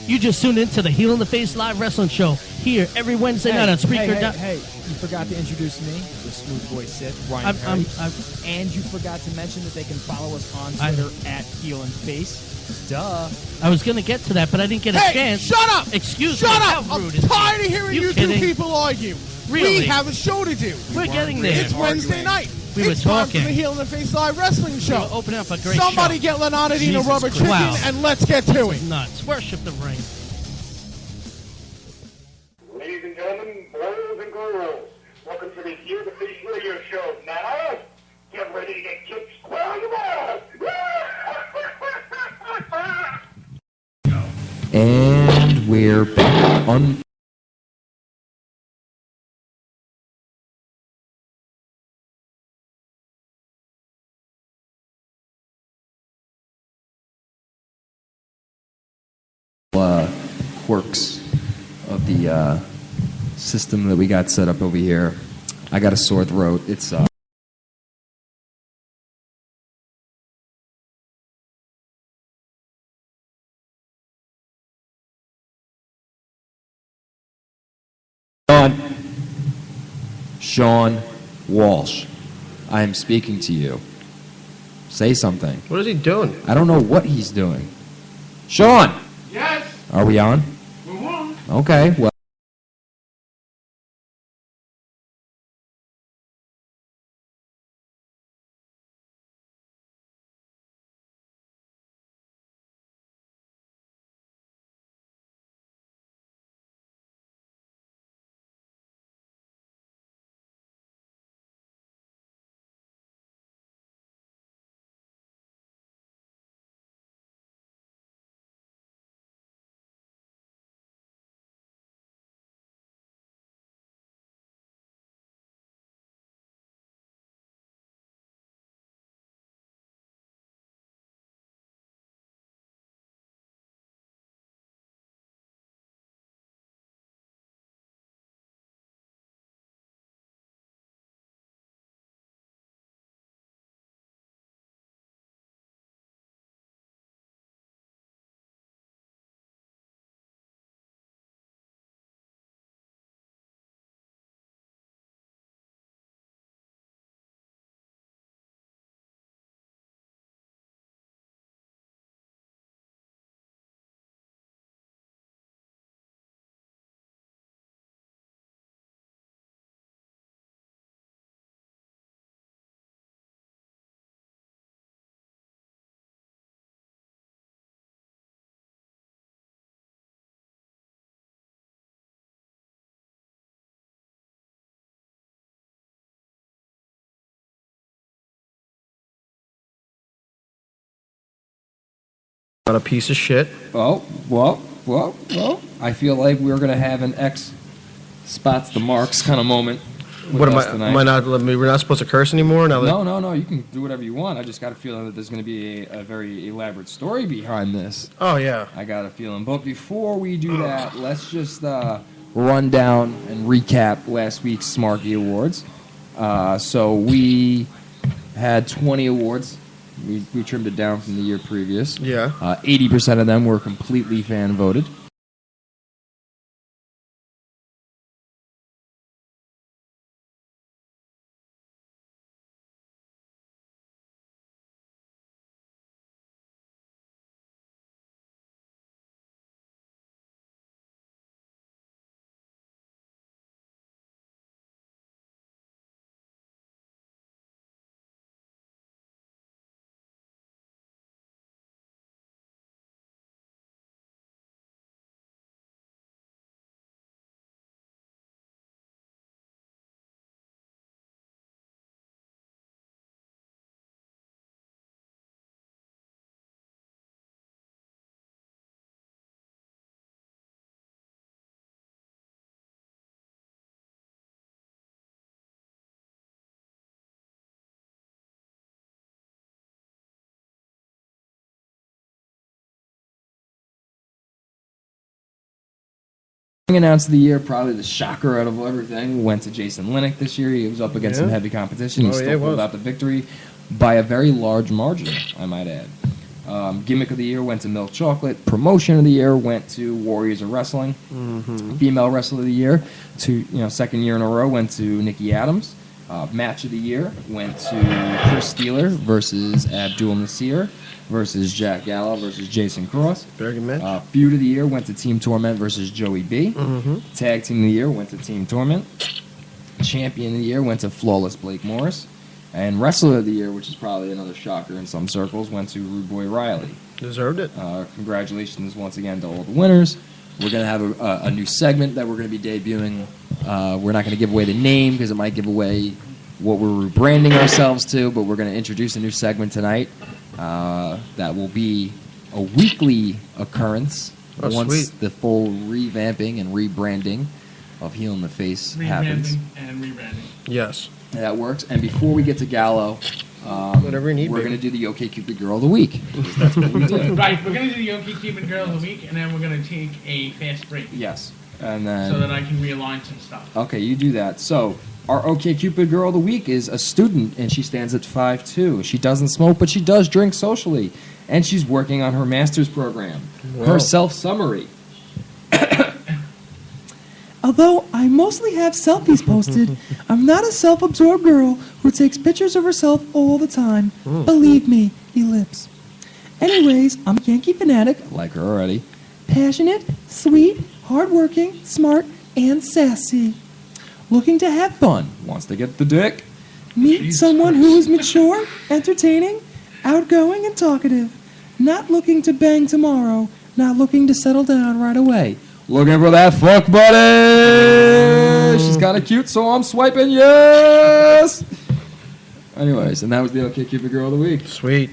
You just tuned into the Heel in the Face live wrestling show here every Wednesday night on Spreaker. Hey, you forgot to introduce me, the smooth voice Sith, Ryan Perry. And you forgot to mention that they can follow us on Twitter at Heel and Face. Duh. I was going to get to that, but I didn't get a chance. Shut up! Excuse me. Shut up! How I'm rude is tired it? of hearing you two people argue. Really? We have a show to do. We're getting there. It's Wednesday night. We were time talking. for the Heel in the Face live wrestling show. We were opening up a great Somebody show. get Lenardino Jesus Rubber Christ. Chicken, Wow. and let's get to This it. is nuts. Worship the ring. Ladies and gentlemen, boys and girls, welcome to the Heel in the Face radio show. Now, get ready to get kicked square in the balls. And we're back on. Quirks of the system that we got set up over here. I got a sore throat. It's Sean Walsh. I am speaking to you. Say something. What is he doing? I don't know what he's doing. Sean! Yes, Are we on? we're on. Okay, well. Not a piece of shit. Oh, well. I feel like we're going to have an X spots the marks kind of moment. What am I? Am I not? We're not supposed to curse anymore. Now that No. You can do whatever you want. I just got a feeling that there's going to be a very elaborate story behind this. Oh yeah. I got a feeling. But before we do that, let's just run down and recap last week's Smarky Awards. So we had 20 awards. We trimmed it down from the year previous. Yeah. 80% of them were completely fan voted. Announced of the year, probably the shocker out of everything, went to Jason Linnick this year. He was up against some heavy competition. He still pulled out the victory by a very large margin, I might add. Gimmick of the year went to Milk Chocolate. Promotion of the year went to Warriors of Wrestling. Female Wrestler of the year, second year in a row, went to Nikki Adams. Match of the year went to Chris Steeler versus Abdul Nasir versus Jack Gallo versus Jason Cross. Very good match. Feud of the year went to Team Torment versus Joey B. Tag Team of the year went to Team Torment. Champion of the year went to Flawless Blake Morris. And Wrestler of the year, which is probably another shocker in some circles, went to Rude Boy Riley. Deserved it. Congratulations once again to all the winners. We're going to have a new segment that we're going to be debuting. We're not going to give away the name because it might give away what we're rebranding ourselves to, but we're going to introduce a new segment tonight that will be a weekly occurrence once the full revamping and rebranding of Heel in the Face happens. And rebranding. Yes. That works. And before we get to Gallo, Whatever you need, we're going to do the OK Cupid Girl of the Week. That's what we do. Right, we're going to do the OK Cupid Girl of the Week, and then we're going to take a fast break. Yes. And then, so that I can realign some stuff. Okay, you do that. So, our OK Cupid Girl of the Week is a student, and she stands at 5'2". She doesn't smoke, but she does drink socially. And she's working on her master's program. Whoa. Her self-summary. Although I mostly have selfies posted, I'm not a self-absorbed girl who takes pictures of herself all the time. Believe me, ellipse. Anyways, I'm a Yankee fanatic, I like her already, passionate, sweet, hardworking, smart, and sassy. Looking to have fun, wants to get the dick. Meet someone who is mature, entertaining, outgoing, and talkative. Not looking to bang tomorrow, not looking to settle down right away. Looking for that fuck buddy! She's kind of cute, so I'm swiping yes! Anyways, and that was the OkCupid Girl of the Week. Sweet.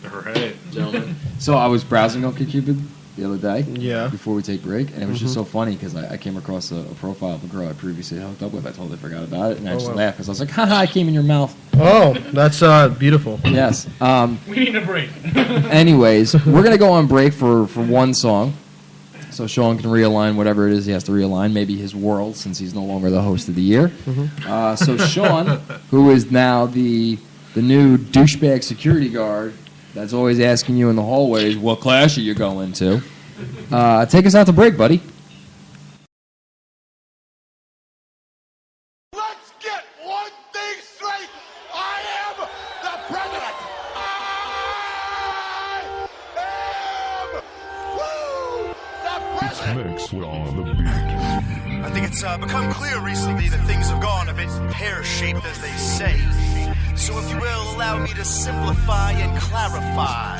All right. Gentlemen. So I was browsing OkCupid the other day before we take break, and it was just so funny because I came across a profile of a girl I previously hooked up with. I totally forgot about it, and I just laughed because I was like, haha, I came in your mouth. Oh, that's beautiful. Yes. We need a break. Anyways, we're going to go on break for one song. So Sean can realign whatever it is he has to realign, maybe his world, since he's no longer the host of the year. So Sean, who is now the new douchebag security guard that's always asking you in the hallways, what class are you going to? Take us out to break, buddy. Let's get one thing straight. I am the president. I am the president. Mix on the beat. I think it's become clear recently that things have gone a bit pear-shaped, as they say. So if you will, allow me to simplify and clarify.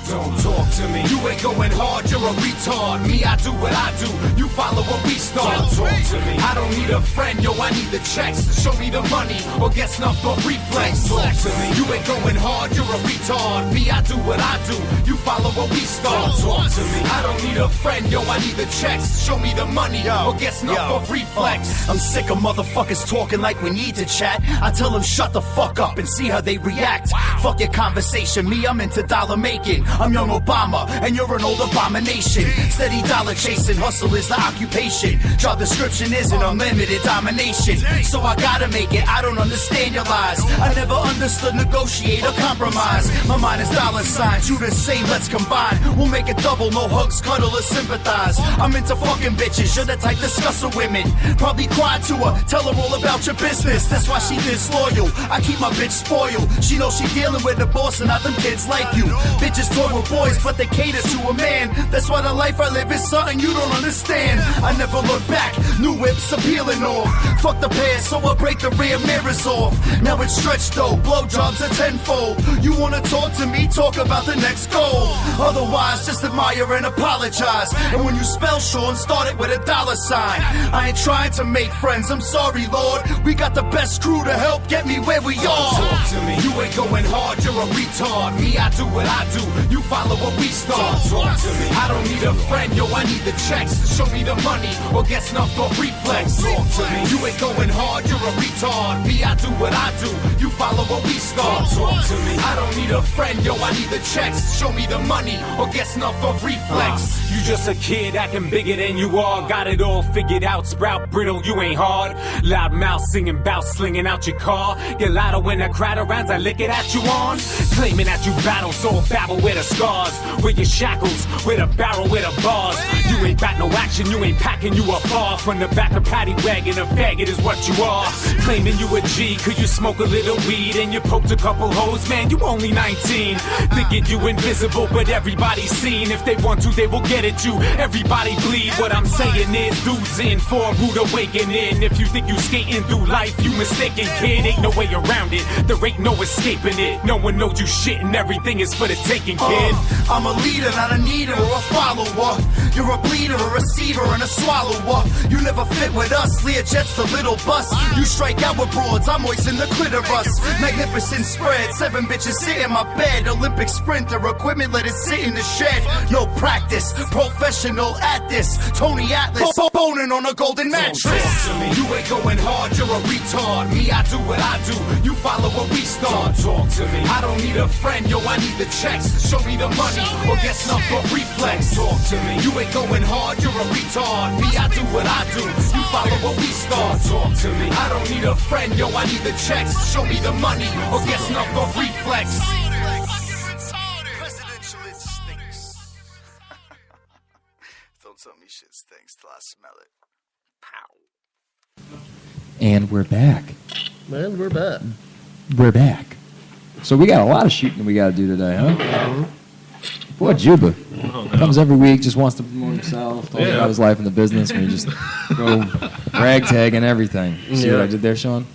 Don't talk to me. You ain't going hard, you're a retard. Me, I do what I do. You follow what we start. Don't talk to me. I don't need a friend, yo, I need the checks to show me the money or get snuffed off reflex. Don't talk to me. You ain't going hard, you're a retard. Me, I do what I do. You follow what we start. Don't talk to me. I don't need a friend, yo, I need the checks to show me the money or get snuffed off reflex. I'm sick of motherfuckers talking like we need to chat. I tell them shut the fuck up and see how they react. Fuck your conversation, me, I'm into dollar making. I'm young Obama, and you're an old abomination. Steady dollar chasing, hustle is the occupation. Job description isn't unlimited domination. So I gotta make it, I don't understand your lies. I never understood negotiate or compromise. My mind is dollar signs, you the same, let's combine. We'll make it double, no hugs, cuddle or sympathize. I'm into fucking bitches, you're the type discuss with women. Probably cry to her, tell her all about your business. That's why she disloyal, I keep my bitch spoiled. She knows she dealing with the boss and not them kids like you. Bitches toy with boys, but they cater to a man. That's why the life I live is something you don't understand. I never look back, new whips are peeling off. Fuck the past, so I break the rear mirrors off. Now it's stretched though, blowjobs are tenfold. You wanna talk to me, talk about the next goal. Otherwise, just admire and apologize. And when you spell Sean, start it with a dollar sign. I ain't trying to make friends, I'm sorry, Lord. We got the best crew to help get me where we are. Don't talk to me. You ain't going hard, you're a retard. Me, I do what I do. You follow what we start. Don't talk to me. I don't need a friend, yo, I need the checks to show me the money or get snuffed off reflex. Talk to me. You ain't going hard, you're a retard. Me, I do what I do. You follow what we start. Don't talk to me. I don't need a friend, yo, I need the checks to show me the money or get snuffed off reflex. You just a kid acting bigger than you are. Got it all figured out, sprout brittle, you ain't hard. Loud mouth singing bout slinging out your car. Get louder when when the crowd around, I lick it at you on. Claiming that you battle, so babble with the scars. With your shackles, with a barrel, with a bars. You ain't got no action, you ain't packing, you a far. From the back of paddy wagon, a faggot is what you are. Claiming you a G, cause you smoke a little weed and you poked a couple hoes, man, you only 19. Thinking you invisible, but everybody's seen. If they want to, they will get at you. Everybody bleed. What I'm saying is, dudes in for a rude awakening. If you think you skating through life, you mistaken, kid. Ain't no way around it. There ain't no escaping it. No one knows you shit and everything is for the taking, kid. I'm a leader, not a needer or a follower. You're a bleeder, a receiver, and a swallower. You never fit with us. Learjet's the little bus. You strike out with broads. I moisten the clitoris. Magnificent spread. 7 bitches sit in my bed. Olympic sprinter. Equipment, let it sit in the shed. No practice. Professional at this. Tony Atlas. Boning on a golden mattress. You ain't going hard, you're a retard. Me, I do what I do. You follow what we start. Talk to me. I don't need a friend, yo, I need the checks. Show me the money or get snuffed for reflex. Talk to me. You ain't going hard, you're a retard. Me, I do what I do. You follow what we start. Talk to me. I don't need a friend, yo, I need the checks. Show me the money or get snuffed for reflex. Presidential, it stinks. Don't tell me shit stinks till I smell it. Pow. And we're back. Man, we're back. We're back. So we got a lot of shooting we got to do today, huh? Boy, Juba comes every week, just wants to promote himself, talk about his life in the business, and we just go ragtag and everything. You see what I did there, Sean?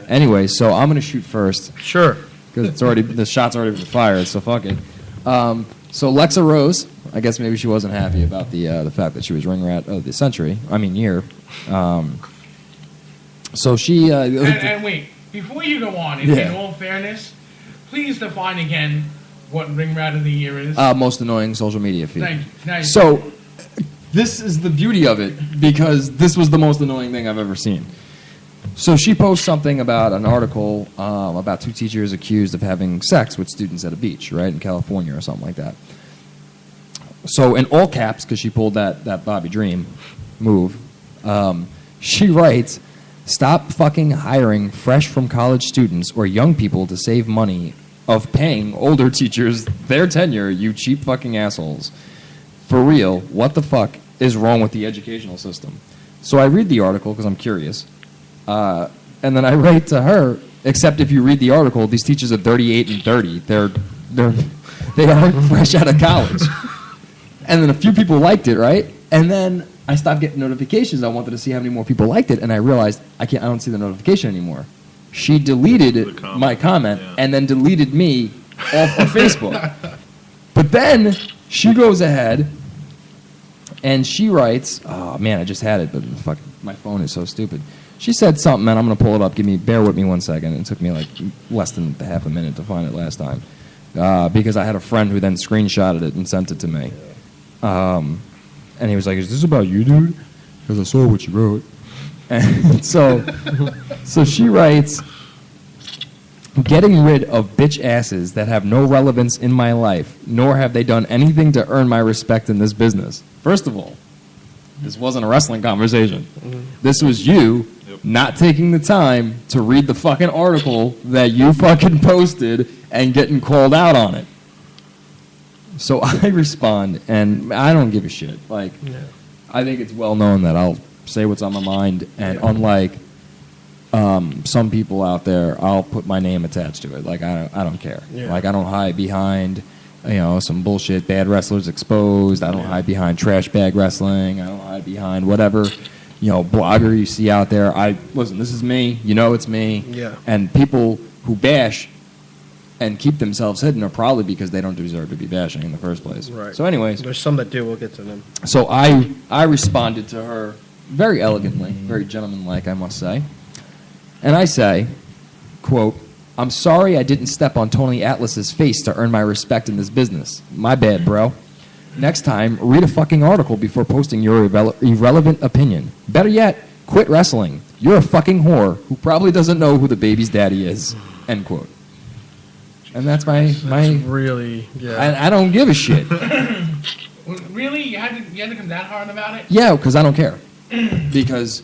Anyway, so I'm going to shoot first. Sure. Because it's already the shot's already been fired, so fuck it. So Lexa Rose, I guess maybe she wasn't happy about the fact that she was ring rat of the century. I mean year. So she. And wait, before you go on, in all fairness, please define again what ring rat of the year is. Most annoying social media feed. Thank you. So this is the beauty of it, because this was the most annoying thing I've ever seen. So she posts something about an article about 2 teachers accused of having sex with students at a beach, right, in California or something like that. So in all caps, because she pulled that Bobby Dream move, she writes, "Stop fucking hiring fresh from college students or young people to save money of paying older teachers their tenure, you cheap fucking assholes. For real, what the fuck is wrong with the educational system?" So I read the article because I'm curious. And then I write to her, except if you read the article, these teachers are 38 and 30. They aren't fresh out of college. And then a few people liked it, right? And then I stopped getting notifications. I wanted to see how many more people liked it, and I realized I don't see the notification anymore. She deleted my comment and then deleted me off of Facebook. But then she goes ahead and she writes, oh man, I just had it, but my phone is so stupid. She said something, and I'm going to pull it up. Bear with me 1 second. It took me like less than half a minute to find it last time. Because I had a friend who then screenshotted it and sent it to me. And he was like, "Is this about you, dude?" Because I saw what you wrote. And so she writes, "Getting rid of bitch asses that have no relevance in my life, nor have they done anything to earn my respect in this business." First of all, this wasn't a wrestling conversation. This was you not taking the time to read the fucking article that you fucking posted and getting called out on it. So I respond, and I don't give a shit. I think it's well known that I'll say what's on my mind, and unlike some people out there, I'll put my name attached to it. I don't care. I don't hide behind, some bullshit, bad wrestlers exposed. I don't hide behind trash bag wrestling. I don't hide behind whatever, blogger you see out there. Listen, this is me. It's me. Yeah. And people who bash and keep themselves hidden are probably because they don't deserve to be bashing in the first place. Right. So anyways. There's some that do. We'll get to them. So I responded to her very elegantly, very gentlemanlike, I must say. And I say, quote, "I'm sorry I didn't step on Tony Atlas's face to earn my respect in this business. My bad, bro. Next time, read a fucking article before posting your irrelevant opinion. Better yet, quit wrestling. You're a fucking whore who probably doesn't know who the baby's daddy is." End quote. And that's my really, yeah. I don't give a shit. Really? You had to come that hard about it? Yeah, because I don't care. Because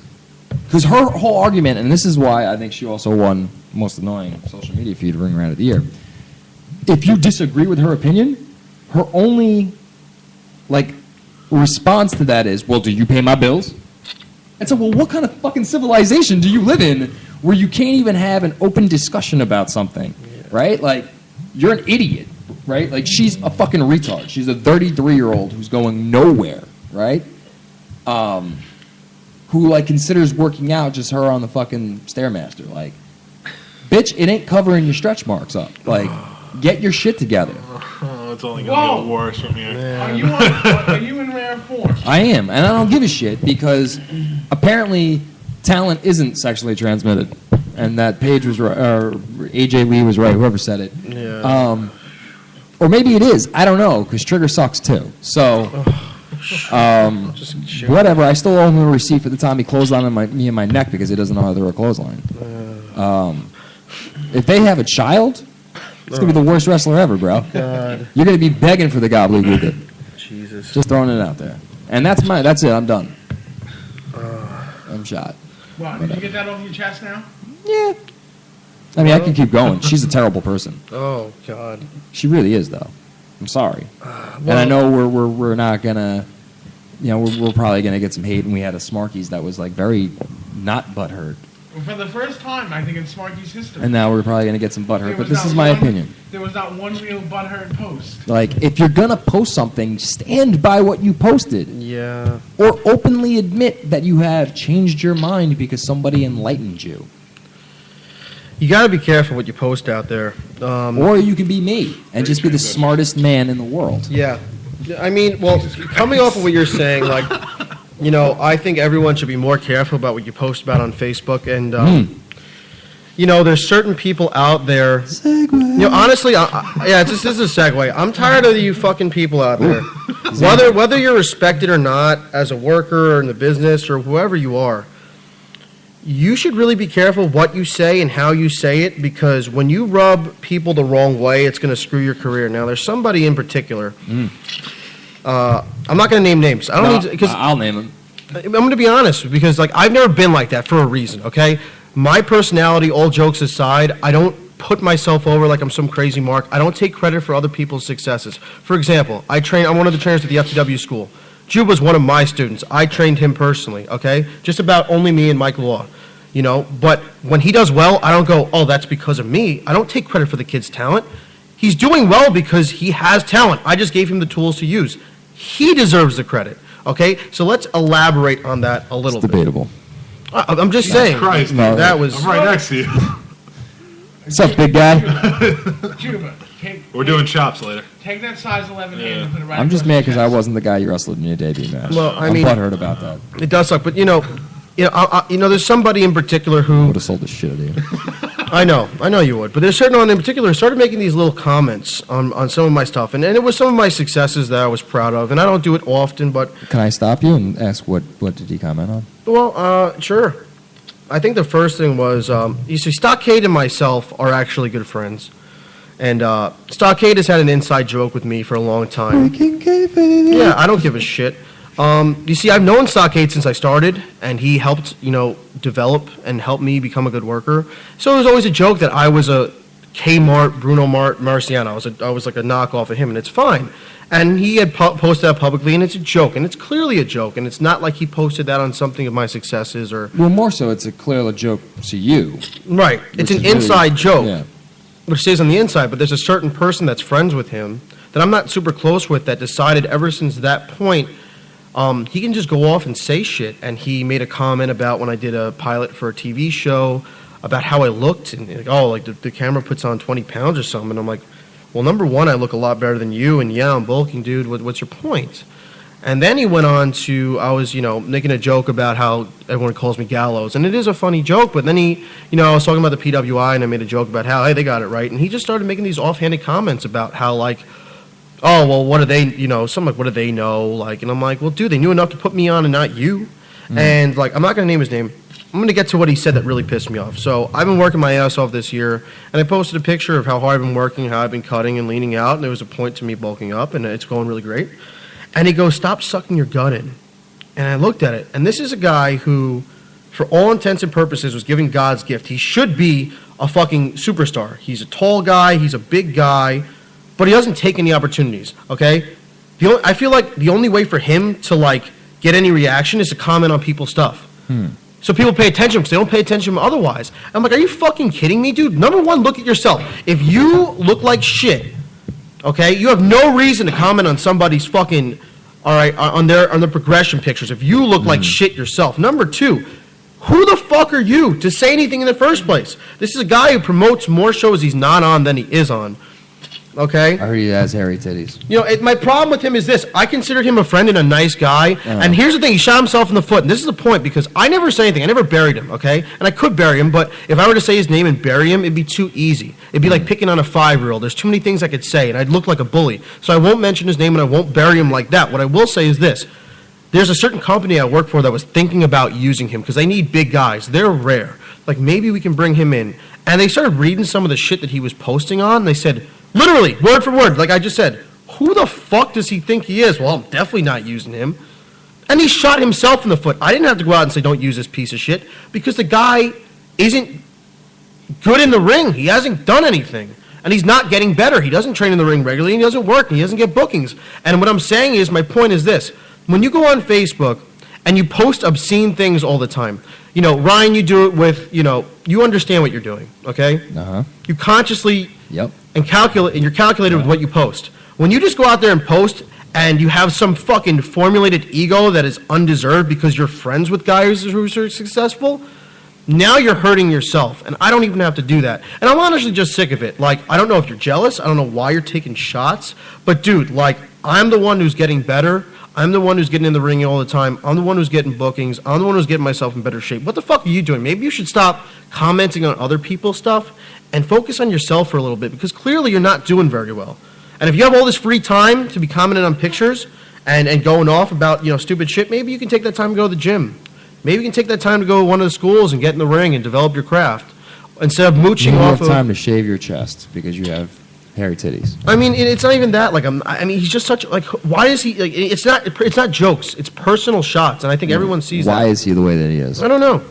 Because her whole argument, and this is why I think she also won most annoying social media feed Ring Rat of the Year. If you disagree with her opinion, her only response to that is, well, do you pay my bills? And so, well, what kind of fucking civilization do you live in where you can't even have an open discussion about something, right? Like, you're an idiot, right? Like, she's a fucking retard. She's a 33-year-old who's going nowhere, right? Who, like, considers working out just her on the fucking Stairmaster. Like, bitch, it ain't covering your stretch marks up. Like, get your shit together. Oh, it's only going to get worse from here. Are you in rare form? I am, and I don't give a shit because apparently talent isn't sexually transmitted, and that Paige was right, or AJ Lee was right, whoever said it. Yeah. Or maybe it is. I don't know, because Trigger sucks too. So, whatever. I still owe him a receipt for the time he closed on me in my neck because he doesn't know how to throw a clothesline. If they have a child, it's going to be the worst wrestler ever, bro. God. You're going to be begging for the gobbledygook. Jesus. Just throwing it out there. And that's it. I'm done. I'm shot. Well, did you get that off your chest now? Yeah. I mean, I can keep going. She's a terrible person. Oh, God. She really is, though. I'm sorry. And I know we're not going to, we're probably going to get some hate, and we had a Smarkies that was, like, very not butthurt. For the first time, I think, in Smarkies history. And now we're probably going to get some butthurt, but this is my opinion. There was not one real butthurt post. Like, if you're going to post something, stand by what you posted. Yeah. Or openly admit that you have changed your mind because somebody enlightened you. You got to be careful what you post out there. Or you can be me and just be the smartest man in the world. Yeah. I mean, well, coming off of what you're saying, like, I think everyone should be more careful about what you post about on Facebook. And, there's certain people out there. Segue. Honestly, this is a segue. I'm tired of you fucking people out there. Whether you're respected or not as a worker or in the business or whoever you are, you should really be careful what you say and how you say it, because when you rub people the wrong way, it's going to screw your career. Now, there's somebody in particular. I'm not going to name names. I don't need to, because I'll name them. I'm going to be honest, because I've never been like that for a reason. Okay, my personality, all jokes aside, I don't put myself over like I'm some crazy mark. I don't take credit for other people's successes. For example, I'm one of the trainers at the FTW school. Jube was one of my students. I trained him personally, okay? Just about only me and Mike Law, But when he does well, I don't go, oh, that's because of me. I don't take credit for the kid's talent. He's doing well because he has talent. I just gave him the tools to use. He deserves the credit, okay? So let's elaborate on that a little bit. It's debatable. I'm just saying. Christ, no, that was... I'm right next to you. What's up, big guy? Juba, we're doing chops later. Take that size 11 hand and put it right I'm just mad because I chest. wasn't the guy you wrestled in your debut match. Well, I'm butthurt about that. It does suck, but there's somebody in particular who would have sold the shit out of you. I know you would, but there's certain one in particular who started making these little comments on some of my stuff, and it was some of my successes that I was proud of, and I don't do it often, but can I stop you and ask what did he comment on? Well, sure. I think the first thing was, you see, Stockade and myself are actually good friends. And Stockade has had an inside joke with me for a long time. Yeah, I don't give a shit. You see, I've known Stockade since I started, and he helped, develop and help me become a good worker. So there's always a joke that I was a Kmart, Bruno Marciano. I was like a knockoff of him, and it's fine. And he had posted that publicly, and it's a joke, and it's clearly a joke, and it's not like he posted that on something of my successes or... Well, more so, it's a clear joke to you. Right. It's an inside joke, yeah. Which stays on the inside, but there's a certain person that's friends with him that I'm not super close with that decided ever since that point, he can just go off and say shit, and he made a comment about when I did a pilot for a TV show about how I looked, and the camera puts on 20 pounds or something, and I'm like, well, number one, I look a lot better than you, and yeah, I'm bulking, dude. What's your point? And then he went on to, I was, making a joke about how everyone calls me Gallows, and it is a funny joke, but then he, I was talking about the PWI, and I made a joke about how, hey, they got it right, and he just started making these offhanded comments about how, oh, well, what do they, what do they know, and I'm like, well, dude, they knew enough to put me on and not you, and, I'm not going to name his name. I'm going to get to what he said that really pissed me off. So I've been working my ass off this year, and I posted a picture of how hard I've been working, how I've been cutting and leaning out, and there was a point to me bulking up, and it's going really great. And he goes, stop sucking your gut in. And I looked at it, and this is a guy who for all intents and purposes, was given God's gift. He should be a fucking superstar. He's a tall guy. He's a big guy. But he doesn't take any opportunities, okay? I feel like the only way for him to, like, get any reaction is to comment on people's stuff. So people pay attention because they don't pay attention otherwise. I'm like, are you fucking kidding me, dude? Number one, look at yourself. If you look like shit, okay, you have no reason to comment on somebody's fucking, all right, on their progression pictures. If you look like shit yourself. Number two, who the fuck are you to say anything in the first place? This is a guy who promotes more shows he's not on than he is on. Okay? I heard he has hairy titties. You know, my problem with him is this. I considered him a friend and a nice guy. And here's the thing. He shot himself in the foot. And this is the point because I never said anything. I never buried him, okay? And I could bury him, but if I were to say his name and bury him, it'd be too easy. It'd be like picking on a 5-year-old. There's too many things I could say, and I'd look like a bully. So I won't mention his name, and I won't bury him like that. What I will say is this. There's a certain company I work for that was thinking about using him because they need big guys. They're rare. Like, maybe we can bring him in. And they started reading some of the shit that he was posting on, and they said, literally, word for word, like I just said, who the fuck does he think he is? Well, I'm definitely not using him. And he shot himself in the foot. I didn't have to go out and say, don't use this piece of shit, because the guy isn't good in the ring. He hasn't done anything. And he's not getting better. He doesn't train in the ring regularly, and he doesn't work, and he doesn't get bookings. And what I'm saying is, my point is this. When you go on Facebook and you post obscene things all the time, you know, Ryan, you do it with, you know, you understand what you're doing, okay? You consciously and calculate, and you're calculated with what you post. When you just go out there and post and you have some fucking formulated ego that is undeserved because you're friends with guys who are successful, now you're hurting yourself. And I don't even have to do that. And I'm honestly just sick of it. Like, I don't know if you're jealous. I don't know why you're taking shots. But, dude, like, I'm the one who's getting better. I'm the one who's getting in the ring all the time. I'm the one who's getting bookings. I'm the one who's getting myself in better shape. What the fuck are you doing? Maybe you should stop commenting on other people's stuff and focus on yourself for a little bit, because clearly you're not doing very well. And if you have all this free time to be commenting on pictures and going off about, you know, stupid shit, maybe you can take that time to go to the gym. Maybe you can take that time to go to one of the schools and get in the ring and develop your craft instead of mooching off of... You have time to shave your chest because you have hairy titties. I mean, it's not even that. Like, I mean, he's just such, like, why is he, like, it's not jokes. It's personal shots, and I think everyone sees that. Why is he the way that he is? I don't know.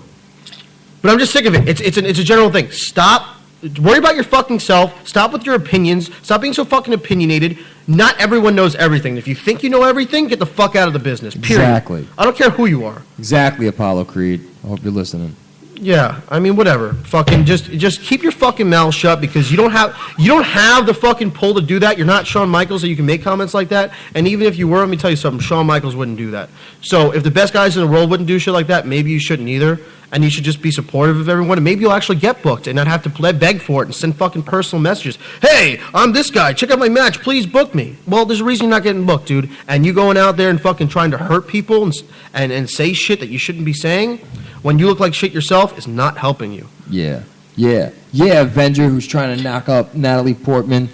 But I'm just sick of it. It's a general thing. Stop. Worry about your fucking self. Stop with your opinions. Stop being so fucking opinionated. Not everyone knows everything. If you think you know everything, get the fuck out of the business. Period. Exactly. I don't care who you are. Exactly, Apollo Creed. I hope you're listening. Yeah, I mean, whatever. Fucking just keep your fucking mouth shut, because you don't have the fucking pull to do that. You're not Shawn Michaels, so you can make comments like that. And even if you were, let me tell you something, Shawn Michaels wouldn't do that. So if the best guys in the world wouldn't do shit like that, maybe you shouldn't either. And you should just be supportive of everyone, and maybe you'll actually get booked and not have to beg for it and send fucking personal messages. Hey, I'm this guy. Check out my match. Please book me. Well, there's a reason you're not getting booked, dude. And you going out there and fucking trying to hurt people and say shit that you shouldn't be saying when you look like shit yourself is not helping you. Yeah, Avenger, who's trying to knock up Natalie Portman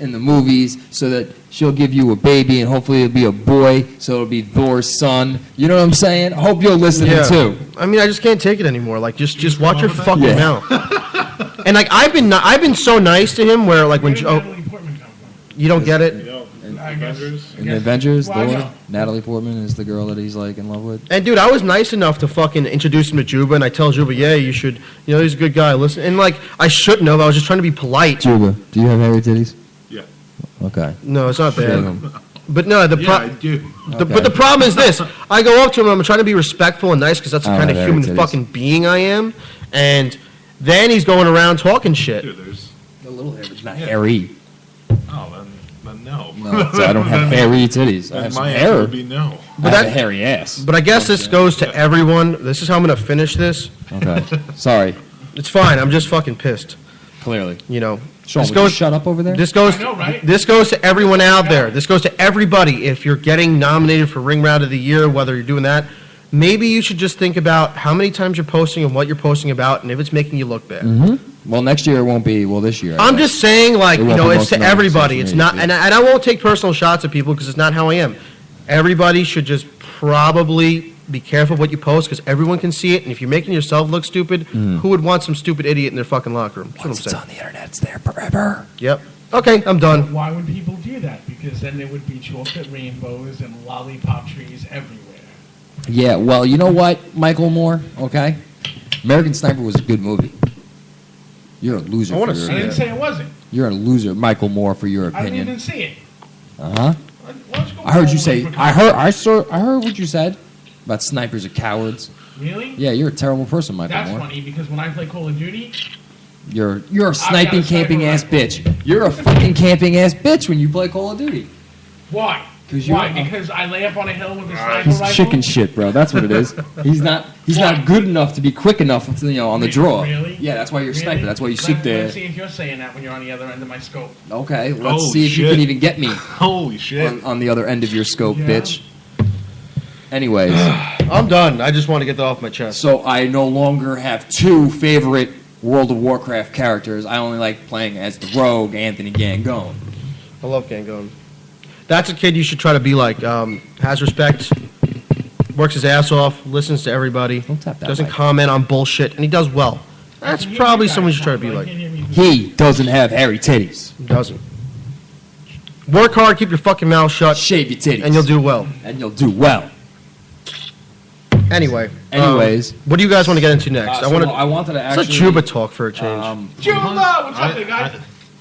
in the movies so that she'll give you a baby, and hopefully it'll be a boy, so it'll be Thor's son. You know what I'm saying? I hope you're listening too. I mean, I just can't take it anymore. Like, just watch your fucking mouth. And like, I've been so nice to him where like when you don't get it. In the Avengers, Thor, Natalie Portman is the girl that he's like in love with. And dude, I was nice enough to fucking introduce him to Juba, and I tell Juba, yeah, you should, you know, he's a good guy. Listen, and like, I shouldn't have. I was just trying to be polite. Juba, do you have hairy titties? Yeah. Okay. No, it's not bad. Them. But no, I do. But the problem is this: I go up to him, and I'm trying to be respectful and nice because that's the kind of human fucking being I am. And then he's going around talking shit. Dude, there's a little hair, but not hairy. Oh, then no. So I don't have hairy titties. I have some hair. Would be no. But I have a hairy ass. But I guess this goes to everyone. This is how I'm going to finish this. Okay. Sorry. It's fine. I'm just fucking pissed. Clearly. You know. Sean, would you shut up over there? This goes to everyone out there. This goes to everybody. If you're getting nominated for Ring Round of the Year, whether you're doing that, maybe you should just think about how many times you're posting and what you're posting about, and if it's making you look bad. Mm-hmm. Well, next year it won't be. Well, this year. I'm just saying, like, you know, it's to everybody. It's not, and I won't take personal shots at people because it's not how I am. Everybody should just probably be careful what you post because everyone can see it. And if you're making yourself look stupid, who would want some stupid idiot in their fucking locker room? That's Once it's on the internet, it's there forever. Yep. Okay, I'm done. Why would people do that? Because then there would be chocolate rainbows and lollipop trees everywhere. Yeah, well, you know what, Michael Moore, okay? American Sniper was a good movie. You're a loser. I wanna for your see I didn't opinion. say it wasn't. You're a loser, Michael Moore, for your I didn't opinion. even see it. Uh huh. Why don't you go I heard you forward say. with I heard what you said about snipers are cowards. Really? Yeah, you're a terrible person, Michael That's Moore. funny because when I play Call of Duty, You're a got sniping, a sniper camping ass rifle. bitch. You're a fucking camping ass bitch when you play Call of Duty. why? 'Cause you're Why? a- Because I lay up on a hill with a sniper He's rifle. chicken shit, bro. That's what it is. He's not good enough to be quick enough, on the draw. Really? Yeah, that's why you're a Really? sniper. That's why you sit there. Let's see if you're saying that when you're on the other end of my scope. Okay, let's Holy see if you shit. can even get me Holy shit. on the other end of your scope, Yeah. bitch. Anyways, I'm done. I just want to get that off my chest. so I no longer have two favorite World of Warcraft characters. I only like playing as the rogue Anthony Gangone. I love Gangone. That's a kid you should try to be like. Has respect, works his ass off, listens to everybody, Don't tap that doesn't mic. comment on bullshit, and he does well. That's probably someone you should try to be like. He doesn't have hairy titties. He doesn't. Work hard, keep your fucking mouth shut, Shave your titties. and you'll do well. And you'll do well. Anyway. Anyways. What do you guys want to get into next? I wanted to Let's actually. let Juba talk for a change. Juba, what's up, big guy?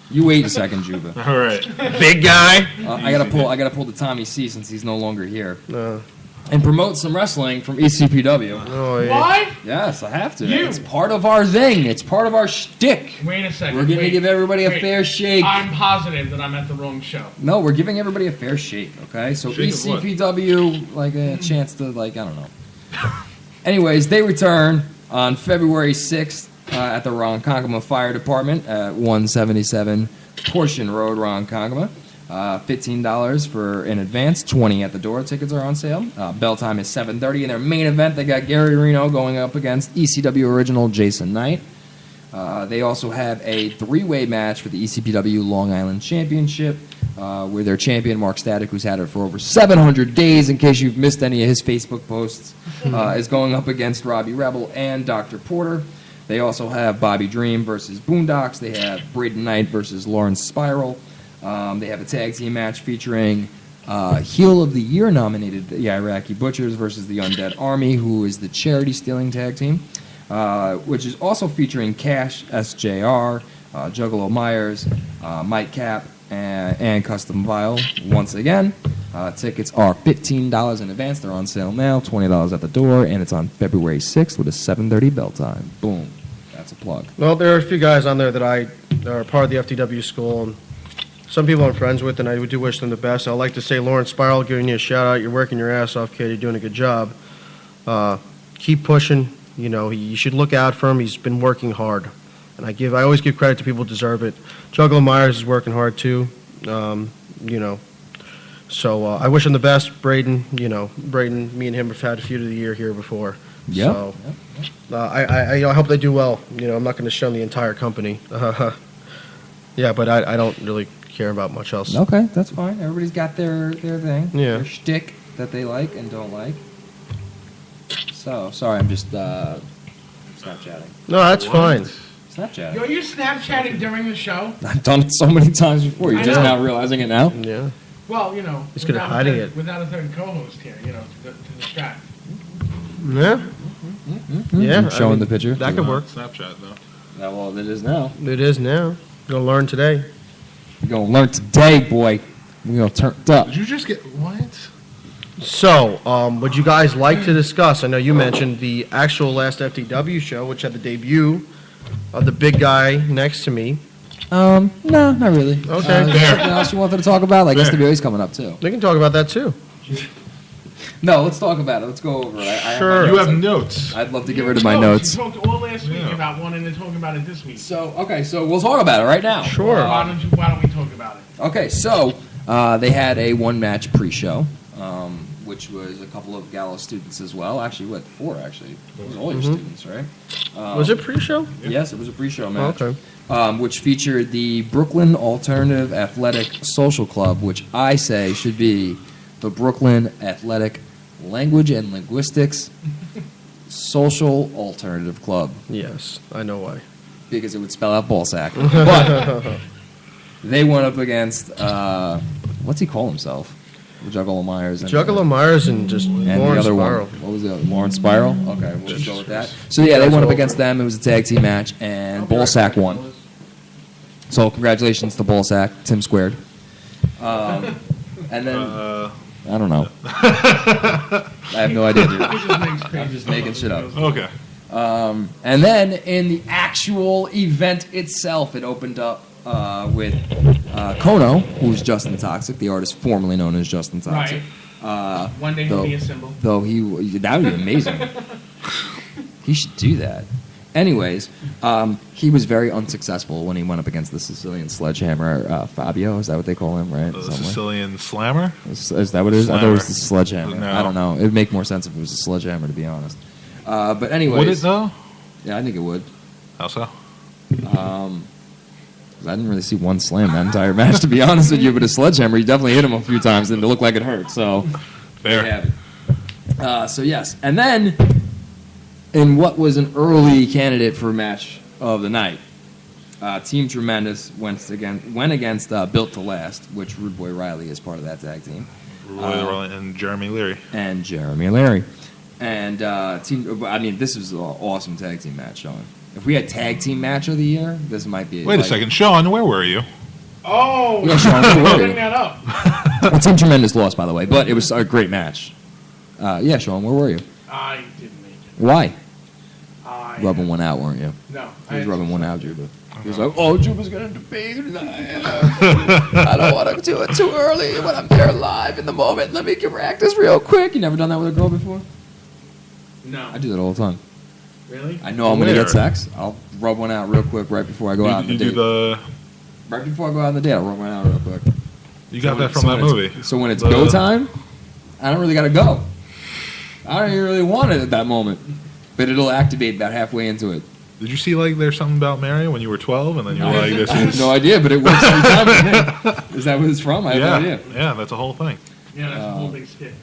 You wait a second, Juba. All right. Big guy. I gotta pull the Tommy C since he's no longer here, Uh, and promote some wrestling from ECPW. oh, yeah. Why? Yes, I have to. You. It's part of our thing. It's part of our shtick. Wait a second. We're gonna wait, give everybody a wait. fair shake. I'm positive that I'm at the wrong show. No, we're giving everybody a fair shake. Okay, so Shake of what? ECPW, like a chance to, like, I don't know. Anyways, they return on February 6th at the Ronkonkoma Fire Department at 177 Portion Road, Ronkonkoma. $15 for in advance, $20 at the door. Tickets are on sale. Bell time is 7:30. In their main event, they got Gary Reno going up against ECW original Jason Knight. They also have a three-way match for the ECPW Long Island Championship, where their champion, Mark Static, who's had it for over 700 days, in case you've missed any of his Facebook posts, is going up against Robbie Rebel and Dr. Porter. They also have Bobby Dream versus Boondocks. They have Braden Knight versus Lawrence Spiral. They have a tag team match featuring Heel of the Year nominated the Iraqi Butchers versus the Undead Army, who is the charity stealing tag team, which is also featuring Cash, SJR, Juggalo Myers, Mike Cap, and Custom Vile. Once again, tickets are $15 in advance. They're on sale now, $20 at the door, and it's on February 6th with a 7:30 bell time. Boom. That's a plug. Well, there are a few guys on there that are part of the FTW school, and some people I'm friends with, and I do wish them the best. I'd like to say, Lawrence Spiral, giving you a shout out. You're working your ass off, kid. You're doing a good job. Keep pushing. You know, you should look out for him. He's been working hard, and I always give credit to people who deserve it. Juggalo Myers is working hard too. You know, so I wish him the best. Braden, me and him have had a feud of the year here before. Yep. So I hope they do well. You know, I'm not going to shun the entire company. Yeah, but I don't really care about much else. Okay, that's fine. Everybody's got their thing, Yeah. their shtick that they like and don't like. So, sorry, I'm just Snapchatting. No, that's fine. Snapchatting. Yo, you Snapchatting during the show? I've done it so many times before. You're I just know. now realizing it now? Yeah. Well, you know, He's good at without a hiding third- it. Without a third co-host here, you know, to distract. Yeah. Yeah. I'm showing the picture. That could work. Snapchat, though. Well, it is now. It is now. You're going to learn today. You're going to learn today, boy. We're going to turn it up. Did you just get what? So, would you guys like to discuss? I know you mentioned the actual last FTW show, which had the debut of the big guy next to me. No, not really. Okay. Is there something else you wanted to talk about? Like SWA's coming up, too. We can talk about that, too. No, let's talk about it. Let's go over it. Sure. You have notes. I'd love to get rid of my notes. You talked all last week about one, and then talking about it this week. So, okay, so we'll talk about it right now. Sure. Why don't we talk about it? Okay, so they had a one-match pre-show, which was a couple of Gala students as well. Actually, what, 4, actually. It was all your students, right? Was it pre-show? Yes, it was a pre-show match. Okay. Which featured the Brooklyn Alternative Athletic Social Club, which I say should be the Brooklyn Athletic Language and Linguistics Social Alternative Club. Yes, I know why. Because it would spell out ballsack. But they went up against, what's he call himself? Juggalo Myers. Juggalo Myers and just and Lauren the other Spiral. one. What was it? Lauren Spiral? Okay, we'll just go with that. So, yeah, they went up against them. It was a tag team match, and Ballsack won. So, congratulations to Ballsack, Tim Squared. And then, I don't know. I have no idea, dude. I'm just making shit up. Okay. And then, in the actual event itself, it opened up with Kono, who's Justin Toxic, the artist formerly known as Justin Toxic. Right. One day he'll be a symbol. Though that would be amazing. He should do that. Anyways, he was very unsuccessful when he went up against the Sicilian Sledgehammer, Fabio. Is that what they call him, right? The Sicilian Slammer? Is that what it is? I thought it was the Sledgehammer. No. I don't know. It would make more sense if it was a Sledgehammer, to be honest. But anyways. Would it, though? Yeah, I think it would. How so? I didn't really see one slam that entire match, to be honest with you. But a Sledgehammer, he definitely hit him a few times, and it looked like it hurt. So, fair. There you have it. So, yes. And then, in what was an early candidate for match of the night, Team Tremendous went against Built to Last, which Rude Boy Riley is part of that tag team. And Jeremy Leary. And this was an awesome tag team match, Sean. If we had tag team match of the year, this might be. Wait a second, Sean, where were you? Oh, yeah, Sean, where were you? bring that up. Well, Team Tremendous lost, by the way, but it was a great match. Yeah, Sean, where were you? I didn't make it. Why? Rubbing one out, weren't you? No. He was rubbing one out, Juba. He was like, oh, Juba's going to debate tonight. I don't want to do it too early when I'm there live in the moment. Let me practice real quick. You never done that with a girl before? No. I do that all the time. Really? I know I'm going to get sex. I'll rub one out real quick right before I go out on the date. Right before I go out on the date, I'll rub one out real quick. You got that from that movie. So when it's go time, I don't really got to go. I don't even really want it at that moment. But it'll activate about halfway into it. Did you see, like, there's something about Mary when you were 12, and then you were like, this I have is... no idea, but it works every time with me. Is that what it's from? I have no idea. Yeah, that's a whole thing. Yeah, that's a whole big skit.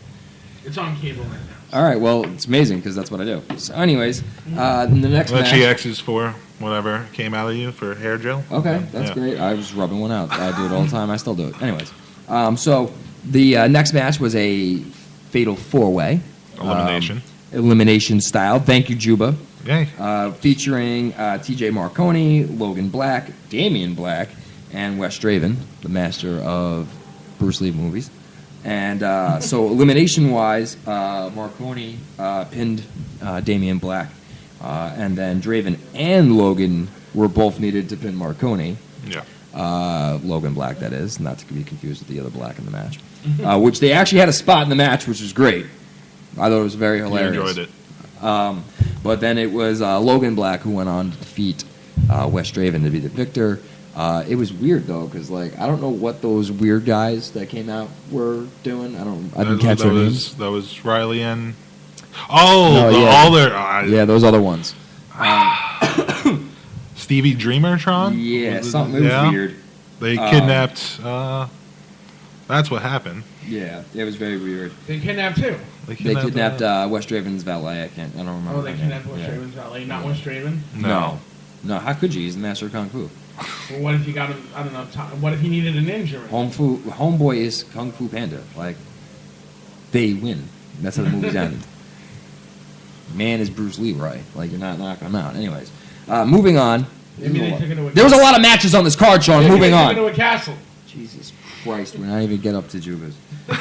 It's on cable right now. All right, well, it's amazing because that's what I do. So anyways, the next match... GX for whatever came out of you for hair gel. Okay, that's great. I was rubbing one out. I do it all the time. I still do it. Anyways, so the next match was a fatal four-way. Elimination style. Thank you, Juba. Yay. Featuring TJ Marconi, Logan Black, Damian Black, and Wes Draven, the master of Bruce Lee movies. And so elimination-wise, Marconi pinned Damian Black, and then Draven and Logan were both needed to pin Marconi. Yeah. Logan Black, that is, not to be confused with the other Black in the match. Which they actually had a spot in the match, which was great. I thought it was very hilarious. You enjoyed it. But then it was Logan Black who went on to defeat Wes Draven to be the victor. It was weird though, because like I don't know what those weird guys that came out were doing. I didn't catch their names. That was Riley and yeah, those other ones. Stevie Dreamertron. Yeah, something. It was weird. They kidnapped. That's what happened. Yeah, it was very weird. They kidnapped who? They kidnapped Wes Draven's valet. I don't remember. Oh, they kidnapped Wes Draven's valet, not Wes Draven? No. How could you? He's the master of Kung Fu. Well, what if you got him, I don't know, what if he needed an injury? Homeboy is Kung Fu Panda. Like, they win. That's how the movie's ended. Man is Bruce Lee, right? Like, you're not knocking him out. Anyways, moving on. There was a lot of matches on this card, Sean. Moving on. Into a castle. Jesus Christ, we're not even get up to Jubas.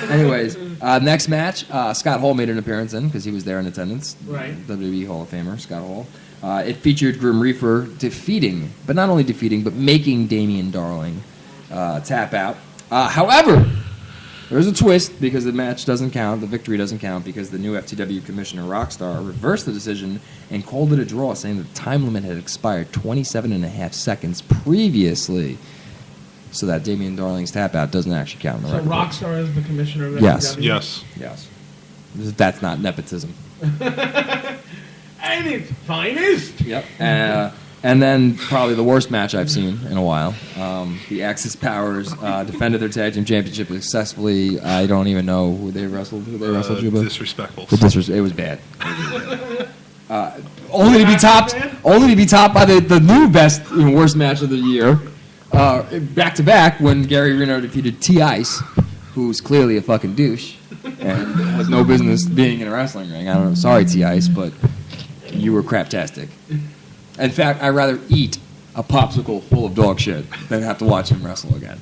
Anyways, next match, Scott Hall made an appearance in because he was there in attendance. Right. WWE Hall of Famer, Scott Hall. It featured Grim Reaper defeating, but not only defeating, but making Damian Darling tap out. However, there's a twist because the match doesn't count, the victory doesn't count, because the new FTW Commissioner Rockstar reversed the decision and called it a draw, saying that the time limit had expired 27.5 seconds previously. So that Damian Darling's tap out doesn't actually count in the record. Rockstar is the commissioner of FTW? Yes. That's not nepotism. And it's finest. Yep. And then probably the worst match I've seen in a while. The Axis Powers defended their tag team championship successfully. I don't even know who they wrestled. Juba? Disrespectful. It was bad. Only to be topped by the new best, worst match of the year. Back to back when Gary Reno defeated T-Ice who's clearly a fucking douche and has no business being in a wrestling ring. I don't know. Sorry, T-Ice, but you were craptastic. In fact, I'd rather eat a popsicle full of dog shit than have to watch him wrestle again.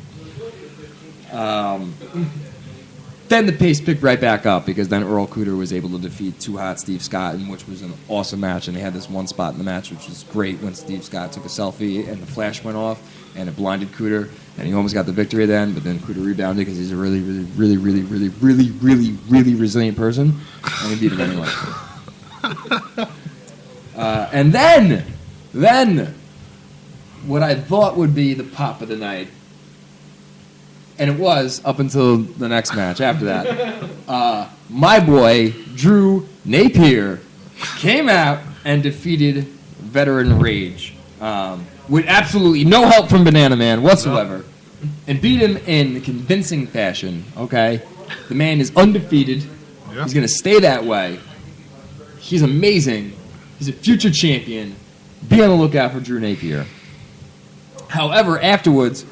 Then the pace picked right back up because then Earl Cooter was able to defeat Too Hot Steve Scott, which was an awesome match. And they had this one spot in the match which was great when Steve Scott took a selfie and the flash went off and it blinded Cooter and he almost got the victory then. But then Cooter rebounded because he's a really resilient person and he beat him anyway. And then what I thought would be the pop of the night. And it was up until the next match after that. My boy, Drew Napier, came out and defeated veteran Rage with absolutely no help from Banana Man whatsoever. And beat him in convincing fashion, okay? The man is undefeated. Yeah. He's going to stay that way. He's amazing. He's a future champion. Be on the lookout for Drew Napier. However, afterwards...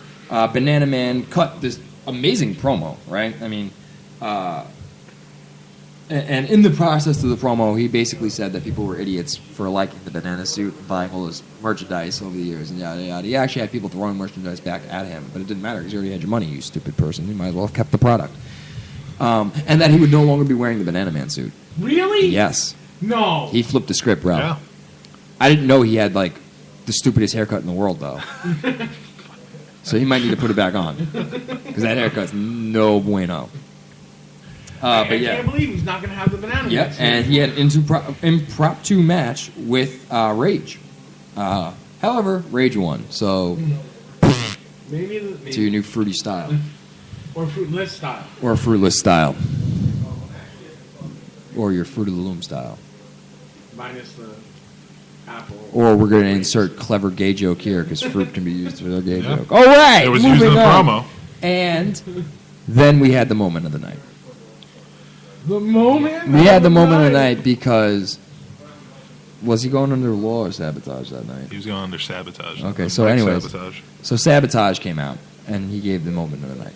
Banana Man cut this amazing promo, right? I mean, and in the process of the promo, he basically said that people were idiots for liking the banana suit and buying all his merchandise over the years and yada yada. He actually had people throwing merchandise back at him, but it didn't matter because you already had your money, you stupid person. You might as well have kept the product. And that he would no longer be wearing the Banana Man suit. Really? Yes. No. He flipped the script, bro. Yeah. I didn't know he had, like, the stupidest haircut in the world, though. So he might need to put it back on. Because that haircut's no bueno. I But yeah. can't believe he's not going to have the banana. Yep, and he had an impromptu match with Rage. However, Rage won, so Maybe to your new fruity style. Or fruitless style. Or fruitless style. Or your Fruit of the Loom style. Minus the apple. Or we're going to insert clever gay joke here because fruit can be used for a gay joke. All right, it was used in the promo. And then we had the moment of the night. The moment? We had the moment of the night because... Was he going under law or sabotage that night? He was going under sabotage. Okay, so anyways. Sabotage. So Sabotage came out, and he gave the moment of the night.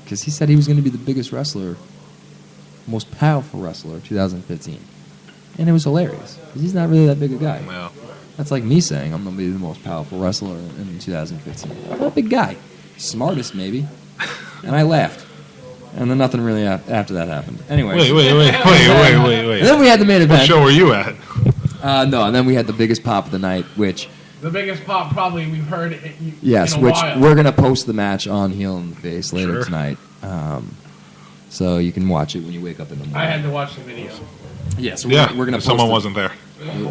Because he said he was going to be the biggest wrestler, most powerful wrestler of 2015. And it was hilarious. Because he's not really that big a guy. Yeah. That's like me saying I'm going to be the most powerful wrestler in 2015. I'm not a big guy. Smartest, maybe. And I laughed. And then nothing really after that happened. Anyway. Wait. And then we had the main event. What show were you at? No, and then we had the biggest pop of the night, which... The biggest pop probably we've heard in Yes, a which while. we're going to post the match on Heel in the Face later tonight. So you can watch it when you wake up in the morning. I had to watch the video. Yeah, so we're going to post someone it. wasn't there.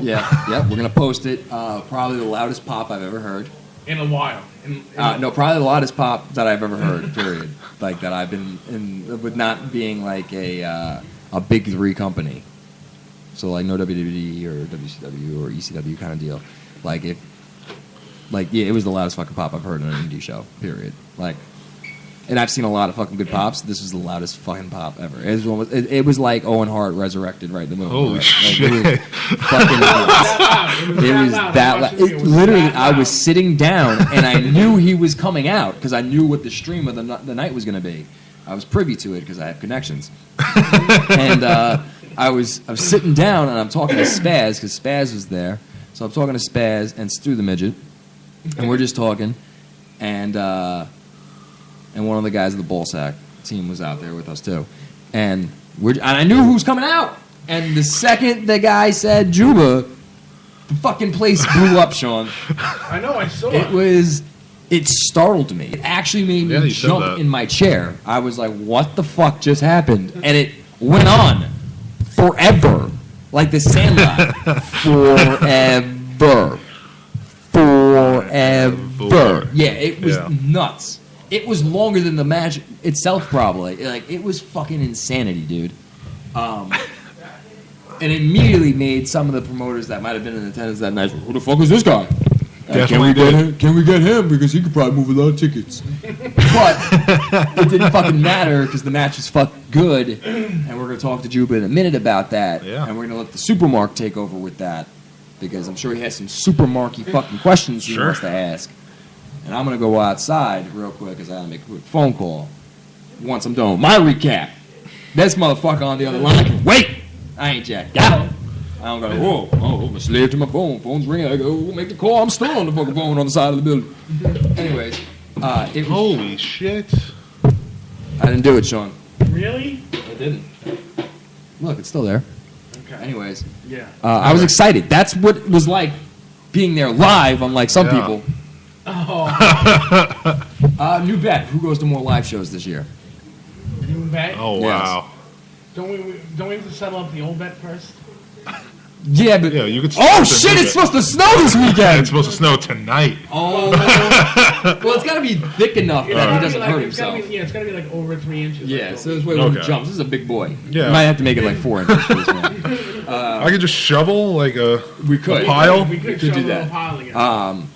Yeah, we're going to post it. Probably the loudest pop I've ever heard. In a while. No, probably the loudest pop that I've ever heard, period. Like, that I've been in, with not being like a big three company. So, like, no WWE or WCW or ECW kind of deal. Like, it was the loudest fucking pop I've heard in an indie show, period. Like, and I've seen a lot of fucking good pops. This was the loudest fucking pop ever. It was like Owen Hart resurrected right in the middle. Holy shit. It was fucking it was that loud. Literally, I was sitting down, and I knew he was coming out, because I knew what the stream of the night was going to be. I was privy to it, because I have connections. And I was sitting down, and I'm talking to Spaz, because Spaz was there. So I'm talking to Spaz and Stu the Midget, and we're just talking, and one of the guys of the Ballsack team was out there with us too, and I knew who was coming out. And the second the guy said Juba, the fucking place blew up, Sean. I know, I saw it. It startled me. It actually made me jump in my chair. I was like, "What the fuck just happened?" And it went on forever, like the Sandlot, forever. Yeah, it was nuts. It was longer than the match itself, probably. Like, it was fucking insanity, dude. And it immediately made some of the promoters that might have been in attendance that night, who the fuck is this guy? Can we get him? Because he could probably move a lot of tickets. But it didn't fucking matter because the match was fucking good. And we're going to talk to Juba in a minute about that. Yeah. And we're going to let the Supermark take over with that. Because I'm sure he has some Supermarky fucking questions he wants to ask. And I'm going to go outside real quick because I got to make a quick phone call. once I'm done with my recap, this motherfucker on the other line can wait. I ain't Jack Gallo. I don't go, I'm a slave to my phone. Phone's ringing. I go, make the call. I'm still on the fucking phone on the side of the building. Anyways, it was, Holy shit. I didn't do it, Sean. Really? I didn't. Look, it's still there. Okay. Anyways, Yeah. I was excited. That's what it was like being there live, unlike some people. Oh. New bet. Who goes to more live shows this year? New bet? Oh, Yes. wow. Don't we have to settle up the old bet first? Yeah, but Yeah, you could. oh shit! It's supposed to snow this It's weekend. supposed to snow tonight. Oh, well, it's got to be thick enough that he doesn't hurt himself. It's gotta be like over 3 inches. Yeah, like, so this way when he Okay. jumps, this is a big boy. Yeah. You might have to make it like 4 inches for this man. I could just shovel like a We could. pile. We could do shovel that. a pile again.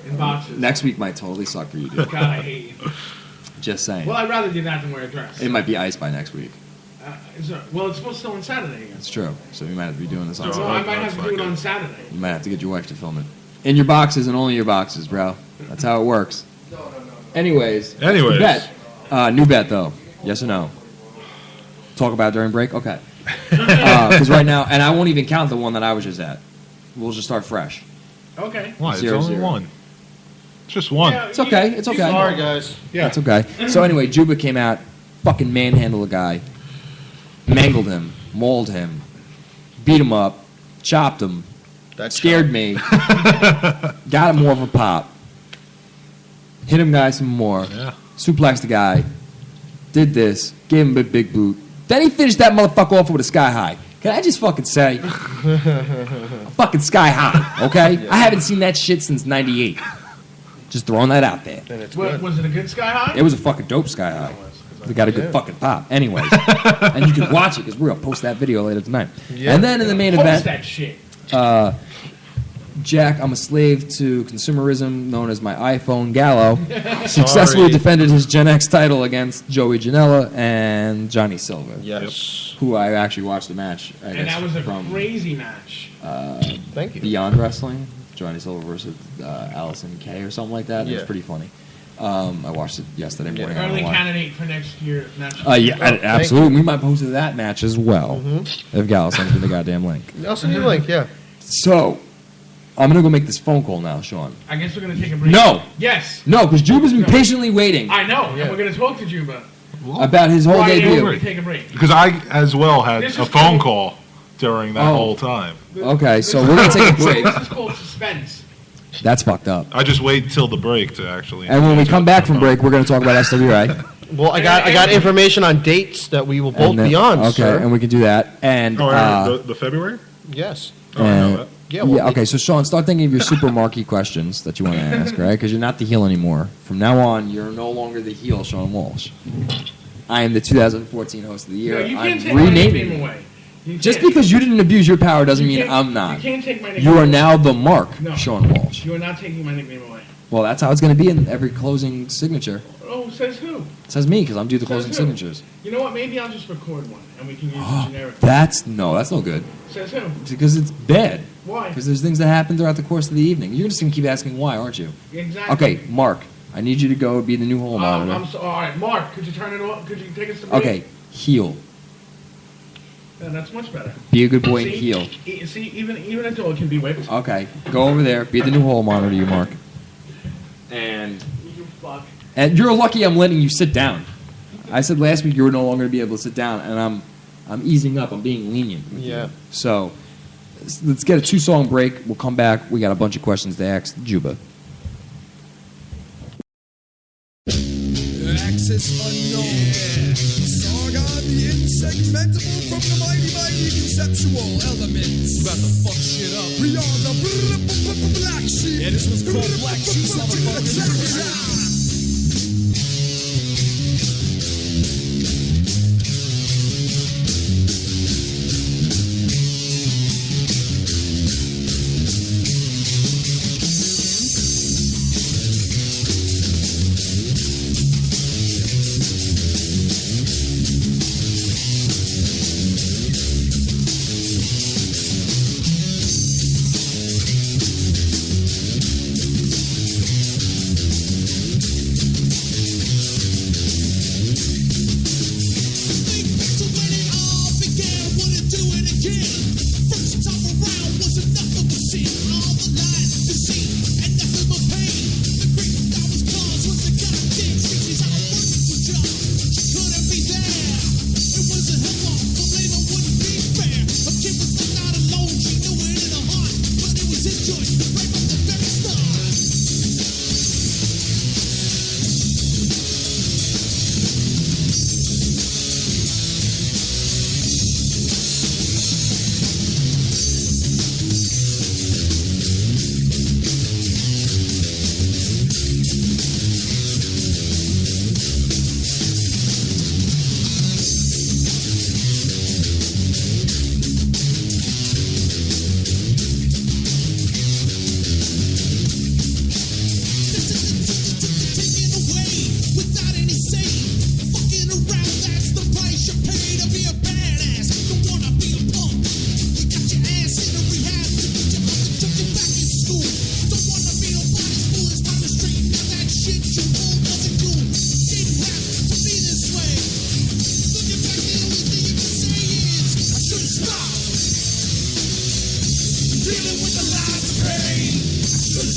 In boxes. Next week might totally suck for you, dude. God, I hate you. Just saying. Well, I'd rather do that than wear a dress. It might be ice by next week. Well, it's supposed to snow on Saturday again. It's true. So we might have to be doing this on So Saturday. I might have to do it on Saturday. You might have to get your wife to film it. In your boxes and only your boxes, bro. That's how it works. Anyways. Anyways. Bet. New bet, though. Yes or no? Talk about it during break? Okay. Because right now, and I won't even count the one that I was just at. We'll just start fresh. Okay. Why? It's 0-0. only one. It's just one. Yeah, It's okay. It's okay. Sorry, guys. Yeah. It's okay. So anyway, Juba came out, fucking manhandled a guy, mangled him, mauled him, beat him up, chopped him, scared me, got him more of a pop, hit him guy some more, Yeah. suplexed the guy, did this, gave him a big boot. Then he finished that motherfucker off with a sky high. Can I just fucking say? Fucking sky high, okay? I haven't seen that shit since '98. Just throwing that out there. And it's What, good. was it a good sky high? It was a fucking dope sky high. They got a good fucking pop. Anyways. And you can watch it because we're going to post that video later tonight. Yeah. And then in the main Post event, that shit. Jack, I'm a slave to consumerism, known as my iPhone Gallo, successfully defended his Gen X title against Joey Janela and Johnny Silva. Yes. Who I actually watched the match, I And guess, that was a from crazy match. Thank you. Beyond Wrestling. Johnny Silva versus Allison Kay or something like that. It was Yeah. pretty funny. I watched it yesterday morning. I don't Early know why. candidate for next year's match. Absolutely. We might post that match as well. Mm-hmm. If Gal sends me the goddamn link. I'll send you a link, yeah. So, I'm going to go make this phone call now, Sean. I guess we're going to take a break. No! Yes. No, because Juba's been patiently waiting I know. And we're going to talk to Juba. about his whole Why don't debut. we take a break? Because I, as well, had This a is phone cool. call during that Oh. whole time. Okay, so we're going to take a break. This is called suspense. That's fucked up. I just wait till the break to actually. And when we come back from break, we're going to talk about SWA. Well, I got information on dates that we will both And then- be on, Okay, sir. and we can do that. And, Oh, the February? Yes. Oh, I know that. Yeah, well, okay, so Sean, start thinking of your super marquee questions that you want to ask, right? Because you're not the heel anymore. From now on, you're no longer the heel, Sean Walsh. I am the 2014 host of the year. No, you I'm can't take my renaming nickname you. away. You Just can't. because you didn't abuse your power doesn't You mean can't- I'm not. You can't take my nickname You are away. now the mark, No. Sean Walsh. You are not taking my nickname away. Well, that's how it's going to be in every closing signature. Oh, says who? It says me because I'm due the Says closing who? signatures. You know what? Maybe I'll just record one and we can use the generic. That's no good. Says who? Because it's bad. Why? Because there's things that happen throughout the course of the evening. You're just going to keep asking why, aren't you? Exactly. Okay, Mark, I need you to go be the new hole monitor. I'm so, all right, Mark. Could you turn it off? Could you take us to break? Okay, heel. Yeah, that's much better. Be a good boy and See? heel. See, even a dog can be whipped. Okay, go over there. Be the new hole monitor, you Mark. And You fuck. you're lucky I'm letting you sit down. I said last week you were no longer going to be able to sit down, and I'm easing up. I'm being lenient. with you. Yeah. So let's get a 2-song break. We'll come back. We got a bunch of questions to ask Juba. Access unknown. Saga the insegmentable from the mighty conceptual elements. About to fuck shit up. We are the black sheep. Yeah, this was called Black Sheep, motherfucker.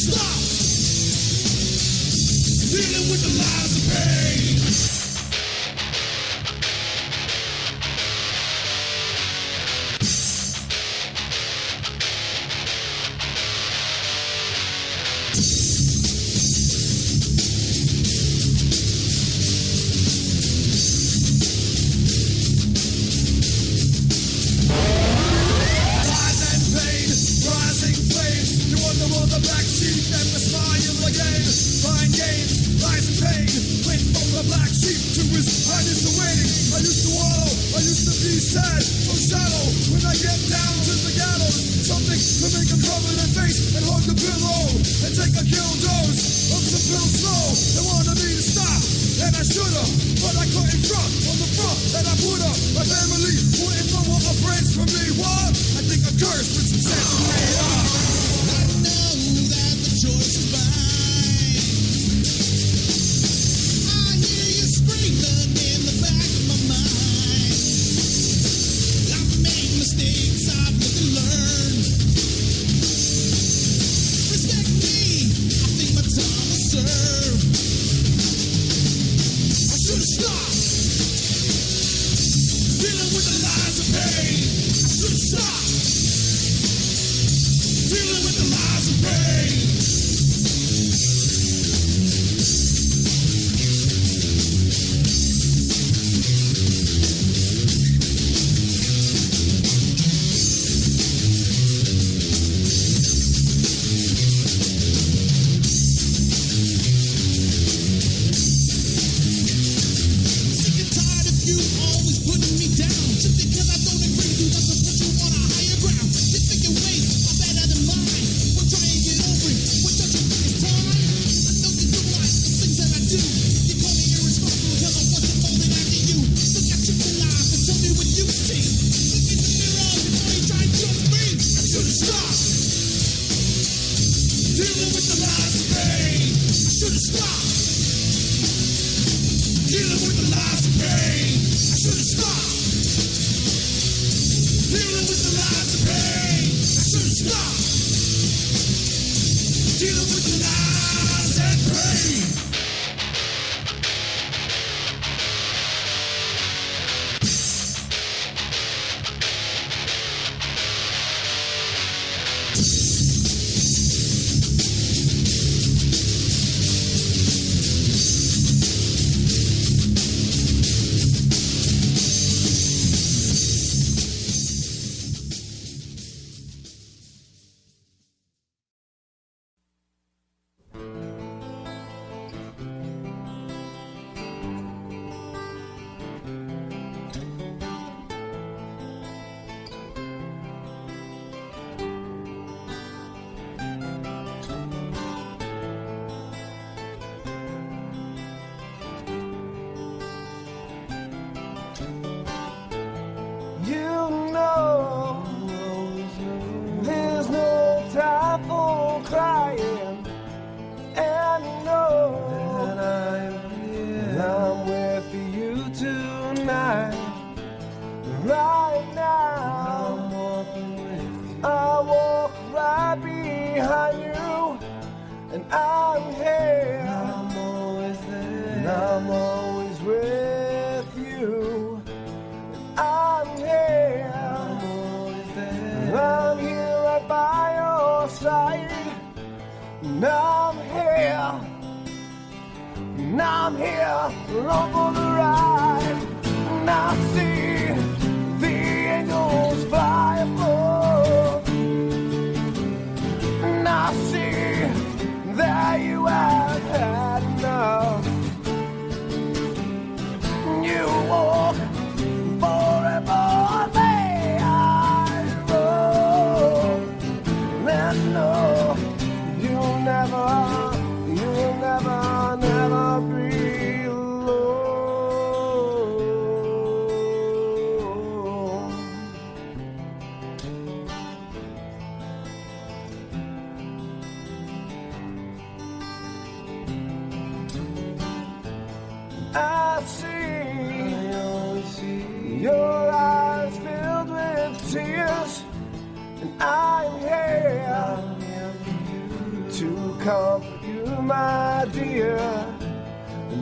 stop dealing with the lies of pain.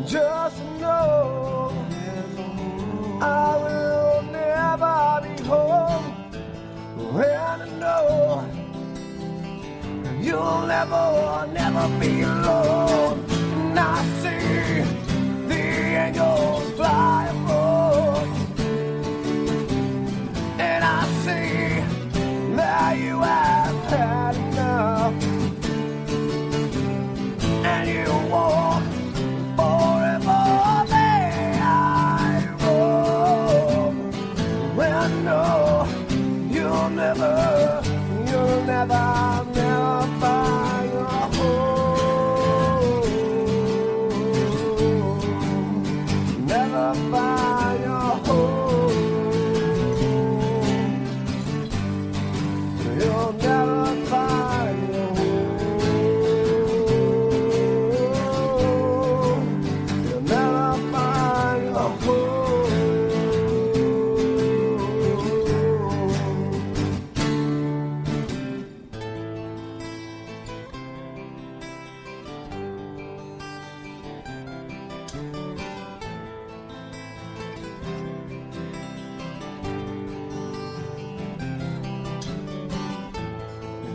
Just know I will never be home. And I know you'll never be alone. And I see the angels fly above. And I see that you have had enough. And you walk forever there I roam. Well, I know you'll never find your home. Never find your home. You'll never find your home. You'll never find your home.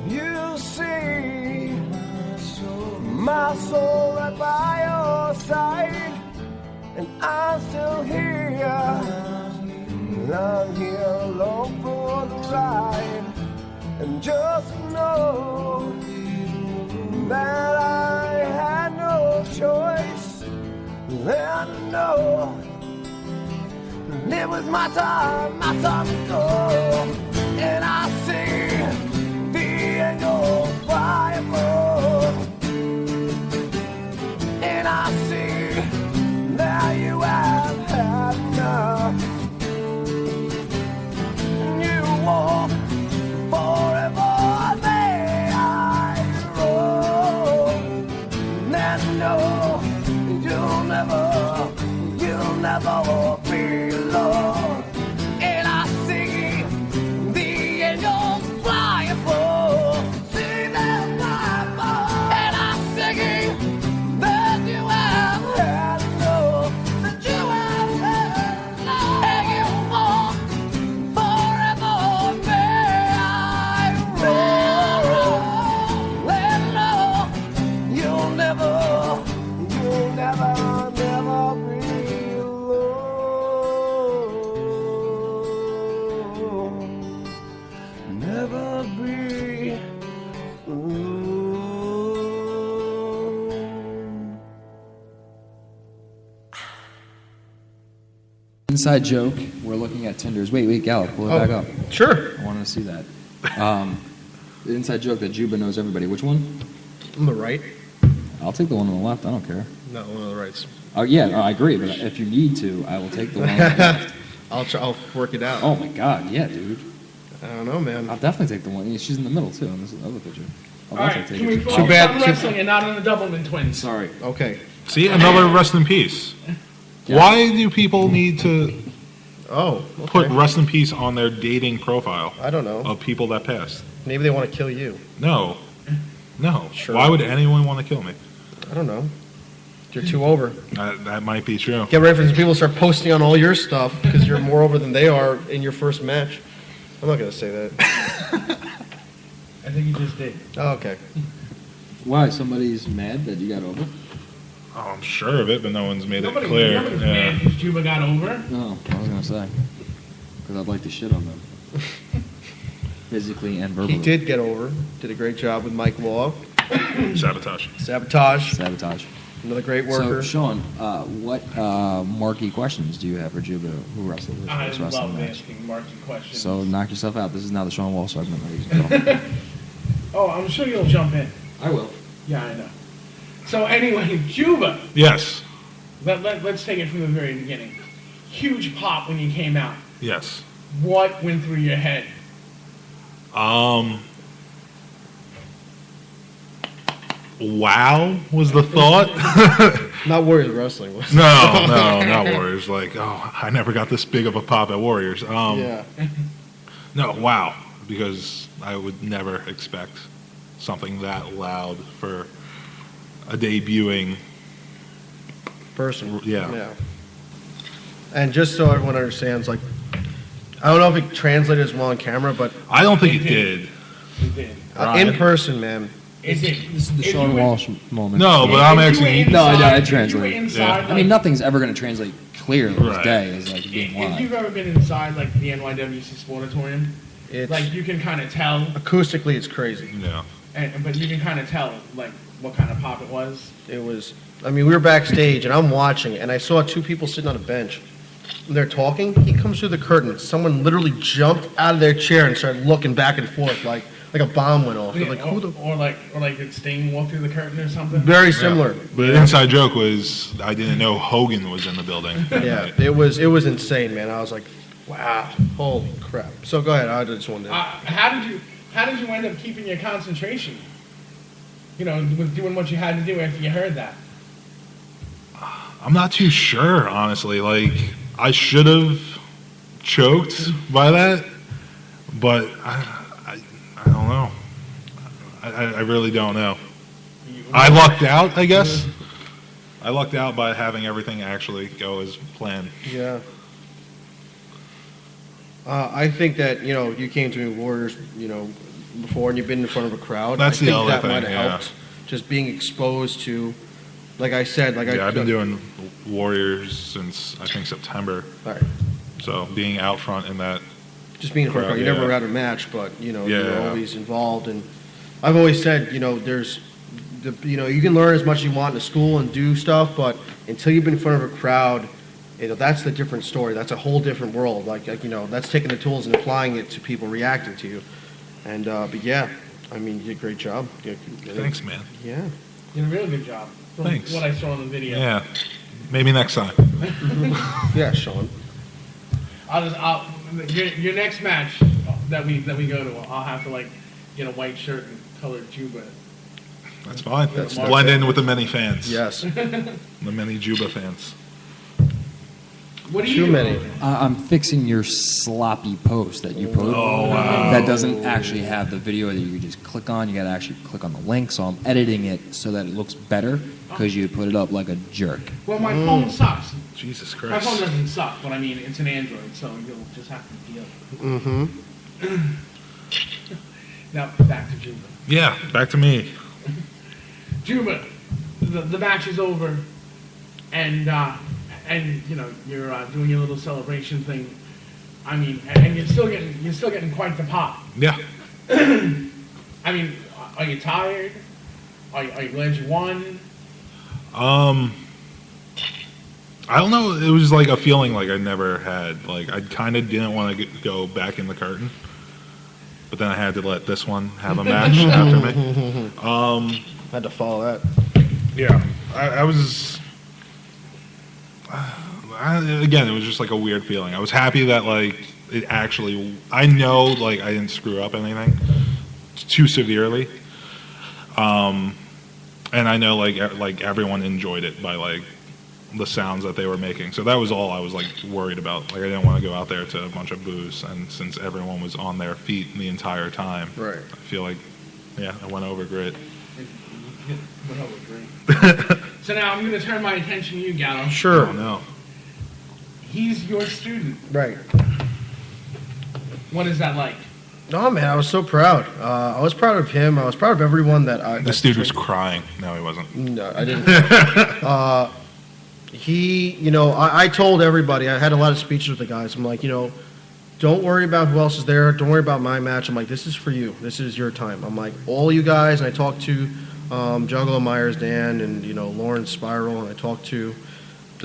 You see my soul right by your side, and I'm still here. And I'm here alone for the ride. And just know that I had no choice. And I know it was my time to go. And I see the angels fly above. And I see that you have had enough. You walk forever there I roam. And I know you'll never be alone. And I see the angels fly above. See them fly above. And I'm singing that you have had enough. That you have had enough. And you walk forever there I roam. And no, you'll never be alone. Never be alone. Inside joke. We're looking at Tinders. Wait, Gallup, pull it back up. Sure. I wanted to see that. The inside joke that Juba knows everybody. Which one? On the right. I'll take the one on the left. I don't care. No, one of the rights. Oh yeah, no, I agree. But if you need to, I will take the one on the left. I'll work it out. Oh my God, yeah, dude. I don't know, man. I'll definitely take the one. Yeah, she's in the middle too. And this is the other picture. I'll All right, definitely can take we it. focus on wrestling and not on the Doubleman twins? Sorry. Okay. See, another rest in peace. Yeah. Why do people need to put Okay. rest in peace on their dating profile I don't know. of people that passed? Maybe they want to kill you. No. Sure. Why would anyone want to kill me? I don't know. You're too over. That might be true. Get ready for some people to start posting on all your stuff because you're more over than they are in your first match. I'm not going to say that. I think you just did. Oh, okay. Why? Somebody's mad that you got over? Oh, I'm sure of it, but no one's made it Nobody's clear. mad because Juba got over. No, I was gonna say because I'd like to shit on them, physically and verbally. He did get over. Did a great job with Mike Law. Sabotage. Sabotage. Another great worker. So, Sean, what marquee questions do you have for Juba, who wrestled this I wrestling love match? asking marquee questions. So knock yourself out. This is now the Sean Wall segment, ladies and gentlemen. Oh, I'm sure you'll jump in. I will. Yeah, I know. So anyway, Juba. Yes. Let's take it from the very beginning. Huge pop when you came out. Yes. What went through your head? Wow was the thought. Not Warriors Wrestling. Was No, not Warriors. Like, oh, I never got this big of a pop at Warriors. Yeah. No, wow, because I would never expect something that loud for a debuting person. Yeah. And just so everyone understands, like, I don't know if it translated as well on camera, but I don't think it did. It did. In person, man. Is it? This is the Sean Walsh moment. No, but I'm actually. No, I If you were translate. inside, I mean, nothing's ever going to translate clearly Right. this day as like being If you've live. ever been inside like the NYWC Sportatorium, It's like you can kind of tell, acoustically, it's crazy. Yeah. but you can kind of tell like what kind of pop it was. It was. I mean, we were backstage, and I'm watching, and I saw two people sitting on a bench. They're talking. He comes through the curtain. Someone literally jumped out of their chair and started looking back and forth like a bomb went off. They're like, who the? Or like did Sting walk through the curtain or something? Very similar. Yeah. But the inside joke was I didn't know Hogan was in the building. Yeah, it was insane, man. I was like, wow, holy crap. So go ahead. I just wanted to. How did you end up keeping your concentration? You know, with doing what you had to do after you heard that. I'm not too sure, honestly. Like, I should have choked by that, but I don't know. I really don't know. I lucked out, I guess. I lucked out by having everything actually go as planned. Yeah. I think that, you came to me Warriors, before, and you've been in front of a crowd. That's the other I think that thing, might have helped. Just being exposed to, like I said, I've been doing Warriors since, I think, September. All right. So being out front in that. Just being in front of a crowd. You never yeah. had a match, but, you're Yeah. always involved. And I've always said, you can learn as much as you want in school and do stuff, but until you've been in front of a crowd, that's the different story. That's a whole different world. That's taking the tools and applying it to people reacting to you. And, but yeah, I mean, you did a great job. Thanks, man. Yeah. You did a really good job. From Thanks. what I saw in the video. Yeah. Maybe next time. Yeah, Sean. Your next match that we go to, I'll have to get a white shirt and colored juba. That's fine. Blend in with the many fans. Yes. The many Juba fans. What do you Too many. I'm fixing your sloppy post that you posted. Oh, wow. That doesn't actually have the video that you can just click on. You got to actually click on the link. So I'm editing it so that it looks better because you put it up like a jerk. Well, my phone sucks. Jesus My Christ. phone doesn't suck, but I mean, it's an Android, so you'll just have to deal with it. Mm-hmm. Now, back to Juba. Yeah, back to me. Juba, the match is over, and you're doing your little celebration thing. I mean, and you're still getting quite the pop. Yeah. I mean, are you tired? Are you glad you won? I don't know. It was like a feeling like I never had. Like I kind of didn't want to go back in the curtain, but then I had to let this one have a match after me. Had to follow that. Yeah, I was. Again, it was just like a weird feeling. I was happy that it actually. I know I didn't screw up anything too severely. And I know like everyone enjoyed it by the sounds that they were making. So that was all I was worried about. I didn't want to go out there to a bunch of boos, and since everyone was on their feet the entire time, right. I feel like I went over great. So now I'm going to turn my attention to you, Gallo. Sure. Oh, no. He's your student. Right. What is that like? No, man, I was so proud. I was proud of him. I was proud of everyone that This dude was crying. No, he wasn't. No, I didn't. I told everybody, I had a lot of speeches with the guys. I'm like, don't worry about who else is there. Don't worry about my match. I'm like, this is for you. This is your time. I'm like, all you guys, and I talked to Juggalo Myers, Dan, and, Lawrence Spiral, and I talked to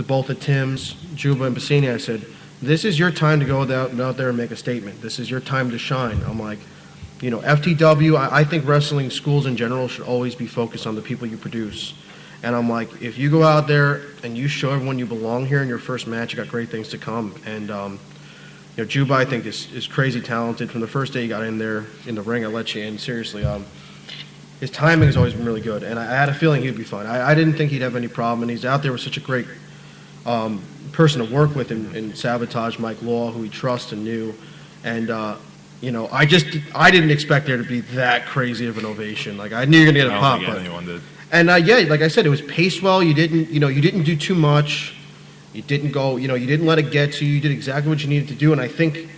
both the Tims, Juba, and Bassini. I said, this is your time to go out there and make a statement. This is your time to shine. I'm like, FTW, I think wrestling schools in general should always be focused on the people you produce. And I'm like, if you go out there and you show everyone you belong here in your first match, you got great things to come. And, Juba, I think, is crazy talented. From the first day he got in there in the ring, I let you in. Seriously, his timing has always been really good. And I had a feeling he'd be fine. I didn't think he'd have any problem. And he's out there with such a great person to work with in Sabotage, Mike Law, who he trusts and knew. And, I didn't expect there to be that crazy of an ovation. I knew you were going to get a pop. I don't think anyone did. And yeah, like I said, it was paced well. You didn't do too much. You didn't go, you didn't let it get to you. You did exactly what you needed to do. And I think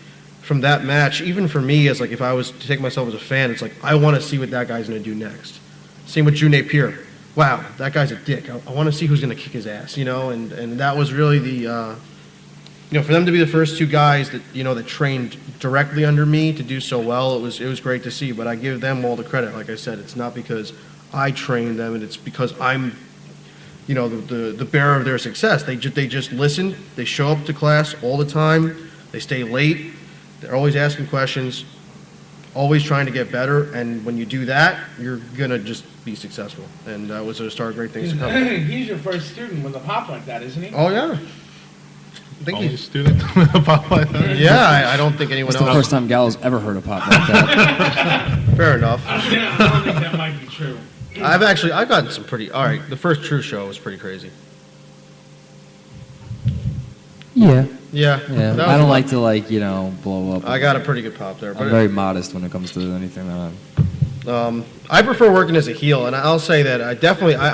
from that match, even for me, as like if I was to take myself as a fan, it's like I want to see what that guy's going to do next. Same with Drew Napier. Wow, that guy's a dick. I want to see who's going to kick his ass, and that was really the, for them to be the first two guys that, that trained directly under me to do so well, it was great to see. But I give them all the credit. Like I said, it's not because I trained them, and it's because I'm, the bearer of their success. They just listen. They show up to class all the time. They stay late. They're always asking questions, always trying to get better. And when you do that, you're gonna just be successful. And that was a start of great things to come. He's your first student with a pop like that, isn't he? Oh yeah. I think he's a student with a pop like that. Yeah, I don't think anyone It's else. the first time Gallo's ever heard a pop like that. Fair enough. I don't think that might be true. I've gotten some pretty. All right, the first True show was pretty crazy. Yeah. Yeah. I don't like to blow up. I got a pretty good pop there. But I'm very modest when it comes to anything that I'm. I prefer working as a heel, and I'll say that I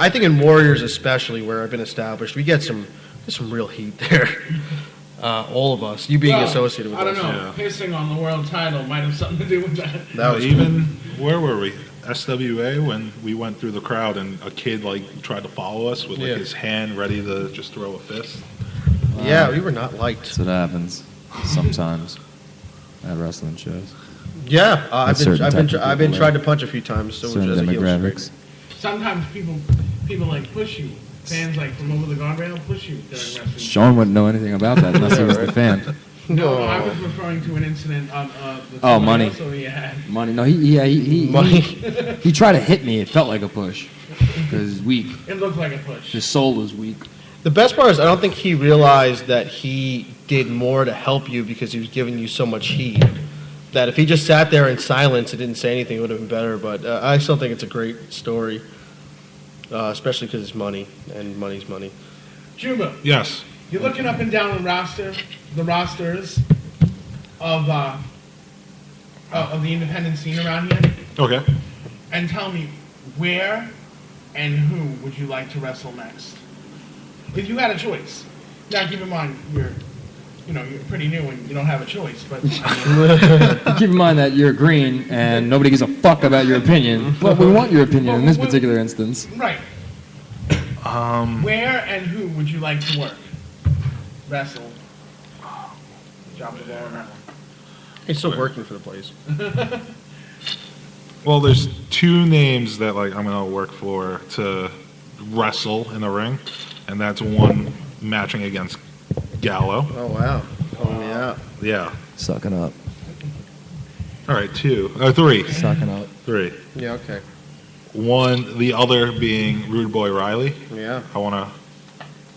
think in Warriors especially, where I've been established, we get some real heat there. All of us, you being associated with us. I don't know. Pissing on the world title might have something to do with that. That was even where were we? SWA, when we went through the crowd and a kid tried to follow us with his hand ready to just throw a fist. Yeah, we were not liked. So that happens sometimes at wrestling shows. Yeah, I've been people, tried to punch a few times. So certain as a heel, demographics. Sometimes people like push you. Fans like from over the guardrail push you during wrestling. Sean wouldn't know anything about that unless he was the fan. No, I was referring to an incident of Money. Money. No, he tried to hit me. It felt like a push because he's weak. It looked like a push. His soul was weak. The best part is I don't think he realized that he did more to help you because he was giving you so much heat. That if he just sat there in silence and didn't say anything, it would have been better. But I still think it's a great story, especially because it's money, and money's money. Juba. Yes. You're looking up and down the rosters of the independent scene around here. Okay. And tell me where and who would you like to wrestle next? If you had a choice. Now keep in mind you're pretty new and you don't have a choice, but keep in mind that you're green and nobody gives a fuck about your opinion. But we want your opinion in this particular instance. Right. Where and who would you like to work? Wrestle. Drop the ball around. He's still working for the place. Well, there's two names that I'm gonna work for to wrestle in the ring, and that's one matching against Gallo. Oh wow! Oh yeah. Yeah. Sucking up. All right, three. Sucking up. Three. Yeah. Okay. The other being Rude Boy Riley. Yeah. I wanna.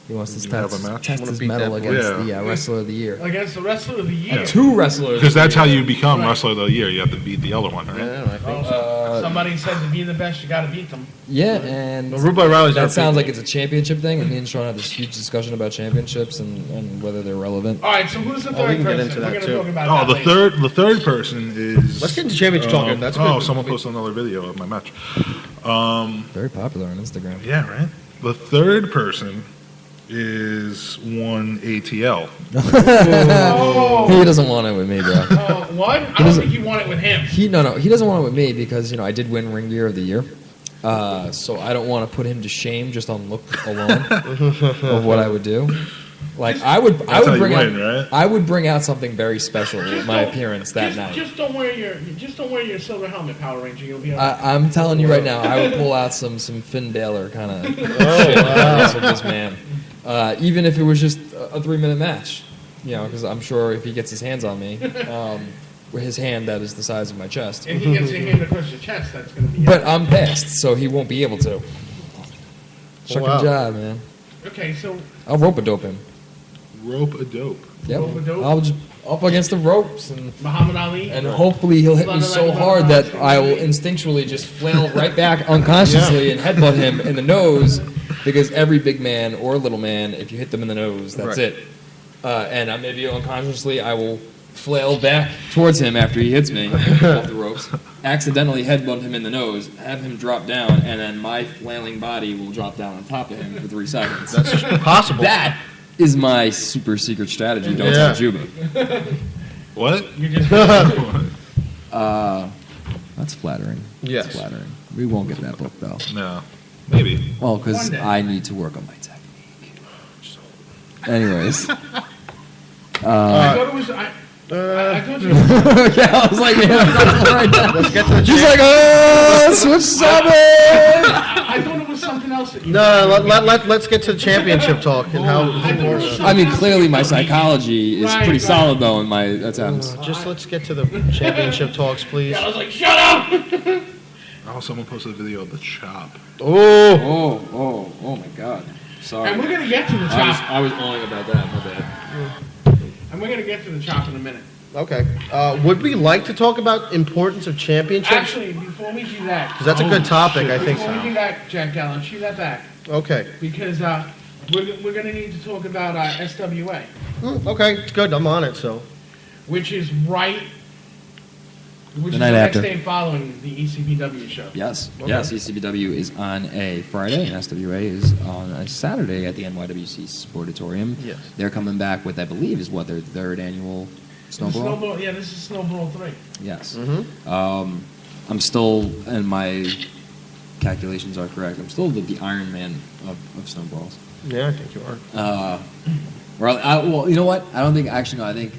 He wants to have a match? test his mettle against the Wrestler of the Year. Against the Wrestler of the Year. Two wrestlers. Because that's how you become Wrestler of the Year. You have to beat the other one, right? Yeah, I think so. Somebody said to be the best, you got to beat them. Yeah, and Rude Boy Riley's that sounds like it's a championship thing, and me and Sean had this huge discussion about championships and whether they're relevant. All right, so who's the third we can get person? into We're that, going to too. talk about that later. The third person is. Let's get into championship talk. That's a good someone posted another video of my match. Very popular on Instagram. Yeah, right. The third person is one ATL. He doesn't want it with me, bro. What? I don't think you want it with him. He doesn't want it with me because I did win Ring Gear of the Year, so I don't want to put him to shame just on look alone of what I would do. I would bring out something very special with my appearance that night. Just don't wear your silver helmet, Power Ranger. You'll be all right. I'm telling you right now, I would pull out some Finn Balor kind of shit with this man. Even if it was just a 3-minute match, because I'm sure if he gets his hands on me, with his hand that is the size of my chest. If he gets your hand across your chest, that's going to be. But I'm past, so he won't be able to. Chuck and jive, man. Okay, so I'll rope-a-dope him. Rope-a-dope. Yep. Rope-a-dope? I'll just up against the ropes and Muhammad Ali, and hopefully he'll hit me so hard that I will instinctually just flail right back unconsciously and headbutt him in the nose. Because every big man or little man, if you hit them in the nose, that's it. And maybe unconsciously, I will flail back towards him after he hits me off the ropes, accidentally headbutt him in the nose, have him drop down, and then my flailing body will drop down on top of him for 3 seconds. That's possible. That is my super secret strategy. Don't tell Juba. What? You just That's flattering. Yes. That's flattering. We won't get that book, though. No. Maybe. Well, because One day. I need to work on my technique. Anyways. I thought it was. I thought you. Yeah, I was like, man, that's right now. Let's get to the She's like, switch subbing! I thought it was something else that you. No, let's get to the championship talk and how. I mean, clearly my psychology is pretty Right. solid, though, in my attempts. Just let's get to the championship talks, please. I was like, shut up! Oh, someone posted a video of the chop. Oh, Oh my God. Sorry. And we're gonna get to the chop. I was owing about that, my bad. And we're gonna get to the chop in a minute. okay. Would we like to talk about importance of championships? Actually, before we do that, Because that's a good topic, I think. before we do that, Jack Gallen, shoot that back Okay. because we're gonna need to talk about SWA, Okay, it's good. I'm on it. So. which is The the night next after. day following the ECPW show. Yes. Okay. Yes, ECBW is on a Friday, and SWA is on a Saturday at the NYWC Sportatorium. Yes. They're coming back with, I believe, is what, their 3rd annual Snowball? Snowball, yeah, this is Snowball 3. Yes. Mm-hmm. I'm still, and my calculations are correct, I'm still the Iron Man of snowballs. Yeah, I think you are. Well, you know what? I don't think, actually, no, I think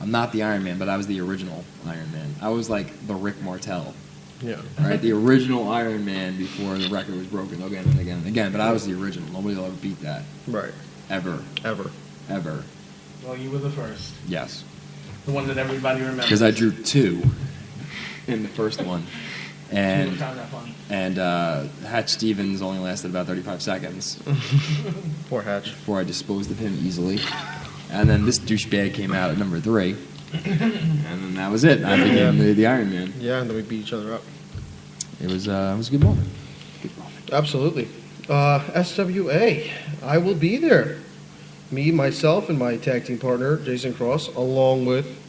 I'm not the Iron Man, but I was the original Iron Man. I was like the Rick Martel. Yeah. Right? The original Iron Man before the record was broken again and again and again. But I was the original. Nobody will ever beat that. Right. Ever. Ever. Well, you were the first. Yes. The one that everybody remembers. Because I drew 2 in the first one. And You found that funny. Hatch Stevens only lasted about 35 seconds Poor Hatch. before I disposed of him easily. And then this douchebag came out at number 3. And then that was it. I became the Iron Man. Yeah, and then we beat each other up. It was a good moment. Absolutely. SWA. I will be there. Me, myself, and my tag team partner, Jason Cross, along with...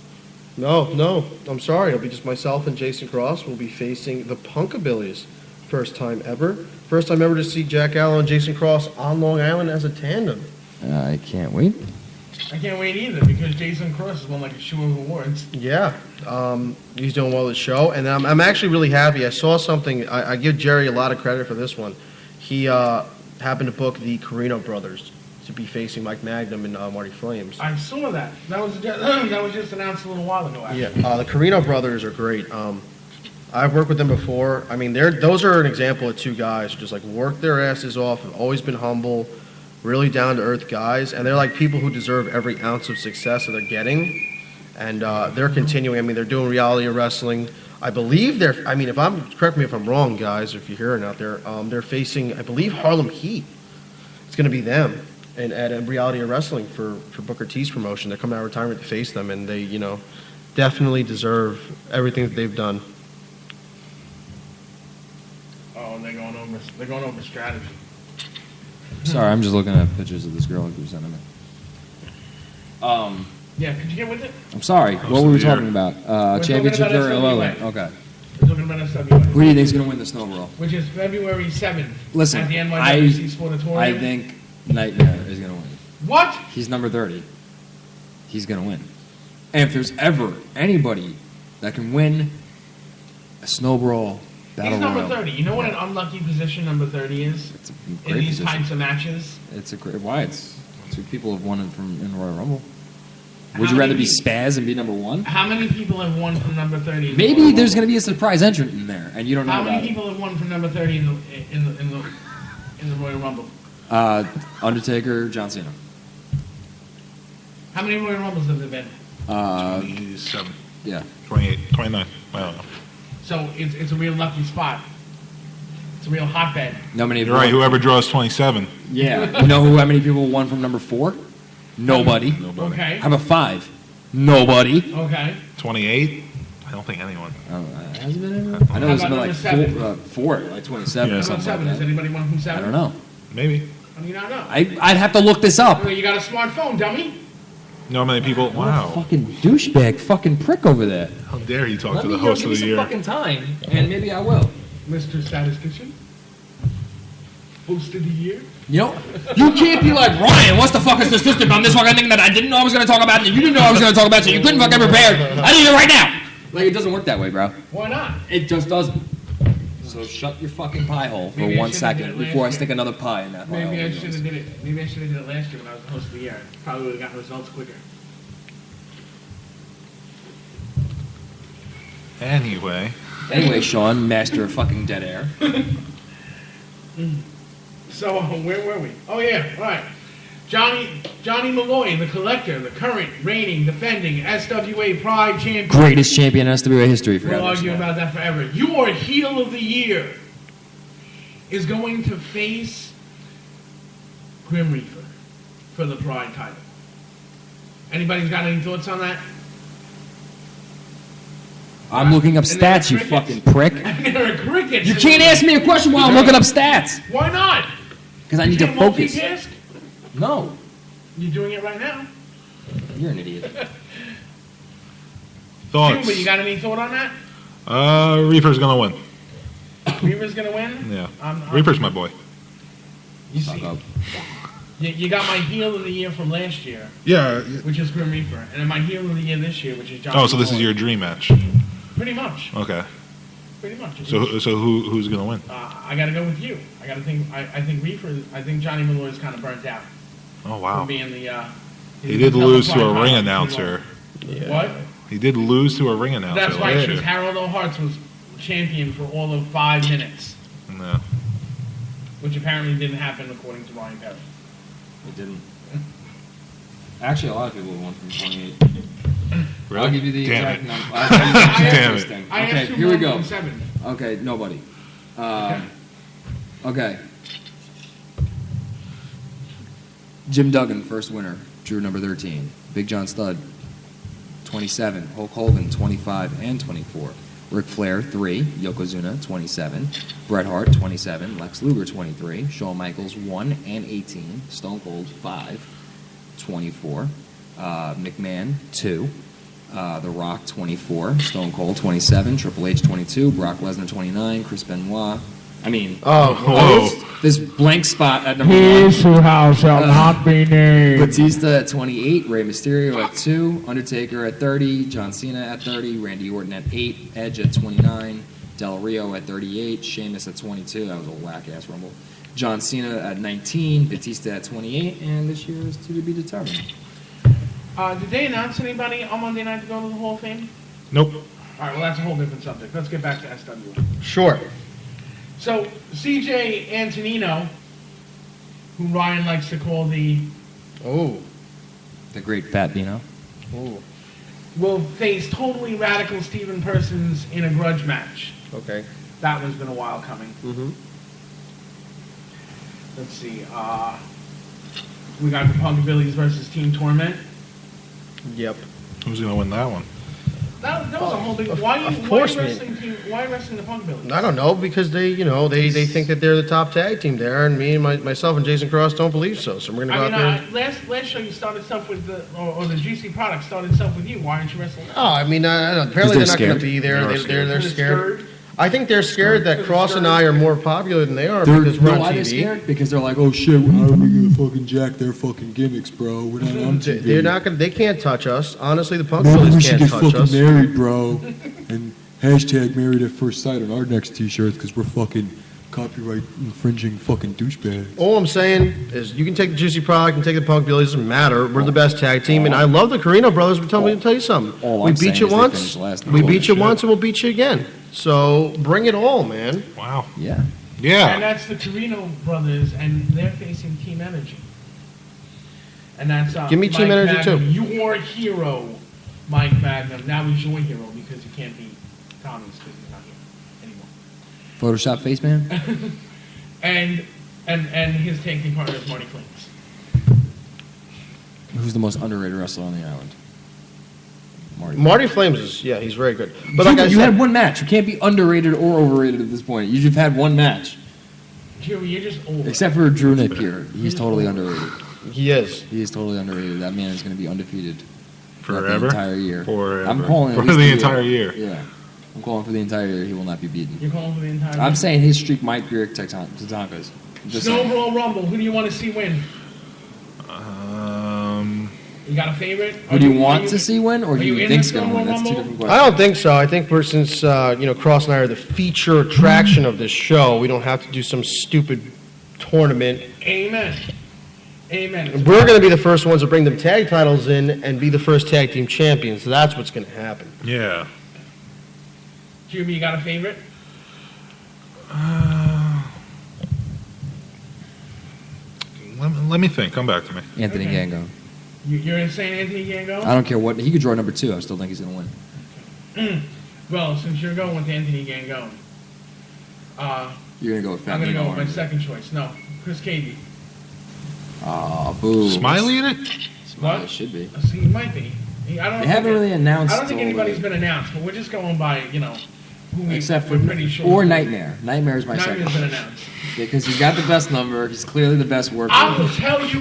No, I'm sorry. It'll be just myself and Jason Cross. We'll be facing the Punkabillies. First time ever. First time ever to see Jack Allen and Jason Cross on Long Island as a tandem. I can't wait. I can't wait either because Jason Cross has won like a shoe of awards. Yeah, he's doing well at the show, and I'm actually really happy. I saw something. I give Jerry a lot of credit for this one. He happened to book the Carino brothers to be facing Mike Magnum and Marty Flames. I saw that. That was just announced a little while ago. Actually. Yeah, the Carino brothers are great. I've worked with them before. I mean, those are an example of 2 guys who just like work their asses off, have always been humble, really down-to-earth guys, and they're like people who deserve every ounce of success that they're getting, and they're continuing. I mean, they're doing reality wrestling. I believe correct me if I'm wrong, guys, if you're hearing out there, they're facing, I believe, Harlem Heat. It's going to be them and at reality wrestling for Booker T's promotion. They're coming out of retirement to face them, and they, definitely deserve everything that they've done. Oh, they're going over strategy. Sorry, I'm just looking at pictures of this girl who was sending me. Yeah, could you get with it? I'm sorry. What were we talking about? Championships talking about are SWA. okay. We're talking about SWA. Who do you think's gonna win the snowball? Which is February 7th Listen, at the NYWC Sportatorium. I think Nightmare is gonna win. What? He's number 30. He's gonna win. And if there's ever anybody that can win a snowball battle He's number royal, 30. You know what an unlucky position number 30 is? It's a In great these position. types of matches? It's a great. Why? It's 2 people have won it in Royal Rumble. How Would you rather many be Spaz and be number 1? How many people have won from number 30? Maybe there's going to be a surprise entrant in there, and you don't know How about many people have won from number 30 in the Royal Rumble? it. Undertaker, John Cena. How many Royal Rumbles have there been? 27. Yeah. 28, 29. I don't know. So it's a real lucky spot. It's a real hotbed. Nobody. You're right. Whoever draws 27. Yeah. You know how many people won from number 4? Nobody. Nobody. Okay. How about 5? Nobody. Okay. 28. I don't think anyone. Has it been anyone? I know there's How been about like number 4, like 27 Yeah. or How about something 7? like Has that. anybody won from 7? I don't know. Maybe. How do you not know? I'd have to look this up. Well, you got a smartphone, dummy. You know how many people? Wow. Fucking douchebag, fucking prick over there. How dare he talk Let to me the host give of me the some year? fucking time, and maybe I will. Mr. Statistician? Host of the year? You know, you can't be like, Ryan, what's the fucking statistic on this fucking thing that I didn't know I was going to talk about, and you didn't know I was going to talk about, so you couldn't fucking prepare. I need it right now. Like, it doesn't work that way, bro. Why not? It just doesn't. So shut your fucking pie hole for Maybe I 1 should've did second it last before I year. stick another pie in that pie hole. Maybe I should have did it. Maybe I should have did it last year when I was the host of the year. Probably would have gotten results quicker. Anyway, Sean, master of fucking dead air. So where were we? Oh yeah, right. Johnny Malloy, the collector, the current reigning, defending SWA Pride champion. Greatest champion in SWA history, for We'll God's argue sake. about that forever. Your heel of the year is going to face Grim Reaper for the Pride title. Anybody's got any thoughts on that? I'm looking up And there are stats, you crickets. fucking prick. There are crickets. You can't ask me a question while I'm looking up stats. Why not? Because I need to Can't focus. multitask? No. You're doing it right now. You're an idiot. thoughts? But you got any thought on that? Reaper's gonna win. Reaper's gonna win? Yeah. I'm- Reaper's my boy. You see, you got my heel of the year from last year. Yeah. Which is Grim Reaper. And then my heel of the year this year, which is John. Oh, so this is your dream match. Pretty much. Okay. Pretty much. So who's gonna win? I gotta go with you. I think Reaper. I think Johnny Malloy's kind of burnt out. Oh wow. From being the. He did lose to a ring announcer. What? He did lose to a ring announcer. That's right. last Because year. Harold O'Hart's was champion for all of 5 minutes, No. which apparently didn't happen according to Ryan Perry. It didn't. Actually, a lot of people won from 28. Really? I'll give you the Damn exact it. number. I'll give you the exact Damn it. listing. I Okay, asked you here we more go. than 7. Okay, nobody. Okay. Jim Duggan, first winner, drew number 13. Big John Studd, 27. Hulk Hogan, 25 and 24. Ric Flair, 3. Yokozuna, 27. Bret Hart, 27. Lex Luger, 23. Shawn Michaels, 1 and 18. Stone Cold, 5. 24. McMahon, 2. The Rock, 24. Stone Cold, 27. Triple H, 22. Brock Lesnar, 29. Chris Benoit. This blank spot at number 1. Who shall not be named. Batista at 28, Rey Mysterio at 2, Undertaker at 30, John Cena at 30, Randy Orton at 8, Edge at 29, Del Rio at 38, Sheamus at 22, that was a whack-ass rumble, John Cena at 19, Batista at 28, and this year is to be determined. Did they announce anybody on Monday night to go to the Hall of Fame? Nope. All right, well, that's a whole different subject. Let's get back to SWA. Sure. So, CJ Antonino, who Ryan likes to call the great Fat Bino, will face totally radical Steven Persons in a grudge match. Okay. That one's been a while coming. Mm-hmm. Let's see. We got the Punkabillies versus Team Torment. Yep. Who's gonna win that one? That was a whole big. Why are you wrestling the Punkabillies? I don't know, because they think that they're the top tag team there, and me and myself and Jason Cross don't believe so. So we're gonna go out there. Last show you started stuff with the GC product started stuff with you. Why aren't you wrestling? Oh, I mean, apparently they're not going to be there. They're scared. I think they're scared that Cross and I are more popular than they are because we're on why they're TV. scared? Because they're like, oh shit, how are we gonna fucking jack their fucking gimmicks, bro? We're not on TV. They're not going. They can't touch us. Honestly, the Maybe Punkabillies we should can't get touch fucking us. married, bro. And hashtag married at first sight on our next t-shirts because we're fucking copyright infringing fucking douchebags. All I'm saying is you can take the Juicy Product and take the Punkabillies. Doesn't matter. We're the best tag team, and I love the Carino brothers. But tell you something. All We I'm beat saying you is they once. finished last We night. beat you Holy once, and we'll beat you again. So bring it all, man. Wow. Yeah. And that's the Carino brothers, and they're facing Team Energy. And that's Give me Team Energy, too. Your hero, Mike Magnum. Now he's your hero because you can't beat Tommy's because he's not here anymore. Photoshop face man. and his tag team partner is Marty Flames. Who's the most underrated wrestler on the island? Marty Flames is he's very good. But But like I you said, had one match. You can't be underrated or overrated at this point. You've had one match. You're just old. Except for Drew Napier. He's totally underrated. He is. He is totally underrated. That man is going to be undefeated Forever? the entire year. Forever. I'm calling For at least the entire year. Yeah, I'm calling for the entire year. He will not be beaten. You're calling for the entire I'm year? saying his streak might break Tatanka's. Snowball Rumble. Who do you want to see win? You got a favorite? Who do you want to see win, or do you think's going to win? That's two different questions. I don't think so. I think since Cross and I are the feature attraction of this show, we don't have to do some stupid tournament. Amen. Amen. We're going to be the first ones to bring them tag titles in and be the first tag team champions. So that's what's going to happen. Yeah. Jimmy, you got a favorite? Let me think. Come back to me. Anthony Gango. You're saying Anthony Gango? I don't care what. He could draw number 2. I still think he's going to win. Well, since you're going with Anthony Gango, You're going to go with Fat I'm going to go Nino, with my aren't you? second choice. No, Chris Cady. Oh, boo. Smiley in it? Smiley What? should be. See, he might be. I don't They haven't really announced I don't think all anybody's the- been announced, but we're just going by, who we, Except for we're pretty sure. or Nightmare. Nightmare is my Nightmare's second. been announced. Because he's got the best number. He's clearly the best worker. I will tell you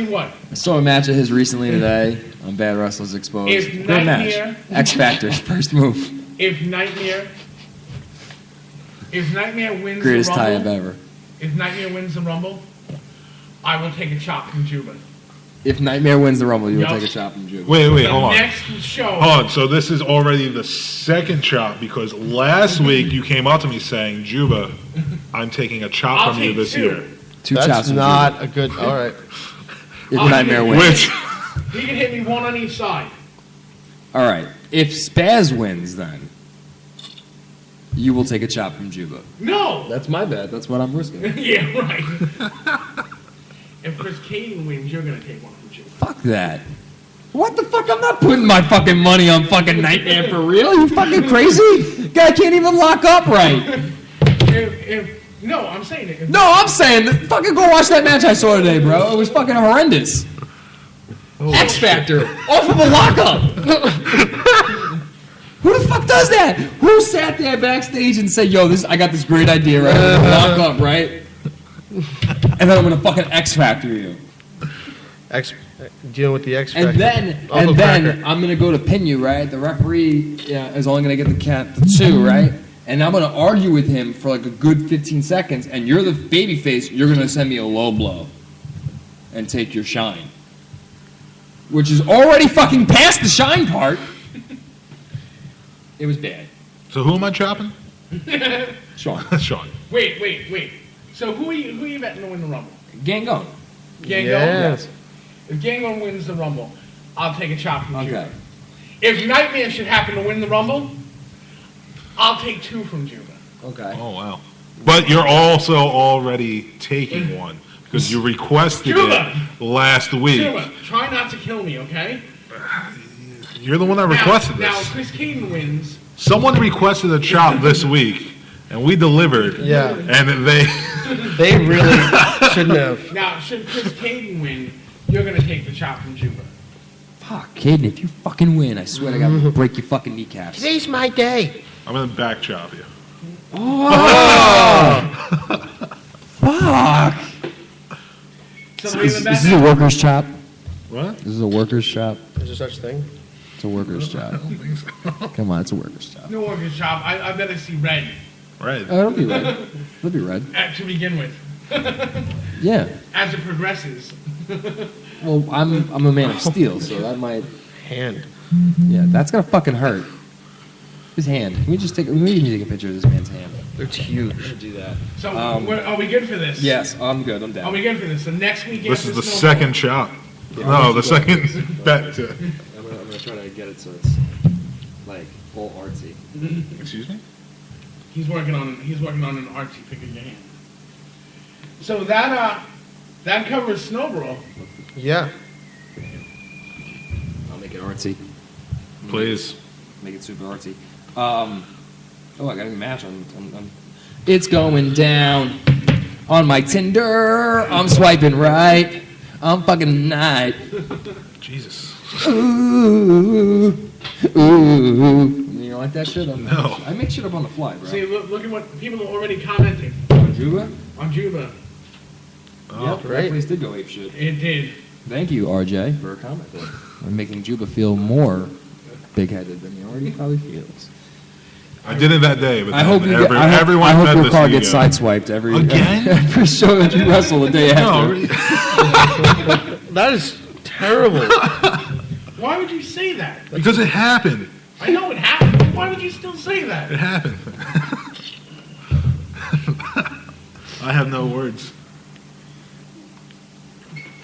what. I saw a match of his recently today on Bad Wrestlers Exposed. If Great Nightmare- match. X Factor's first move. If Nightmare wins Greatest the tie Rumble, I've ever. if Nightmare wins the Rumble, I will take a chop from Juba. If Nightmare wins the Rumble, you will Yup. take a shot from Juba. Wait, hold on. Next show. Hold on. So this is already the second chop because last week you came up to me saying, Juba, I'm taking a chop I'll from you take this 2. year. Two That's chops from not Juba. a good. All right. If Nightmare wins. Which, He can hit me one on each side. All right. If Spaz wins, then you will take a chop from Juba. No. That's my bet. That's what I'm risking. Yeah, right. If Chris Cady wins, you're gonna take one from Juba. Fuck that. What the fuck? I'm not putting my fucking money on fucking Nightmare for real. You fucking crazy? Guy can't even lock up right. No, I'm saying it. No, I'm saying that. Fucking go watch that match I saw today, bro. It was fucking horrendous. X Factor off of a lockup. Who the fuck does that? Who sat there backstage and said, "Yo, I got this great idea, right? I'm gonna lock up, right? And then I'm gonna fucking X Factor you." Dealing with the X Factor. And then I'm gonna go to pin you, right? The referee is only gonna get the count to 2, right? And I'm gonna argue with him for like a good 15 seconds, and you're the babyface. You're gonna send me a low blow and take your shine, which is already fucking past the shine part. It was bad. so who am I chopping? Sean. Sean. Wait. So who are you betting to win the Rumble? Gango. Gango? Yes. If Gango wins the Rumble, I'll take a chop from Juba. Okay. If Nightmare should happen to win the Rumble, I'll take 2 from Juba. Okay. Oh, wow. But you're also already taking one because you requested Juba! it last week. Juba, try not to kill me, okay? You're the one that requested Now, this. if Chris Caden wins, Someone requested a chop this week, and we delivered. Yeah. And they They really shouldn't have. now should Chris Caden win, you're gonna take the chop from Juba. Fuck, Caden, if you fucking win, I swear to God, I'm gonna break your fucking kneecaps. Today's my day. I'm gonna back chop you. Fuck. So leave it This back is a worker's chop. What? This is a worker's chop. Is there such thing? It's a worker's chop. I don't think so. Come on, it's a worker's chop. No worker's chop. I better see red Right. Oh, it'll be red. It'll be red. to begin with. Yeah. As it progresses. Well, I'm a man of steel, so that might. Hand. Yeah, that's gonna fucking hurt. His hand. Can we just take? We need to take a picture of this man's hand. It's huge. We should do that. So are we good for this? Yes, I'm good. I'm down. Are we good for this? So next week This after is the Snowball- second chop. No, the second bet. I'm gonna try to get it so it's like full artsy. Excuse me? He's working on an artsy pick of your hand. So that covers Snowball. Yeah. I'll make it artsy. Please. Make it super artsy. I got a match on. It's going down on my Tinder. I'm swiping right. I'm fucking night. Jesus. Ooh. You don't like that shit? No. I make shit up on the fly, bro. See, look at what people are already commenting On Juba? on Juba. Oh, Yep, that place did go ape shit. It did. Thank you, RJ, for commenting. I'm making Juba feel more big-headed than he already probably feels. I did it that day, but I hope everyone I hope fed your this car to you gets guys. sideswiped every show that you wrestle the day after. That is terrible. Why would you say that? Because it happened. I know it happened, but why would you still say that? It happened. I have no words.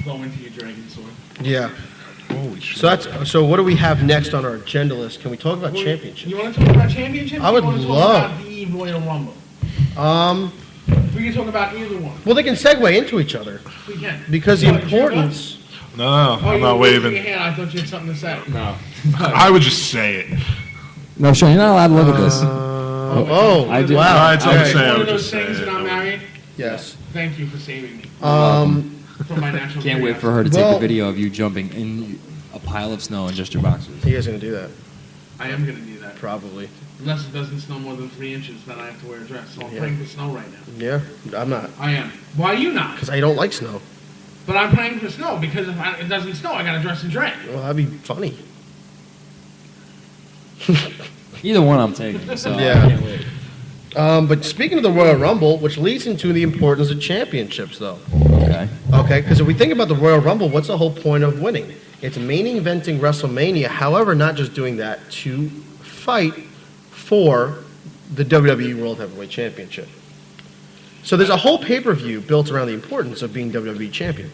Blow into your dragon sword. Yeah. Holy shit. So what do we have next on our agenda list? Can we talk about championship? You want to talk about championship? I would or you wanna love- talk about the Royal Rumble. We can talk about either one. Well, they can segue into each other We can. because the What, importance. No, Oh, I'm you not were raising waving. your hand. I thought you had something to say. No. I would just say it. No, Sean, you're not allowed to look at this. I did. Wow. Alright, so I'm Okay. saying I One of would those just say things it. that I'm married. Yes. Thank you for saving me Um. from my natural Can't wait for her to take a video of you jumping in a pile of snow in just your boxers. You guys gonna do that? I am going to do that. Probably. Unless it doesn't snow more than 3 inches, then I have to wear a dress. So I'm Yeah. praying for snow right now. Yeah. I'm not. I am. Why are you not? Because I don't like snow. But I'm praying for snow because if it doesn't snow, I got to dress and drag. Well, that'd be funny. Either one I'm taking, so Yeah. I can't wait. But speaking of the Royal Rumble, which leads into the importance of championships, though. Okay. Okay, because if we think about the Royal Rumble, what's the whole point of winning? It's main eventing WrestleMania, however, not just doing that, to fight for the WWE World Heavyweight Championship. So there's a whole pay-per-view built around the importance of being WWE Champion.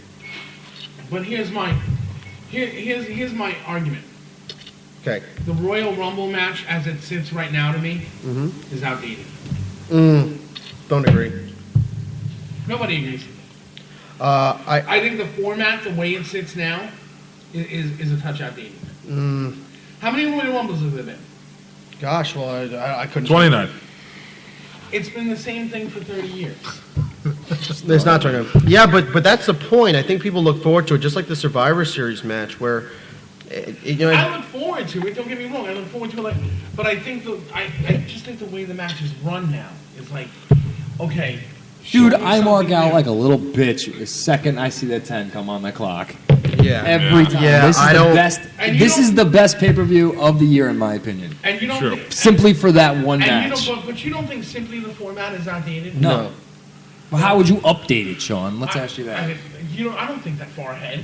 But here's my argument. Okay. The Royal Rumble match, as it sits right now to me, is outdated. Don't agree. Nobody agrees with it. I think the format, the way it sits now, is a touch outdated. How many Royal Rumbles have there been? Gosh, well, I couldn't. 29. It's been the same thing for 30 years. There's not turning. Yeah, but that's the point. I think people look forward to it, just like the Survivor Series match, where I look forward to it. Don't get me wrong. I look forward to it. But I think I just think the way the match is run now is like, okay. Dude, show me I mark something out new. like a little bitch the second I see that 10 come on the clock. Yeah. Every time. Yeah, this is I the don't- best. And you This don't- is the best pay-per-view of the year, in my opinion. And you don't. True. Think, Simply for that one and match. but you don't think simply the format is outdated? No. Well, how would you update it, Sean? Let's ask you that. I don't think that far ahead.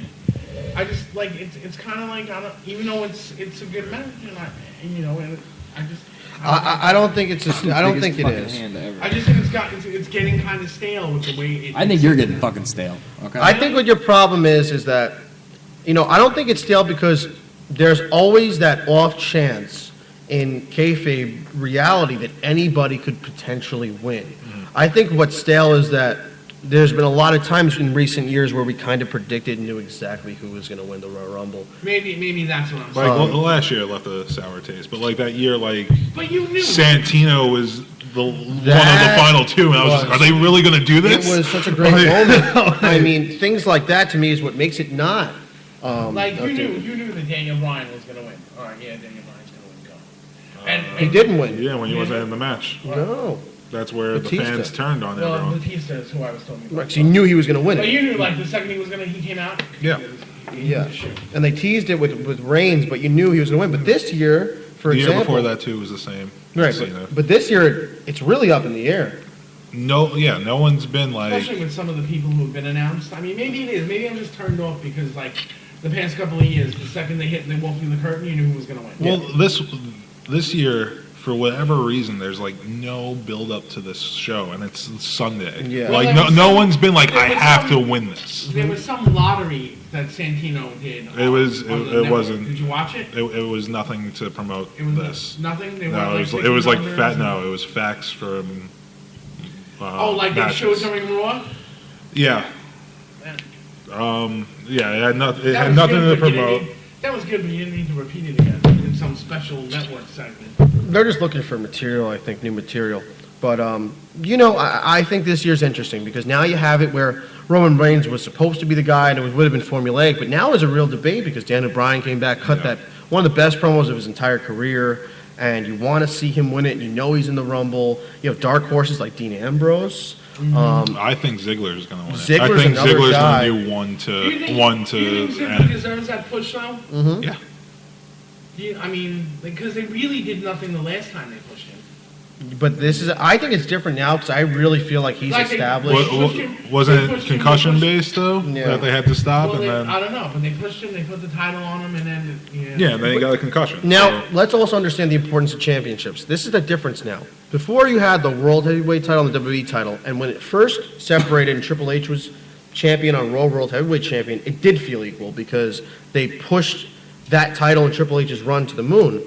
I just like it's kind of like even though it's a good match, I don't think it's. I don't think it is. I just think it's getting kind of stale with the way it. I think you're getting fucking stale. Okay. I think what your problem is that, I don't think it's stale because there's always that off chance in kayfabe reality that anybody could potentially win. I think what's stale is that there's been a lot of times in recent years where we kind of predicted and knew exactly who was going to win the Royal Rumble. Maybe that's what I'm Like saying. last year, it left a sour taste. But like that year, like But you knew. Santino was one of the That final two, and I was just, are they really going to do this? It was such a great moment. I mean, things like that to me is what makes it not. Like you outdated. knew that Daniel Bryan was going to win. All right, yeah, Daniel Bryan's going to win. Go. And He didn't win. Yeah, when he wasn't in the match. No. That's where Batista. the fans turned on Well, everyone. Batista is who I was talking about. Right, 'cause you knew he was going to win But it. you knew, like, the second he came out. Yeah. Yeah. And they teased it with Reigns, but you knew he was going to win. But this year, for The year example. before that too was the same. Right. Cena. But this year, it's really up in the air. No one's been like. Especially with some of the people who have been announced. I mean, maybe it is. Maybe I'm just turned off because, like, the past couple of years, the second they hit and they walked through the curtain, you knew who was going to win. Well, this year, for whatever reason, there's like no build up to this show, and it's Sunday. Yeah. Like Well, no one's been like, I have to some- win this. There was some lottery that Santino did. It was. on the It network. wasn't. Did you watch it? It was nothing to promote It was this. nothing. They No, weren't, it was like taking fat. numbers No, it was facts from. like they matches. showed during Raw. Yeah. Yeah, it had, That it had was nothing good, to but you didn't promote. need- That was good, but you didn't need to repeat it again in some special network segment. They're just looking for material, I think, new material. But, I think this year's interesting because now you have it where Roman Reigns was supposed to be the guy and it would have been formulaic, but now is a real debate because Daniel Bryan came back, cut that one of the best promos of his entire career, and you want to see him win it, and you know he's in the Rumble. You have dark horses like Dean Ambrose. I think Ziggler is going to win it. Ziggler's I think another Ziggler's guy. going to do one to Do you think Ziggler end. deserves that push though? Mm-hmm. Yeah. I mean, because they really did nothing the last time they pushed him. But I think it's different now because I really feel like he's established. Wasn't it concussion based though? Yeah. That they had to stop, Well, and then I don't know, but they pushed him. They put the title on him, and then and then he got a concussion. Now, let's also understand the importance of championships. This is the difference now. Before you had the World Heavyweight title and the WWE title, and when it first separated and Triple H was champion on Raw World Heavyweight champion, it did feel equal because they pushed that title and Triple H's run to the moon.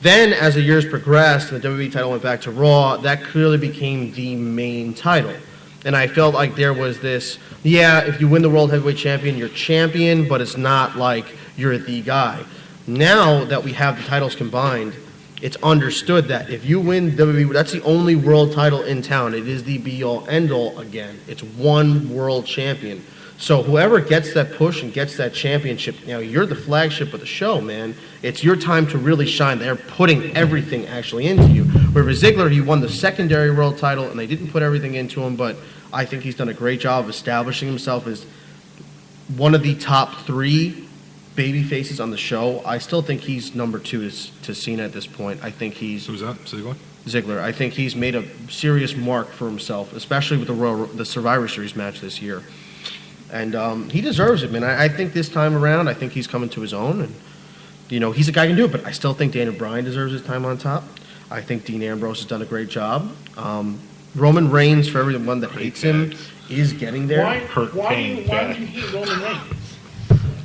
Then, as the years progressed and the WWE title went back to Raw, that clearly became the main title. And I felt like there was this, if you win the World Heavyweight Champion, you're champion, but it's not like you're the guy. Now that we have the titles combined, it's understood that if you win WWE, that's the only world title in town. It is the be-all, end-all again. It's one world champion. So whoever gets that push and gets that championship, you're the flagship of the show, man. It's your time to really shine. They're putting everything actually into you. Whereas Ziggler, he won the secondary world title, and they didn't put everything into him, but I think he's done a great job of establishing himself as one of the top 3 baby faces on the show. I still think he's number 2 to Cena at this point. I think he's... Who's that, Ziggler? Ziggler. I think he's made a serious mark for himself, especially with the Survivor Series match this year. And he deserves it, man. I think this time around, I think he's coming to his own. And, he's a guy who can do it, but I still think Daniel Bryan deserves his time on top. I think Dean Ambrose has done a great job. Roman Reigns, for everyone that hates him, is getting there. Why do you hate Roman Reigns?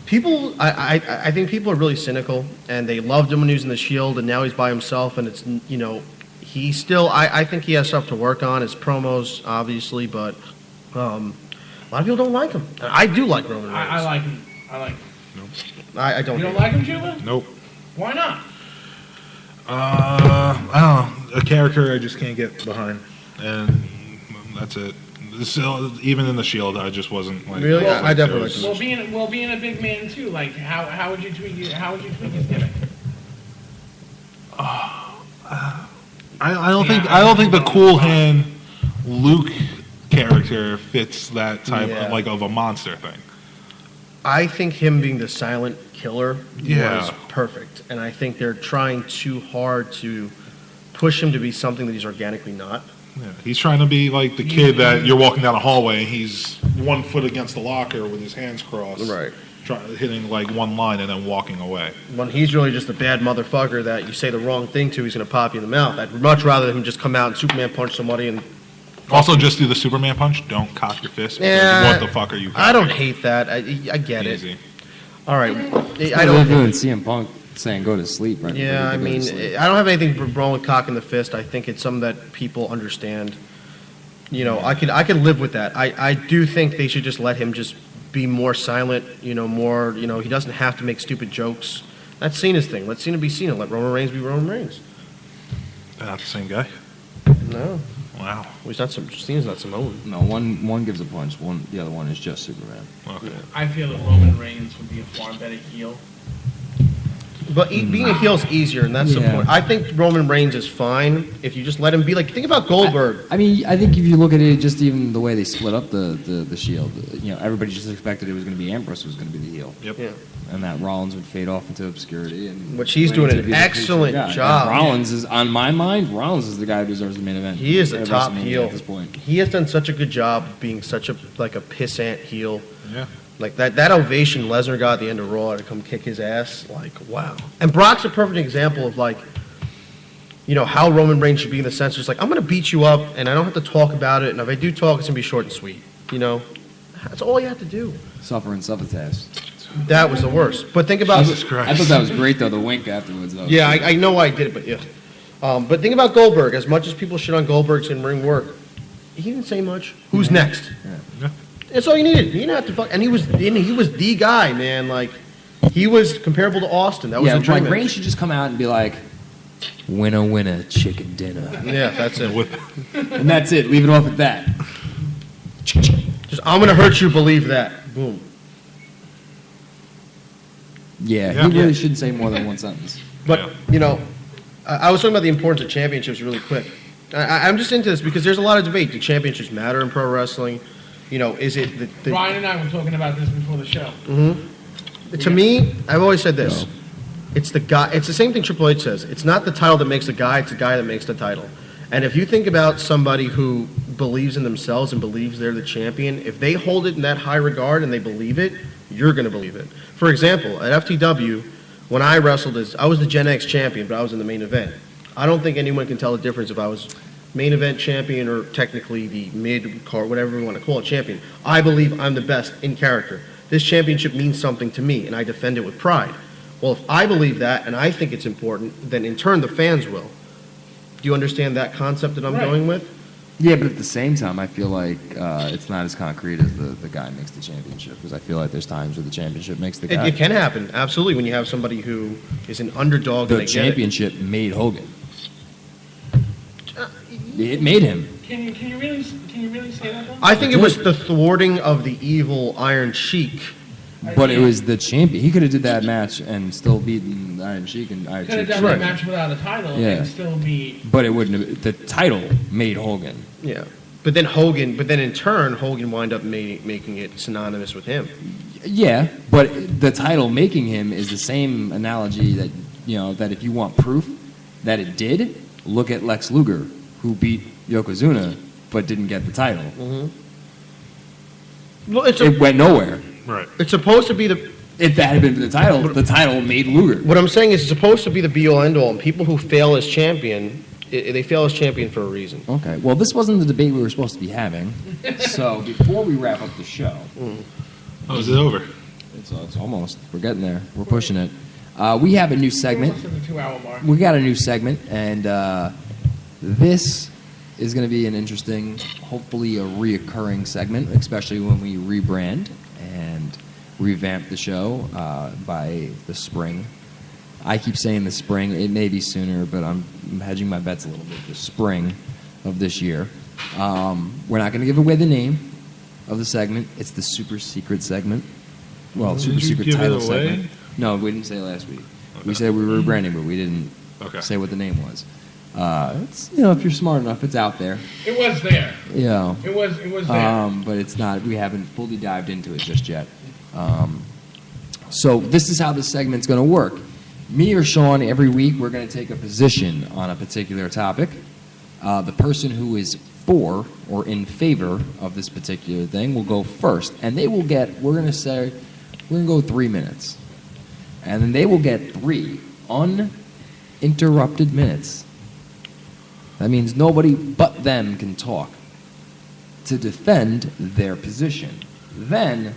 People, I think people are really cynical, and they loved him when he was in the Shield, and now he's by himself, and it's, he still, I think he has stuff to work on, his promos, obviously, but... a lot of people don't like him. I do like Roman Reigns. I like him. I like him. Nope. I don't. You don't like him, Juba? Nope. Why not? I don't know. A character I just can't get behind, and that's it. Even in the Shield, I just wasn't like. Really, I definitely like him. Being a big man too. Like, how would you tweak his gimmick? I don't think the cool hand Luke character fits that type of a monster thing. I think him being the silent killer Yeah. was perfect, and I think they're trying too hard to push him to be something that he's organically not. Yeah. He's trying to be like the kid that you're walking down a hallway and he's 1 foot against the locker with his hands crossed, Right. Hitting like one line and then walking away. When he's really just a bad motherfucker that you say the wrong thing to, he's going to pop you in the mouth. I'd much rather him just come out and Superman punch somebody and. Also, just do the Superman punch. Don't cock your fist. Yeah, What the fuck are you? I don't hate that. I get Easy. it. All right. I I don't. doing CM Punk saying go to sleep. Right? Yeah, I mean, I don't have anything wrong with cocking the fist. I think it's something that people understand. I could live with that. I do think they should just let him just be more silent. More. He doesn't have to make stupid jokes. That's Cena's thing. Let Cena be Cena. Let Roman Reigns be Roman Reigns. They're not the same guy. No. Wow. Well, he's not Cena's not Simone. No, one gives a punch. The other one is just Superman. Okay. I feel that Roman Reigns would be a far better heel. But being a heel is easier, and that's the point. I think Roman Reigns is fine if you just let him be. Like, think about Goldberg. I think if you look at it, just even the way they split up the Shield, everybody just expected it was going to be Ambrose was going to be the heel. Yep. Yeah. And that Rollins would fade off into obscurity. Which he's doing an excellent job. And Rollins is, on my mind, Rollins is the guy who deserves the main event. He is a at top WrestleMania heel. at this point. He has done such a good job being such a pissant heel. Yeah. Like that ovation Lesnar got at the end of Raw to come kick his ass. Like, wow. And Brock's a perfect example of how Roman Reigns should be in the sense just like, I'm going to beat you up and I don't have to talk about it. And if I do talk, it's going to be short and sweet. That's all you have to do. Suffer and suffocate. That was the worst. But think about... Jesus Christ. I thought that was great, though, the wink afterwards, though. Yeah, I know I did it, but yeah. But think about Goldberg. As much as people shit on Goldberg's in-ring work, he didn't say much. Who's next? Yeah. That's all you needed. You didn't have to fuck... And he was the guy, man. Like, he was comparable to Austin. That was the dream. Like, Reigns should just come out and be like, winner, winner, chicken dinner. Yeah, that's it. And that's it. Leave it off at that. Just, I'm going to hurt you, believe that. Boom. Yeah, he really shouldn't say more than one sentence. But, I was talking about the importance of championships really quick. I'm just into this because there's a lot of debate. Do championships matter in pro wrestling? You know, is it the Ryan and I were talking about this before the show. To me, I've always said this. It's the guy. It's the same thing Triple H says. It's not the title that makes the guy. It's the guy that makes the title. And if you think about somebody who believes in themselves and believes they're the champion, if they hold it in that high regard and they believe it, you're going to believe it. For example, at FTW, when I wrestled I was the Gen X champion, but I was in the main event. I don't think anyone can tell the difference if I was main event champion or technically the mid-card, whatever you want to call it, champion. I believe I'm the best in character. This championship means something to me, and I defend it with pride. Well, if I believe that and I think it's important, then in turn the fans will. Do you understand that concept that I'm going with? Yeah, but at the same time, I feel like it's not as concrete as the guy makes the championship, because I feel like there's times where the championship makes the guy. It can happen, absolutely, when you have somebody who is an underdog. The championship made Hogan. It made him. Can you really say that though? I think it was the thwarting of the evil Iron Sheik. But it was the champion. He could have did that match and still beaten Iron Sheik, and Iron Could have Sheik. done that match without a title and still be. But it wouldn't have. The title made Hogan. Yeah. But then in turn, Hogan wound up making it synonymous with him. Yeah, but the title making him is the same analogy that, that if you want proof that it did, look at Lex Luger, who beat Yokozuna but didn't get the title. Well, it went nowhere. Right. It's supposed to be If that had been the title made Luger. What I'm saying is it's supposed to be the be-all, end-all, and people who fail as champion, they fail as champion for a reason. Okay. Well, this wasn't the debate we were supposed to be having. So before we wrap up the show, oh, is it over? It's almost. We're getting there. We're pushing it. We have a new segment. We're almost at the 2-hour mark. We got a new segment, and this is going to be an interesting, hopefully a reoccurring segment, especially when we rebrand and revamp the show by the spring. I keep saying the spring. It may be sooner, but I'm hedging my bets a little bit. The spring of this year. We're not going to give away the name of the segment. It's the super secret segment. Well, super secret title segment. No, we didn't say it last week. Okay. We said we were rebranding, but we didn't say what the name was. It's, if you're smart enough, it's out there. It was there. Yeah. It was there. But it's not. We haven't fully dived into it just yet. So this is how this segment's going to work. Me or Sean, every week, we're going to take a position on a particular topic. The person who is for or in favor of this particular thing will go first, and they will get. We're going to go 3 minutes, and then they will get 3 uninterrupted minutes. That means nobody but them can talk to defend their position. Then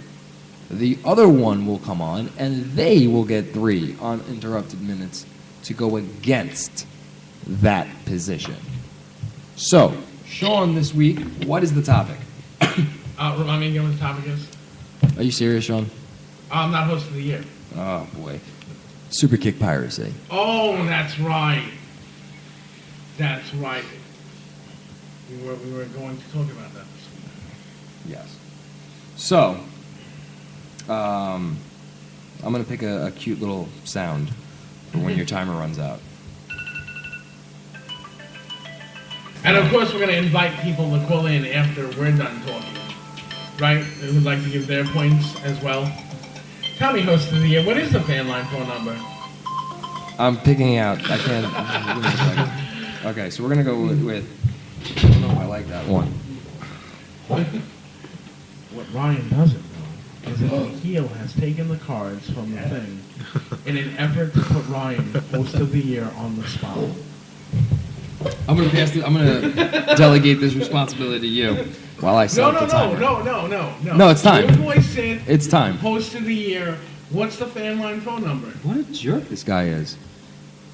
the other one will come on, and they will get 3 uninterrupted minutes to go against that position. So, Sean, this week, what is the topic? Remind me again what the topic is. Are you serious, Sean? I'm not host of the year. Oh, boy. Super kick piracy. Oh, that's right. That's right. We were going to talk about that this week. Yes. So, I'm going to pick a cute little sound for when your timer runs out. And of course, we're going to invite people to call in after we're done talking, right? Who'd like to give their points as well. Tell me, host of the year, what is the fan line phone number? I'm picking out. I can't. Give me a second. Okay, so we're going to go with oh, I like that one. What Ryan doesn't know is that the heel has taken the cards from the thing in an effort to put Ryan host of the year on the spot. I'm going to delegate this responsibility to you while I set the timer. No, it's time. Your voice in. It's time. Host of the year. What's the fan line phone number? What a jerk this guy is.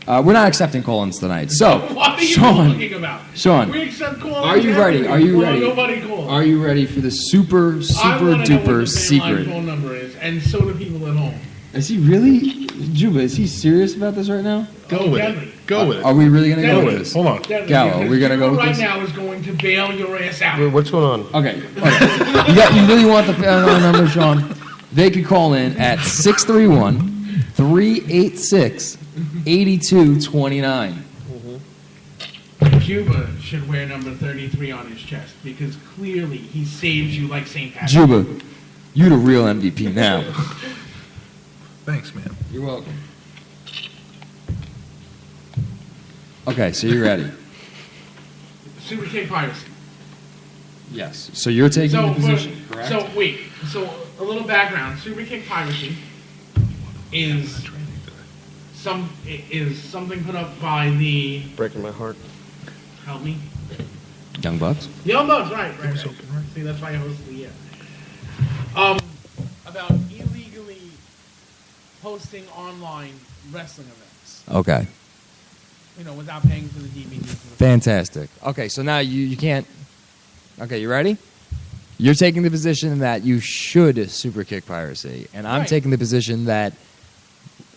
We're not accepting call-ins tonight. So, what are you Sean, talking about? Sean, we accept call-ins. Are you ready? Are you ready? Nobody calls. Are you ready for the super duper secret? I want to know what the fan line phone number is, and so do people at home. Is he really, Juba? Is he serious about this right now? Go with it. Go with it. Are we really going to go with this? Hold on. Gallo, we're going to go with right this? now is going to bail your ass out. What's going on? Okay. You really want the fan line number, Sean? They could call in at 631-386-8229. Keep Juba should wear number 33 on his chest because clearly he saves you like St. Patrick. Juba, you the real MVP now. Thanks, man. You're welcome. Okay, so you're ready. Super kick piracy. Yes. So you're taking the position, correct? So a little background. Super kick piracy is something put up by the Breaking my heart. help me. Young Bucks? Young Bucks, right. See, that's why I hosted the year. About illegally posting online wrestling events. Okay. You know, without paying for the DVD. Fantastic. Okay, so now you can't... Okay, you ready? You're taking the position that you should super kick piracy, and I'm taking the position that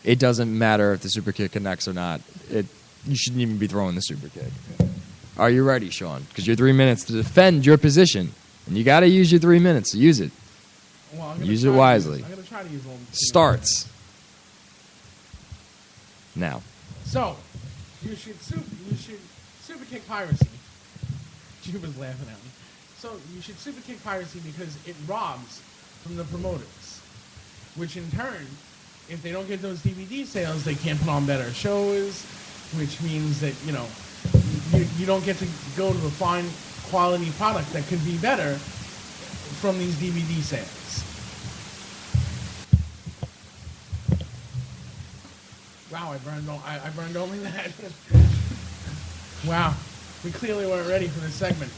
it doesn't matter if the super kick connects or not. You shouldn't even be throwing the super kick. Are you ready, Sean? Because you're 3 minutes to defend your position, and you got to use your 3 minutes. So use it. Well, use it wisely. I'm going to try to use one. Starts now. So, you should super kick piracy. Juba's laughing at me. So you should super kick piracy because it robs from the promoters, which in turn, if they don't get those DVD sales, they can't put on better shows, which means that, you know, you don't get to go to the fine quality product that could be better from these DVD sales. Wow, I burned only that. Wow, we clearly weren't ready for this segment.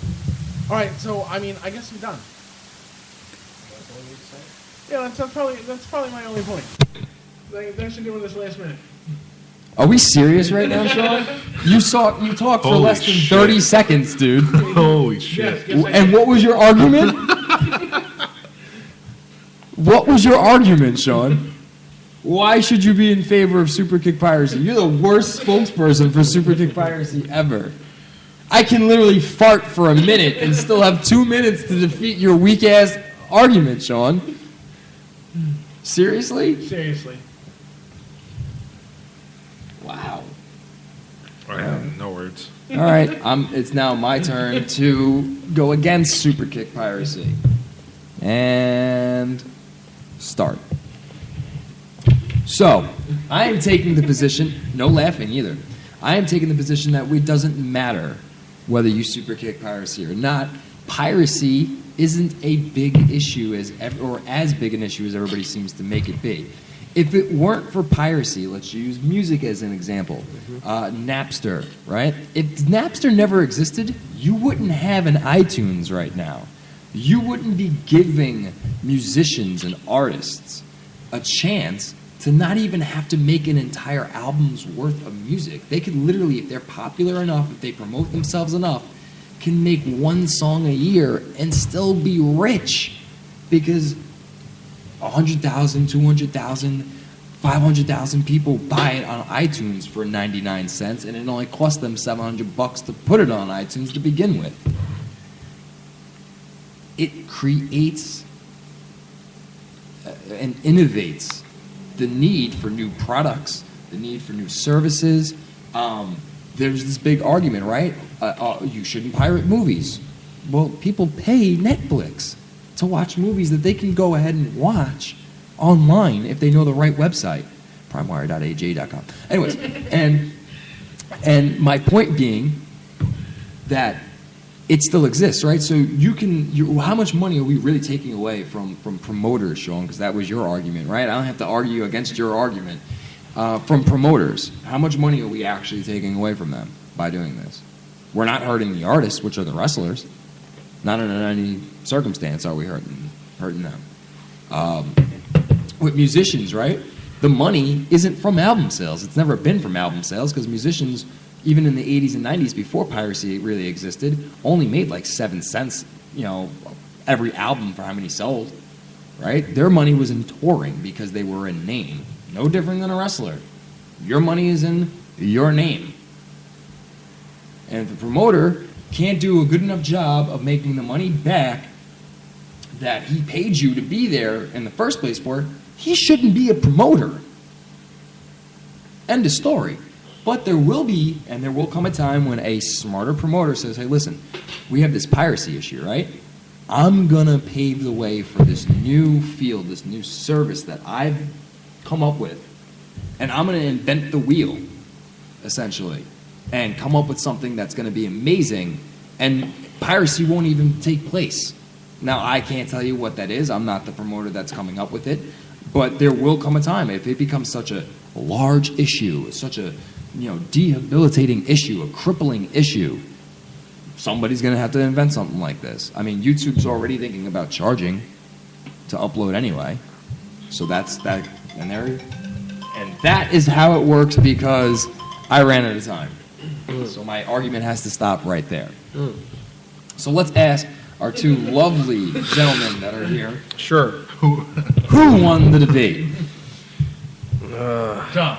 All right, so I mean, I guess we're done. Yeah, that's probably my only point. Thanks for doing this last minute. Are we serious right now, Sean? You talked for less than 30 seconds, dude. Holy shit. Yes, and what was your argument? What was your argument, Sean? Why should you be in favor of super kick piracy? You're the worst spokesperson for super kick piracy ever. I can literally fart for a minute and still have 2 minutes to defeat your weak-ass argument, Sean. Seriously? Seriously. Wow. All right, no words. All right, it's now my turn to go against super kick piracy. And start. So, I am taking the position, no laughing either, I am taking the position that it doesn't matter whether you super kick piracy or not. Piracy isn't a big issue or as big an issue as everybody seems to make it be. If it weren't for piracy, let's use music as an example. Napster, right? If Napster never existed, you wouldn't have an iTunes right now. You wouldn't be giving musicians and artists a chance to not even have to make an entire album's worth of music. They could literally, if they're popular enough, if they promote themselves enough, can make one song a year and still be rich because 100,000, 200,000, 500,000 people buy it on iTunes for 99 cents, and it only costs them $700 to put it on iTunes to begin with. It creates and innovates the need for new products, the need for new services. There's this big argument, right? You shouldn't pirate movies. Well, people pay Netflix to watch movies that they can go ahead and watch online if they know the right website, primewire.aj.com. Anyways, and my point being that it still exists, right? So how much money are we really taking away from promoters, Sean? Because that was your argument, right? I don't have to argue against your argument. From promoters, how much money are we actually taking away from them by doing this? We're not hurting the artists, which are the wrestlers. Not in any circumstance are we hurting them. With musicians, right? The money isn't from album sales. It's never been from album sales because musicians, even in the 80s and 90s before piracy really existed, only made like 7 cents, every album for how many sold, right? Their money was in touring because they were a name. No different than a wrestler. Your money is in your name. And if the promoter can't do a good enough job of making the money back that he paid you to be there in the first place for, he shouldn't be a promoter. End of story. But there will be, and there will come a time when a smarter promoter says, hey, listen, we have this piracy issue, right? I'm going to pave the way for this new field, this new service that I've come up with, and I'm going to invent the wheel, essentially, and come up with something that's going to be amazing, and piracy won't even take place. Now, I can't tell you what that is. I'm not the promoter that's coming up with it, but there will come a time, if it becomes such a large issue, such a debilitating issue, a crippling issue, somebody's going to have to invent something like this. I mean, YouTube's already thinking about charging to upload anyway. So that's that. And that is how it works because I ran out of time. So my argument has to stop right there. So let's ask our two lovely gentlemen that are here. Sure. Who won the debate? Tom.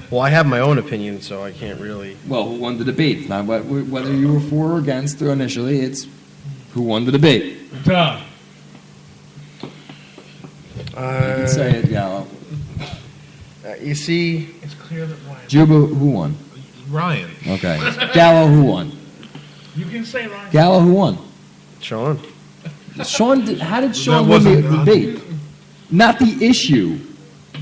Well, I have my own opinion, so I can't really. Well, who won the debate? It's not whether you were for or against initially. It's who won the debate. Tom. You can say it, Gallo. You see, it's clear that Ryan. Juba, who won? Ryan. Okay. Gallo, who won? You can say Ryan. Gallo, who won? Sean. How did Sean win the debate? Not the issue,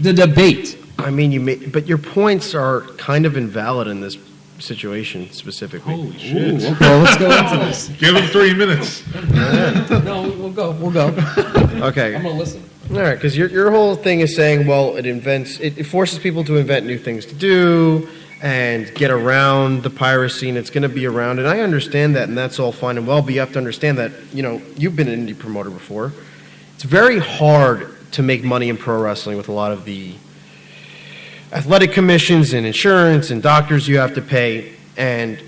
the debate. I mean, but your points are kind of invalid in this situation specifically. Holy shit. Ooh, okay, let's go into this. Give him 3 minutes. No, we'll go. Okay. I'm going to listen. All right, because your whole thing is saying, well, it forces people to invent new things to do and get around the piracy, and it's going to be around. And I understand that, and that's all fine and well, but you have to understand that, you've been an indie promoter before. It's very hard to make money in pro wrestling with a lot of the athletic commissions and insurance and doctors you have to pay, and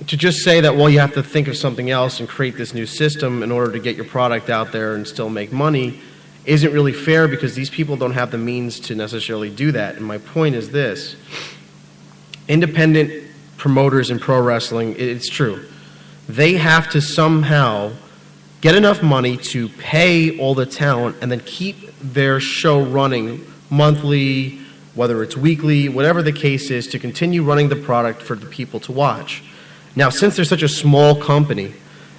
to just say that, well, you have to think of something else and create this new system in order to get your product out there and still make money isn't really fair because these people don't have the means to necessarily do that. And my point is this. Independent promoters in pro wrestling, it's true. They have to somehow get enough money to pay all the talent and then keep their show running monthly, whether it's weekly, whatever the case is, to continue running the product for the people to watch. Now, since they're such a small company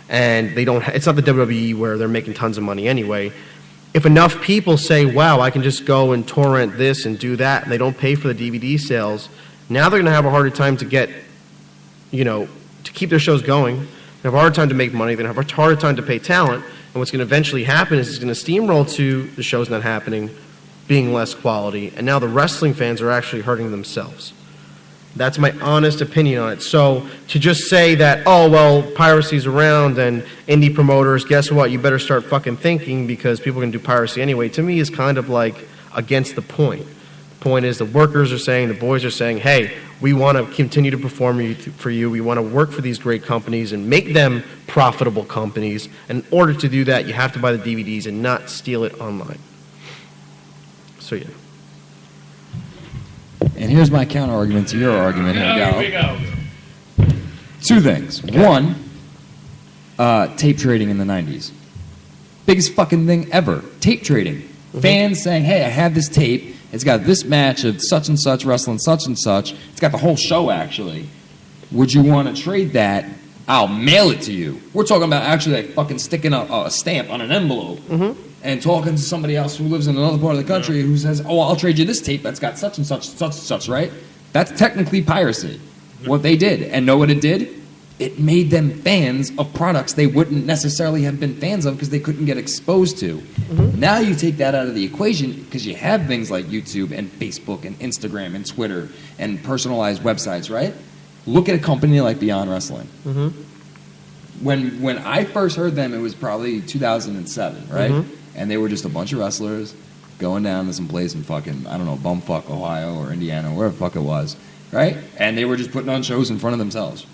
and it's not the WWE where they're making tons of money anyway, if enough people say, wow, I can just go and torrent this and do that, and they don't pay for the DVD sales, now they're going to have a harder time to get, to keep their shows going. They have a harder time to make money. They're going to have a harder time to pay talent. And what's going to eventually happen is it's going to steamroll to the shows not happening, being less quality, and now the wrestling fans are actually hurting themselves. That's my honest opinion on it. So to just say that, oh, well, piracy's around and indie promoters, guess what, you better start fucking thinking because people can do piracy anyway, to me is kind of like against the point. The point is the workers are saying, the boys are saying, hey, we want to continue to perform for you. We want to work for these great companies and make them profitable companies. And in order to do that, you have to buy the DVDs and not steal it online. So, yeah. And here's my counter argument to your argument here, Gallo. Here we go. Two things. One, tape trading in the 90s. Biggest fucking thing ever. Tape trading. Fans saying, hey, I have this tape. It's got this match of such and such, wrestling such and such. It's got the whole show, actually. Would you want to trade that? I'll mail it to you. We're talking about actually like fucking sticking a stamp on an envelope and talking to somebody else who lives in another part of the country who says, oh, I'll trade you this tape that's got such and such, such and such, right? That's technically piracy, what they did. And know what it did? It made them fans of products they wouldn't necessarily have been fans of because they couldn't get exposed to. Now you take that out of the equation because you have things like YouTube and Facebook and Instagram and Twitter and personalized websites, right? Look at a company like Beyond Wrestling. When I first heard them, it was probably 2007, right? And they were just a bunch of wrestlers going down to some place in fucking, I don't know, bumfuck Ohio or Indiana, wherever the fuck it was, right? And they were just putting on shows in front of themselves.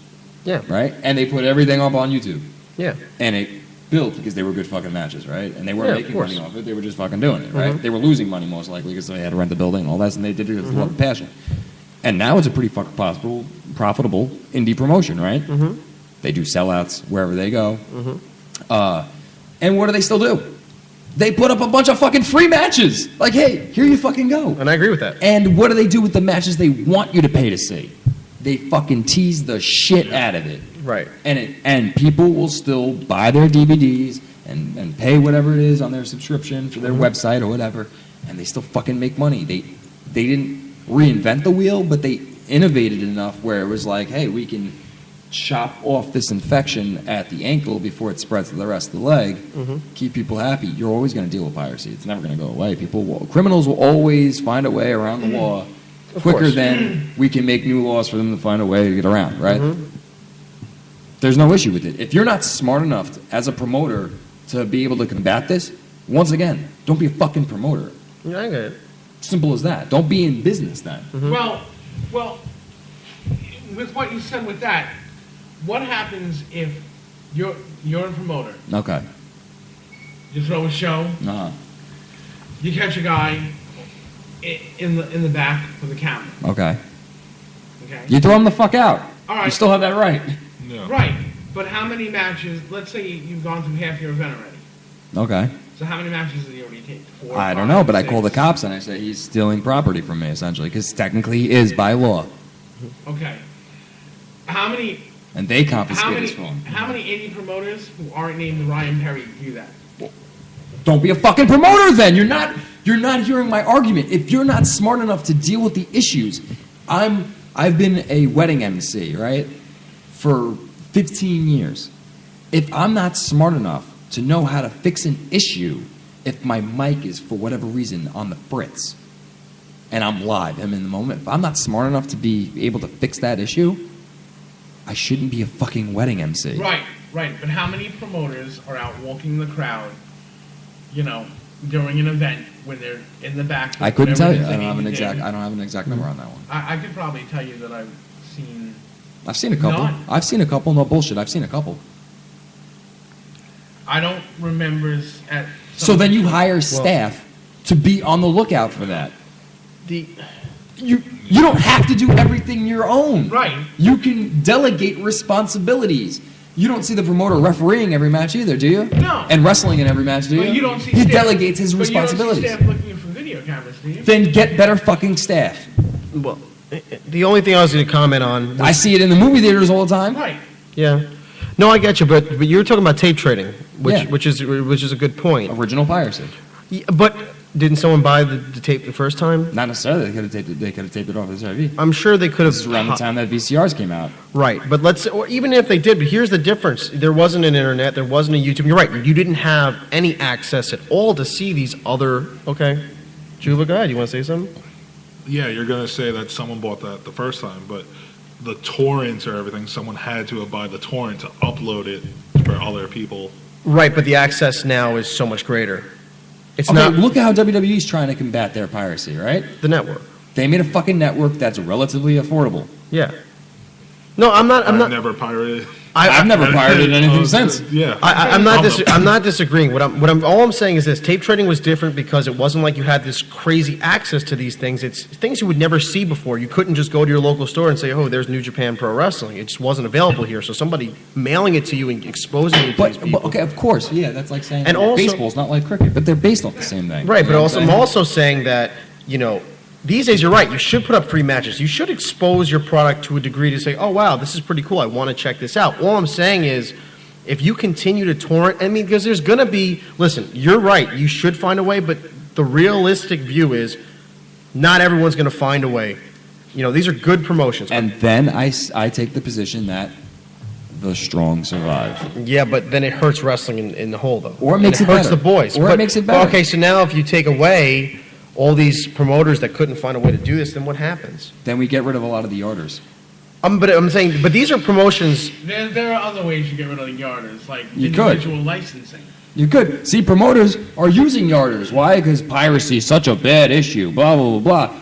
Yeah. Right? And they put everything up on YouTube. Yeah. And it built because they were good fucking matches, right? And they weren't making money off it. They were just fucking doing it, right? They were losing money most likely because they had to rent the building and all that, and they did it with love and passion. And now it's a pretty fucking profitable indie promotion, right? They do sellouts wherever they go. And what do they still do? They put up a bunch of fucking free matches. Like, hey, here you fucking go. And I agree with that. And what do they do with the matches they want you to pay to see? They fucking tease the shit out of it. Right. And people will still buy their DVDs and pay whatever it is on their subscription for their website or whatever, and they still fucking make money. They didn't reinvent the wheel, but they innovated enough where it was like, hey, we can chop off this infection at the ankle before it spreads to the rest of the leg. Keep people happy. You're always going to deal with piracy. It's never going to go away. Criminals will always find a way around the law quicker than we can make new laws for them to find a way to get around, right? There's no issue with it. If you're not smart enough as a promoter to be able to combat this, once again, don't be a fucking promoter. Yeah, I get it. Simple as that. Don't be in business then. Well, with what you said with that, what happens if you're a promoter? Okay. You throw a show. You catch a guy in the back with a camera. Okay. Okay. You throw him the fuck out. All right. You still have that right. Right. But how many matches? Let's say you've gone through half your event already. Okay. So how many matches did he already take? 4, I don't 5, know, but 6? I call the cops and I say he's stealing property from me, essentially, because technically he is by law. Okay. How many? And they confiscate his phone. How many indie promoters who aren't named Ryan Perry do that? Don't be a fucking promoter then. You're not hearing my argument. If you're not smart enough to deal with the issues, I've been a wedding MC, right? For 15 years. If I'm not smart enough to know how to fix an issue, if my mic is for whatever reason on the fritz and I'm live, I'm in the moment, if I'm not smart enough to be able to fix that issue, I shouldn't be a fucking wedding MC. Right. But how many promoters are out walking the crowd, during an event when they're in the back? I couldn't tell you. I don't have an exact number on that one. I could probably tell you that I've seen a couple. none. I've seen a couple. No bullshit. I've seen a couple. I don't remember at. So then you hire staff to be on the lookout for that. You don't have to do everything your own. Right. You can delegate responsibilities. You don't see the promoter refereeing every match either, do you? No. And wrestling in every match, do you? But you don't see he staff, delegates his responsibilities. You don't see staff looking for video cameras, do you? Then get better fucking staff. Well, the only thing I was going to comment on... I see it in the movie theaters all the time. Right. Yeah. No, I get you, but you're talking about tape trading, which is a good point. Original piracy. Yeah, but didn't someone buy the tape the first time? Not necessarily. They could have taped it off the TV. I'm sure they could have. This is around the time that VCRs came out. Right, but or even if they did, but here's the difference. There wasn't an internet, there wasn't a YouTube. You're right, you didn't have any access at all to see these other... Okay. Juba, go ahead. You want to say something? Yeah, you're going to say that someone bought that the first time, but the torrents or everything, someone had to buy the torrent to upload it for other people. Right, but the access now is so much greater. It's okay, not. Look at how WWE's trying to combat their piracy, right? The network. They made a fucking network that's relatively affordable. Yeah. No, I'm not. I've never pirated. I've never pirated anything since. Yeah. I'm not disagreeing. All I'm saying is this: tape trading was different because it wasn't like you had this crazy access to these things. It's things you would never see before. You couldn't just go to your local store and say, "Oh, there's New Japan Pro Wrestling." It just wasn't available here. So somebody mailing it to you and exposing it to these people. But okay, of course, yeah, that's like saying and also, baseball's not like cricket, but they're based off the same thing. Right, but also I'm also saying that these days, you're right. You should put up free matches. You should expose your product to a degree to say, oh, wow, this is pretty cool. I want to check this out. All I'm saying is, if you continue to torrent, because there's going to be, listen, you're right. You should find a way, but the realistic view is not everyone's going to find a way. These are good promotions. And then I take the position that the strong survive. Yeah, but then it hurts wrestling in the whole, though. Or it makes it hurts better. the boys. Or it makes it better. Okay, so now if you take away all these promoters that couldn't find a way to do this, then what happens? Then we get rid of a lot of the yarders. But I'm saying, but these are promotions. There are other ways you get rid of the yarders, like You individual licensing. You could. See, promoters are using yarders. Why? Because piracy is such a bad issue. Blah, blah, blah, blah.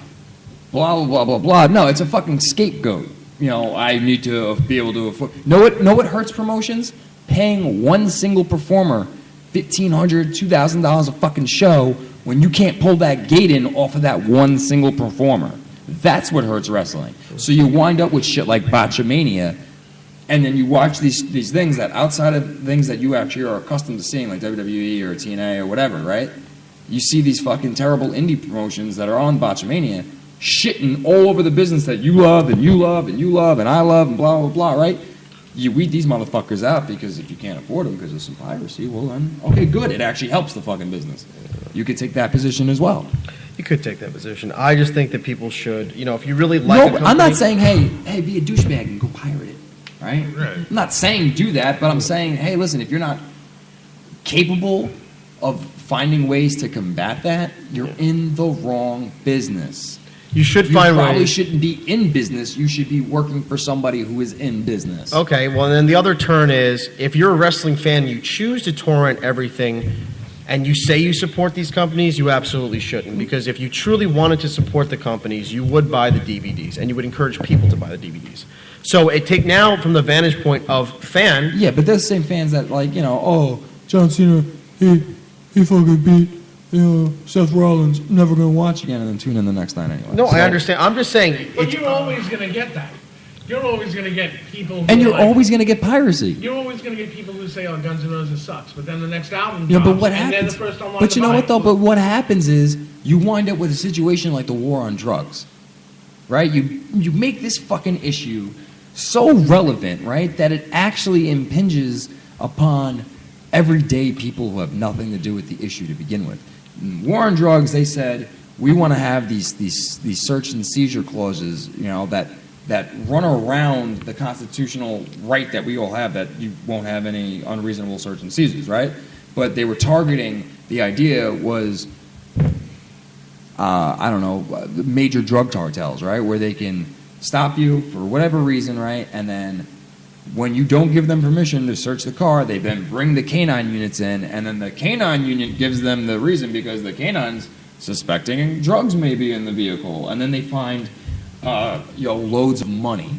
Blah, blah, blah, blah. No, it's a fucking scapegoat. I need to be able to... Know what hurts promotions? Paying one single performer $1,500, $2,000 a fucking show when you can't pull that gate in off of that one single performer. That's what hurts wrestling. So you wind up with shit like Botchamania, And then you watch these things that outside of things that you actually are accustomed to seeing, like WWE or TNA or whatever, right? You see these fucking terrible indie promotions that are on Botchamania shitting all over the business that you love and you love and you love and I love and blah, blah, blah, right? You weed these motherfuckers out because if you can't afford them because of some piracy, well then, okay, good. It actually helps the fucking business. You could take that position as well. You could take that position. I just think that people should, if you really like a company... I'm not saying, hey, be a douchebag and go pirate it, right? I'm not saying do that, but I'm saying, hey, listen, if you're not capable of finding ways to combat that, you're in the wrong business. You should You find probably ways. shouldn't be in business. You should be working for somebody who is in business. Okay, well, then the other turn is, if you're a wrestling fan, you choose to torrent everything, and you say you support these companies, you absolutely shouldn't. Because if you truly wanted to support the companies, you would buy the DVDs, and you would encourage people to buy the DVDs. So take now from the vantage point of fan. Yeah, but those same fans that oh, John Cena, he fucking beat Seth Rollins. Never gonna watch again, and then tune in the next night anyway. No, I understand. I'm just saying. But you're always going to get that. You're always going to get people who And you're like, always gonna get piracy. You're always going to get people who say, oh, Guns N' Roses sucks. But then the next album Yeah, drops, but what and they're happens? the first online But to you know buy what it. though? But what happens is you wind up with a situation like the war on drugs, right? You make this fucking issue so relevant, right, that it actually impinges upon everyday people who have nothing to do with the issue to begin with. In war on drugs, they said we want to have these search and seizure clauses, that run around the constitutional right that we all have, that you won't have any unreasonable search and seizures, right? But they were targeting, the idea was, major drug cartels, right? Where they can stop you for whatever reason, right? And then when you don't give them permission to search the car, they then bring the canine units in, and then the canine unit gives them the reason because the canine's suspecting drugs may be in the vehicle. And then they find loads of money,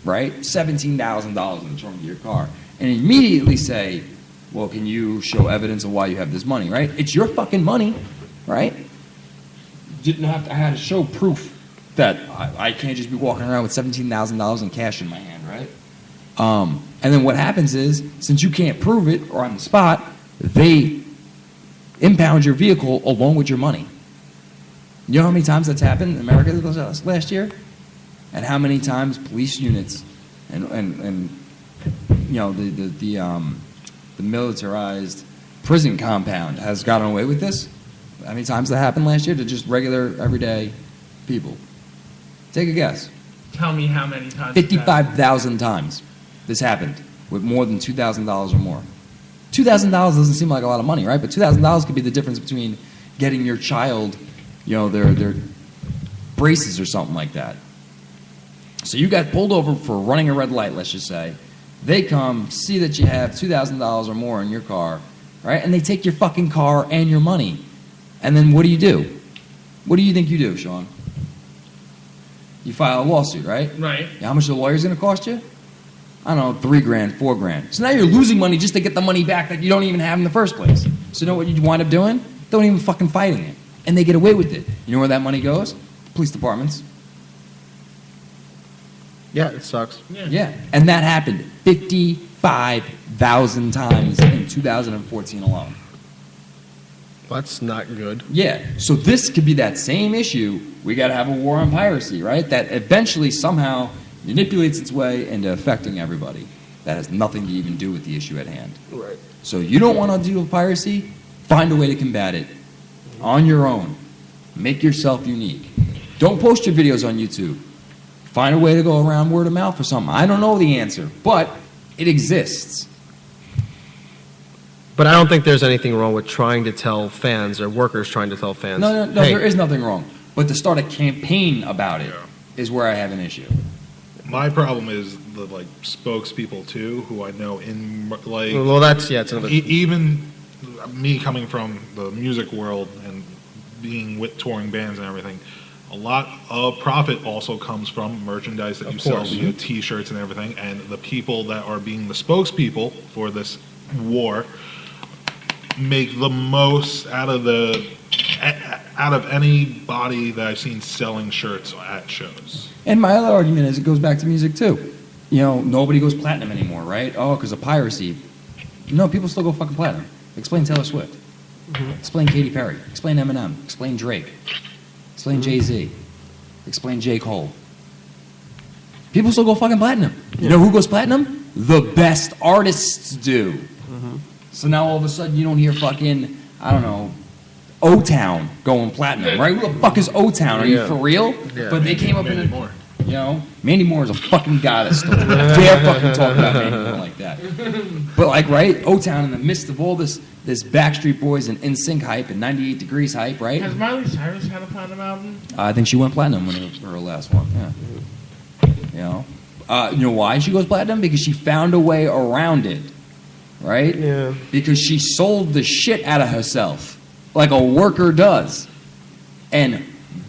right? $17,000 in the trunk of your car. And immediately say, well, can you show evidence of why you have this money, right? It's your fucking money, right? I had to show proof that I can't just be walking around with $17,000 in cash in my hand, right? And then what happens is, since you can't prove it or on the spot, they impound your vehicle along with your money. You know how many times that's happened in America last year? And how many times police units and the militarized prison compound has gotten away with this? How many times that happened last year to just regular, everyday people? Take a guess. Tell me how many times. 55,000 times this happened with more than $2,000 or more. $2,000 doesn't seem like a lot of money, right? But $2,000 could be the difference between getting your child, their braces or something like that. So you got pulled over for running a red light, let's just say. They come, see that you have $2,000 or more in your car, right? And they take your fucking car and your money. And then what do? What do you think you do, Sean? You file a lawsuit, right? Right. How much the lawyer's going to cost you? I don't know, $3,000, $4,000. So now you're losing money just to get the money back that you don't even have in the first place. So you know what you wind up doing? Don't even fucking fighting it. And they get away with it. You know where that money goes? Police departments. Yeah, it sucks. Yeah. And that happened 55,000 times in 2014 alone. That's not good. Yeah. So this could be that same issue. We got to have a war on piracy, right? That eventually somehow manipulates its way into affecting everybody. That has nothing to even do with the issue at hand. Right. So you don't want to deal with piracy? Find a way to combat it on your own. Make yourself unique. Don't post your videos on YouTube. Find a way to go around word of mouth or something. I don't know the answer, but it exists. But I don't think there's anything wrong with trying to tell fans or workers trying to tell fans. No, hey, there is nothing wrong. But to start a campaign about it is where I have an issue. My problem is the spokespeople too, who I know in Well, that's it's another. Even me coming from the music world and being with touring bands and everything, a lot of profit also comes from merchandise that you sell via T-shirts and everything, and the people that are being the spokespeople for this war make the most out of anybody that I've seen selling shirts at shows. And my other argument is it goes back to music too. nobody goes platinum anymore, right? Oh, because of piracy. No, people still go fucking platinum. Explain Taylor Swift. Explain Katy Perry. Explain Eminem. Explain Drake. Explain Jay-Z. Explain J. Cole. People still go fucking platinum. You know who goes platinum? The best artists do. So now all of a sudden you don't hear fucking, I don't know, O-Town going platinum, right? Who the fuck is O-Town? Are you for real? Yeah. But they came up in a... Mandy Moore is a fucking goddess. Don't dare fucking talk about Mandy Moore like that. But right, O-Town in the midst of all this Backstreet Boys and NSYNC hype and 98 Degrees hype, right? Has Miley Cyrus had a platinum album? I think she went platinum when her last one. Yeah. You know why she goes platinum? Because she found a way around it, right? Yeah. Because she sold the shit out of herself, like a worker does, and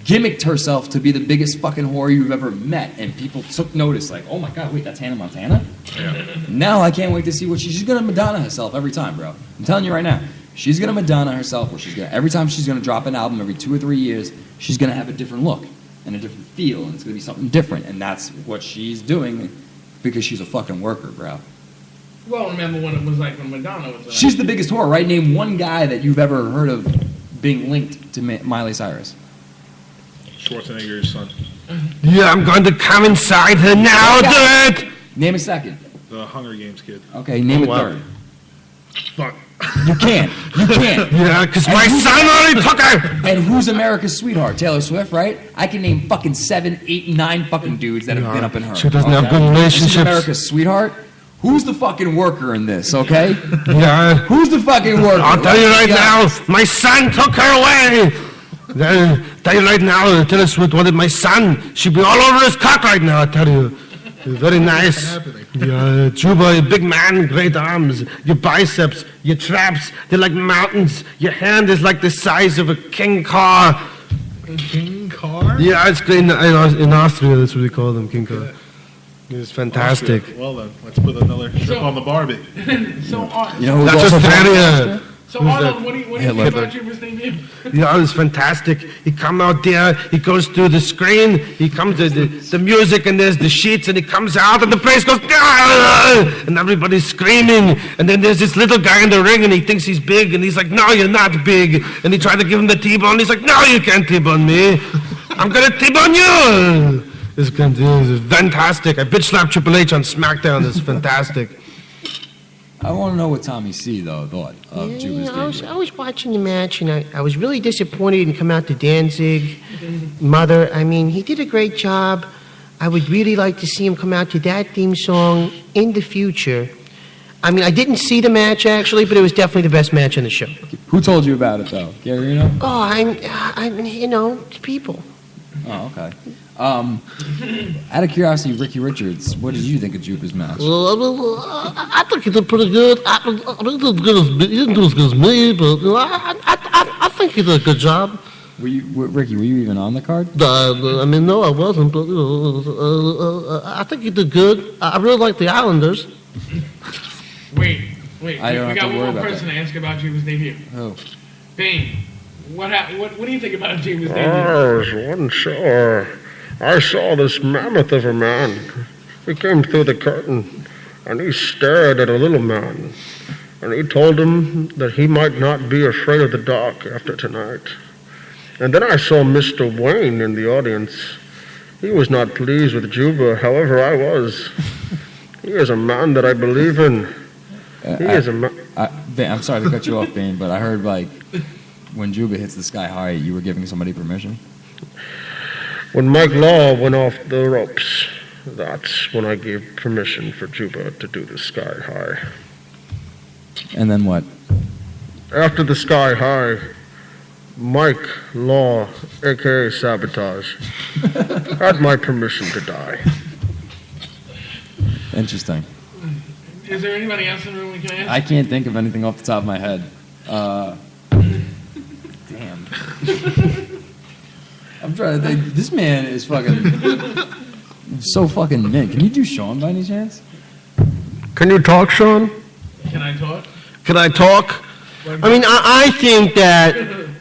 gimmicked herself to be the biggest fucking whore you've ever met, and people took notice, like, oh my god, wait, that's Hannah Montana? Yeah. Now I can't wait to see what she's gonna Madonna herself every time, bro. I'm telling you right now, she's gonna Madonna herself, where every time she's gonna drop an album every 2 or 3 years, she's gonna have a different look and a different feel, and it's gonna be something different, and that's what she's doing because she's a fucking worker, bro. Well, remember when it was like when Madonna was. She's the biggest whore, right? Name one guy that you've ever heard of being linked to Miley Cyrus. Schwarzenegger's son. Yeah, I'm going to come inside her now, do it! Name a second. The Hunger Games kid. Okay, name a third. Fuck. You can't. Yeah, because my son already took her! And who's America's sweetheart? Taylor Swift, right? I can name fucking 7, 8, 9 fucking dudes that have been up in her. She doesn't have good relationships. She's America's sweetheart? Who's the fucking worker in this, okay? Yeah. Who's the fucking worker? I'll tell you right now, my son took her away! Tell you right now, Taylor Swift wanted my son. She'd be all over his cock right now, I tell you. Very nice. Yeah, Juba, you're a big man, great arms. Your biceps, your traps, they're like mountains. Your hand is like the size of a king car. King car? Yeah, it's great. In Austria, that's what we call them, king car. It's fantastic. Austria. Well then, let's put another strip on the Barbie. That's Australia. So Arnold, what do you think about Juba's debut? Yeah, it was fantastic. He come out there, he goes through the screen, he comes to the music, and there's the sheets, and he comes out, and the place goes, "Ah!" And everybody's screaming. And then there's this little guy in the ring, and he thinks he's big, and he's like, "No, you're not big." And he tried to give him the T-bone. He's like, "No, you can't T-bone me. I'm gonna T-bone you." This is fantastic. I bitch slapped Triple H on SmackDown. This is fantastic. I want to know what Tommy C, though, thought of Juba's debut. I was watching the match, and I was really disappointed he didn't come out to Danzig, Mother. I mean, he did a great job. I would really like to see him come out to that theme song in the future. I mean, I didn't see the match, actually, but it was definitely the best match on the show. Who told you about it, though? Gary, you know? Oh, it's people. Oh, okay. Out of curiosity, Ricky Richards, what did you think of Juba's match? I think he did pretty good. I think he didn't do as good as me, but I think he did a good job. Ricky, were you even on the card? No, I wasn't, but I think he did good. I really like the Islanders. Wait. We I got one more person to ask about Juba's debut. Oh. Bane, what do you think about Juba's debut? I wasn't sure. I saw this mammoth of a man. He came through the curtain, and he stared at a little man, and he told him that he might not be afraid of the dark after tonight. And then I saw Mr. Wayne in the audience. He was not pleased with Juba, however I was. He is a man that I believe in. I'm sorry to cut you off, Bane, but I heard, when Juba hits the sky high, you were giving somebody permission? When Mike Law went off the ropes, that's when I gave permission for Juba to do the sky high. And then what? After the sky high, Mike Law, a.k.a. Sabotage, had my permission to die. Interesting. Is there anybody else in the room we can ask? I can't think of anything off the top of my head. Damn. I'm trying to think. This man is fucking so fucking mint. Can you do Sean by any chance? Can you talk, Sean? Can I talk? Can I talk? I mean, I think that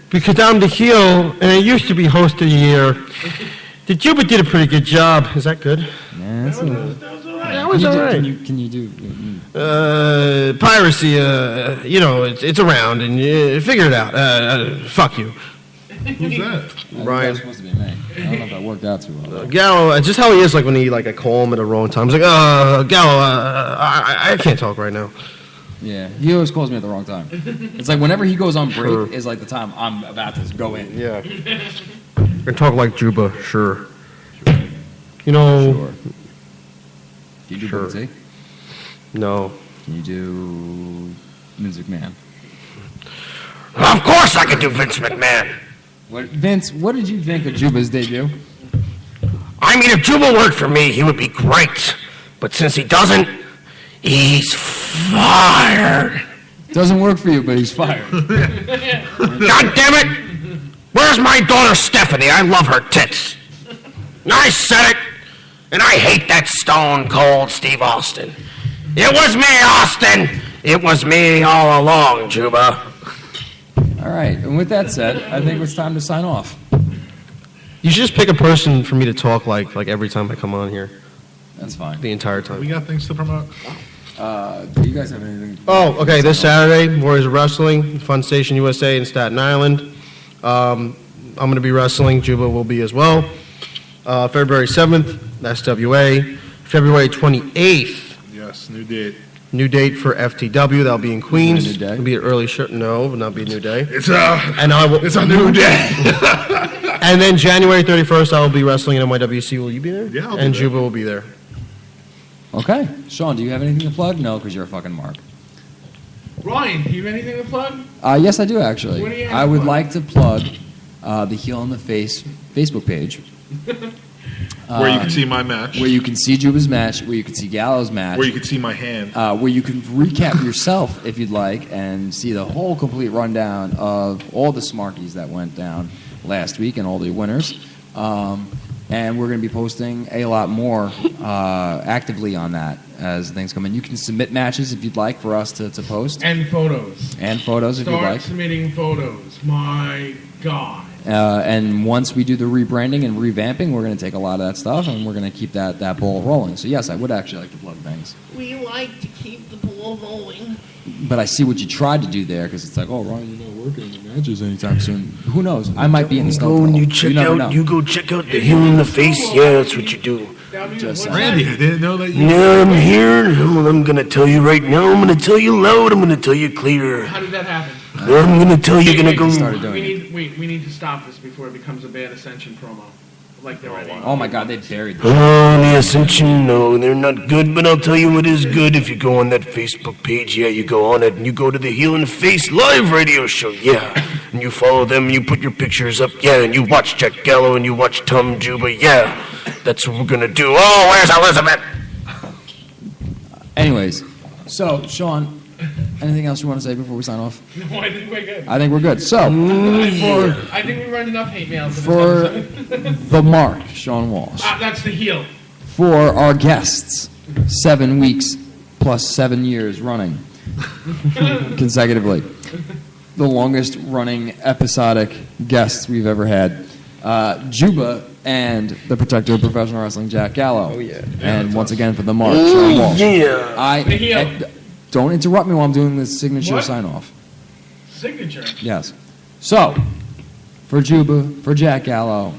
because I'm the heel and I used to be host of the year, that Juba did a pretty good job. Is that good? Yeah, That was all right. Can you do? Piracy, it's around, and you figure it out. Fuck you. Who's that? Ryan. That's supposed to be me. I don't know if that worked out too well. Gallo, just how he is, like when I call him at the wrong time. He's like, Gallo, I can't talk right now. Yeah, he always calls me at the wrong time. It's like whenever he goes on break is like the time I'm about to go in. Yeah. We're gonna talk like Juba, sure. You know. Sure. Can you do Booker T? No. Can you do Vince McMahon? Of course I can do Vince McMahon. Vince, what did you think of Juba's debut? I mean, if Juba worked for me, he would be great. But since he doesn't, he's fired. Doesn't work for you, but he's fired. God damn it! Where's my daughter Stephanie? I love her tits. I said it, and I hate that stone cold Steve Austin. It was me, Austin. It was me all along, Juba. All right, and with that said, I think it's time to sign off. You should just pick a person for me to talk like every time I come on here. That's fine. The entire time. We got things to promote. Do you guys have anything? Oh, okay. This Saturday, Warriors of Wrestling, Fun Station USA in Staten Island. I'm going to be wrestling. Juba will be as well. February 7th, SWA. February 28th. Yes, new date. New date for FTW. That'll be in Queens. New day? It'll be an early show. No, it will not be a new day. It's It's a new day. And then January 31st, I will be wrestling in NYWC. Will you be there? Yeah, I'll be And there. Juba will be there. Okay. Sean, do you have anything to plug? No, because you're a fucking mark. Ryan, do you have anything to plug? Yes, I do, actually. What do you have I to would plug? like to plug the Heel in the Face Facebook page. Where you can see my match. Where you can see Juba's match, where you can see Gallo's match. Where you can see my hand. Where you can recap yourself, if you'd like, and see the whole complete rundown of all the Smarkies that went down last week and all the winners. And we're going to be posting a lot more actively on that as things come in. You can submit matches if you'd like for us to post. And photos. And photos if you'd Start like. submitting photos. My God. And once we do the rebranding and revamping, we're going to take a lot of that stuff and we're going to keep that ball rolling. So yes, I would actually like to plug things. We like to keep the ball rolling. But I see what you tried to do there because it's like, oh, Ryan, you're not working in the matches anytime soon. Who knows? I might be in the Go snow. and you go check out the Heel in the Face. Yeah, that's what you do. Just Randy, I didn't know that you... Now I'm here. I'm going to tell you right now. I'm going to tell you loud. I'm going to tell you clear. How did that happen? I'm going to tell you. You're going to go. We need to stop this before it becomes a bad Ascension promo. Like they're ready. Oh my God, they buried Oh, the Ascension, no, they're not good, but I'll tell you what is good. If you go on that Facebook page, yeah, you go on it, and you go to the Heel in the Face live radio show, yeah, and you follow them, you put your pictures up, yeah, and you watch Jack Gallo, and you watch Tom Juba, yeah, that's what we're gonna do. Oh, where's Elizabeth? Anyways, so, Sean, anything else you want to say before we sign off? No, I think we're good. I think we're good. So, I think we run enough hate mail for the mark, Sean Walsh. That's the heel. For our guests, 7 weeks plus 7 years running consecutively. The longest running episodic guests we've ever had. Juba and the Protector of Professional Wrestling, Jack Gallo. Oh, yeah. And once again for the mark, Sean Walsh. Yeah. The heel. Don't interrupt me while I'm doing this signature What? sign-off. Signature. Yes. So, for Juba, for Jack Gallo,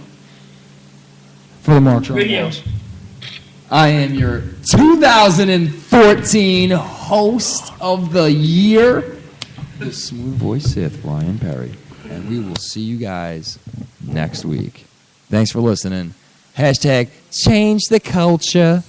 for the Mark Sean The heel. Walsh, I am your 2014 Host of the Year, the Smooth Voice Sith, Ryan Perry. And we will see you guys next week. Thanks for listening. # change the culture.